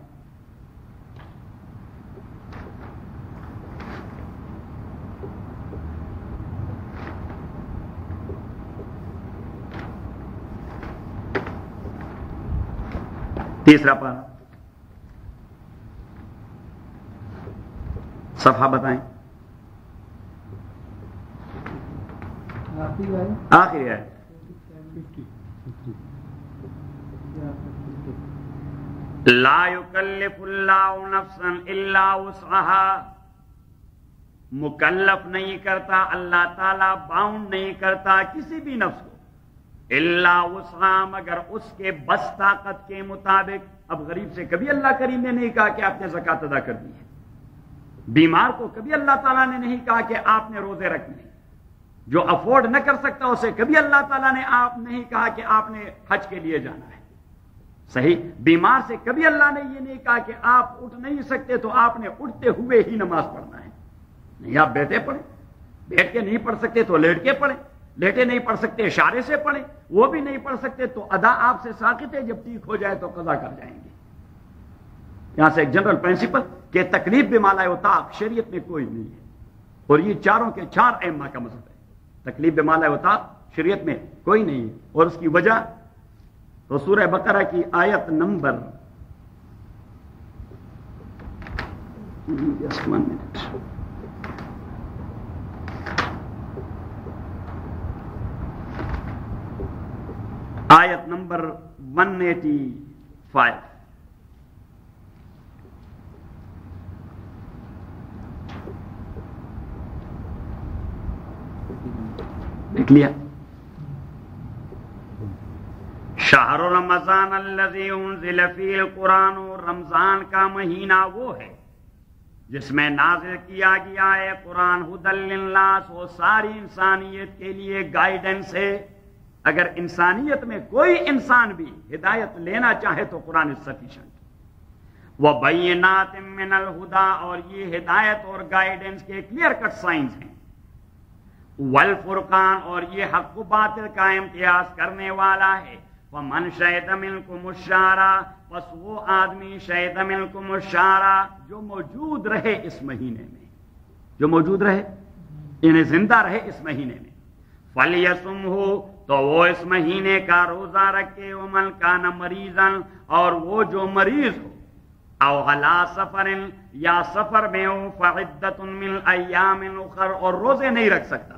تیسرا پارہ، صفحہ بتائیں. آخری ہے لا یکلف اللہ نفسا الا وسعها، مکلف نہیں کرتا اللہ تعالیٰ، باؤنڈ نہیں کرتا کسی بھی نفس کو، الا وسعها، مگر اس کے بس طاقت کے مطابق. اب غریب سے کبھی اللہ کریم نے نہیں کہا کہ آپ نے زکوٰۃ ادا کرنی ہے، بیمار کو کبھی اللہ تعالیٰ نے نہیں کہا کہ آپ نے روزے رکھنے، جو افورڈ نہ کر سکتا اسے کبھی اللہ تعالیٰ نے آپ نہیں کہا کہ آپ نے حج کے لیے جانا ہے. صحیح. بیمار سے کبھی اللہ نے یہ نہیں کہا کہ آپ اٹھ نہیں سکتے تو آپ نے اٹھتے ہوئے ہی نماز پڑھنا ہے. نہیں، آپ بیٹھے پڑھیں، بیٹھ کے نہیں پڑھ سکتے تو لیٹ کے پڑھیں، لیٹے نہیں پڑھ سکتے اشارے سے پڑھیں، وہ بھی نہیں پڑھ سکتے تو ادا آپ سے ساقط ہے، جب ٹھیک ہو جائے تو قضا کر جائیں گے. یہاں سے ایک جنرل پرنسپل کہ تکلیف بما لا یطاق شریعت میں کوئی نہیں ہے، اور یہ چاروں کے چار ائمہ کا مذہب ہے. تکلیف بما لا یطاق شریعت میں کوئی نہیں ہے، اور اس کی وجہ تو سورہ بقرہ کی آیت نمبر آیت نمبر 185. دیکھ لیا. شہر رمضان الذی انزل فیہ القرآن، رمضان کا مہینہ وہ ہے جس میں نازل کیا گیا ہے قرآن، ھدی للناس، وہ ساری انسانیت کے لیے گائیڈنس ہے. اگر انسانیت میں کوئی انسان بھی ہدایت لینا چاہے تو قرآن از سفیشنٹ. وبینات من الہدی، اور یہ ہدایت اور گائیڈنس کے کلیئر کٹ سائنز ہیں. والفرقان، اور یہ حق و باطل کا امتیاز کرنے والا ہے. ومن شہد منکم الشہر، پس وہ آدمی شہد منکم الشہر جو موجود رہے اس مہینے میں، جو موجود رہے انہیں زندہ رہے اس مہینے میں. فلیصمہ، تو وہ اس مہینے کا روزہ رکھے. ومن کان مریضا، اور وہ جو مریض ہو، او علی سفر، یا سفر میں ہو، فعدۃ من ایام اخر، اور روزے نہیں رکھ سکتا،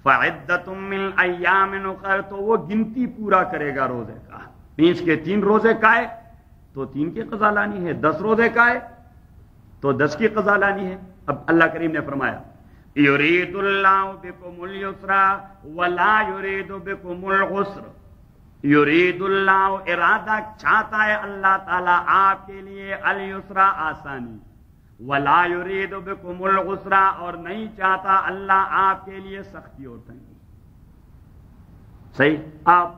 فعدۃ من ایام اخر، تو وہ گنتی پورا کرے گا روزے کا. مینس کے 3 روزے کائے تو 3 کی قضا لانی ہے، 10 روزے کائے تو 10 کی قضا لانی ہے. اب اللہ کریم نے فرمایا یرید اللہ بکم اليسر ولا یرید بکم العسر. یرید اللہ، ارادہ چاہتا ہے اللہ تعالیٰ آپ کے لیے الیسر، آسانی، ولا یرید بکم العسر، اور نہیں چاہتا اللہ آپ کے لیے سختی اور تنگی. صحیح. آپ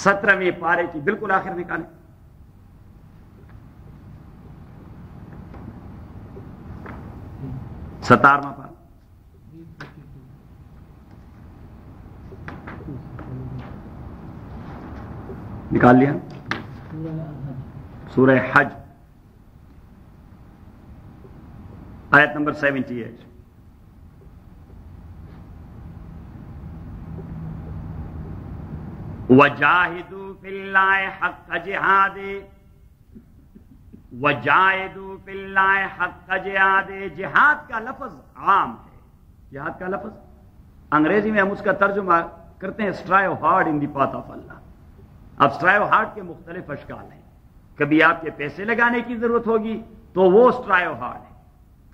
17ویں پارے کی بالکل آخر نکالیں. ستارواں پارہ نکال لیا. سورہ حج آیت نمبر 78. وجاہدوا فی اللہ حق جہادہ، وجاہدوا فی اللہ حق جہادہ. جہاد کا لفظ عام ہے. جہاد کا لفظ انگریزی میں ہم اس کا ترجمہ کرتے ہیں strive hard in the path of Allah. اب اسٹرائیو ہارڈ کے مختلف اشکال ہیں. کبھی آپ کے پیسے لگانے کی ضرورت ہوگی تو وہ اسٹرائیو ہارڈ ہے.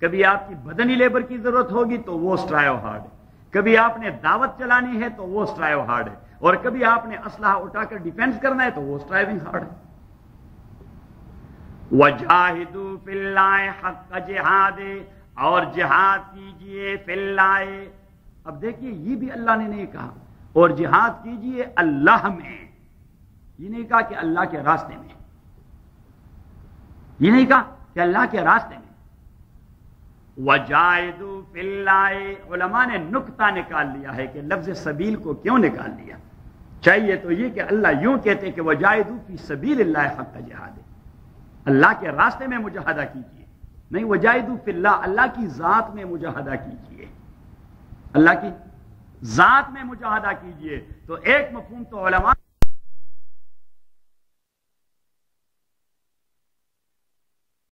کبھی آپ کی بدنی لیبر کی ضرورت ہوگی تو وہ اسٹرائیو ہارڈ ہے. کبھی آپ نے دعوت چلانی ہے تو وہ اسٹرائیو ہارڈ ہے. اور کبھی آپ نے اسلحہ اٹھا کر ڈیفینس کرنا ہے تو وہ اسٹرائیونگ ہارڈ ہے. وجاہدوا فی اللہ حق جہاد، اور جہاد کیجئے فی اللہ. اب دیکھیے یہ بھی اللہ نے نہیں کہا اور جہاد کیجئے اللہ میں، یہ نہیں کہا کہ اللہ کے راستے میں، یہ نہیں کہا کہ اللہ کے راستے میں. وجاہدوا فی اللہ، علماء نے نکتہ نکال لیا ہے کہ لفظ سبیل کو کیوں نکال دیا. چاہیے تو یہ کہ اللہ یوں کہتے کہ وجاہدوا فی سبیل اللہ حق جہاد، اللہ کے راستے میں مجاہدہ کیجیے. نہیں، وجاہدوا فی اللہ، اللہ کی ذات میں مجاہدہ کیجیے، اللہ کی ذات میں مجاہدہ کیجیے. تو ایک مفہوم تو علماء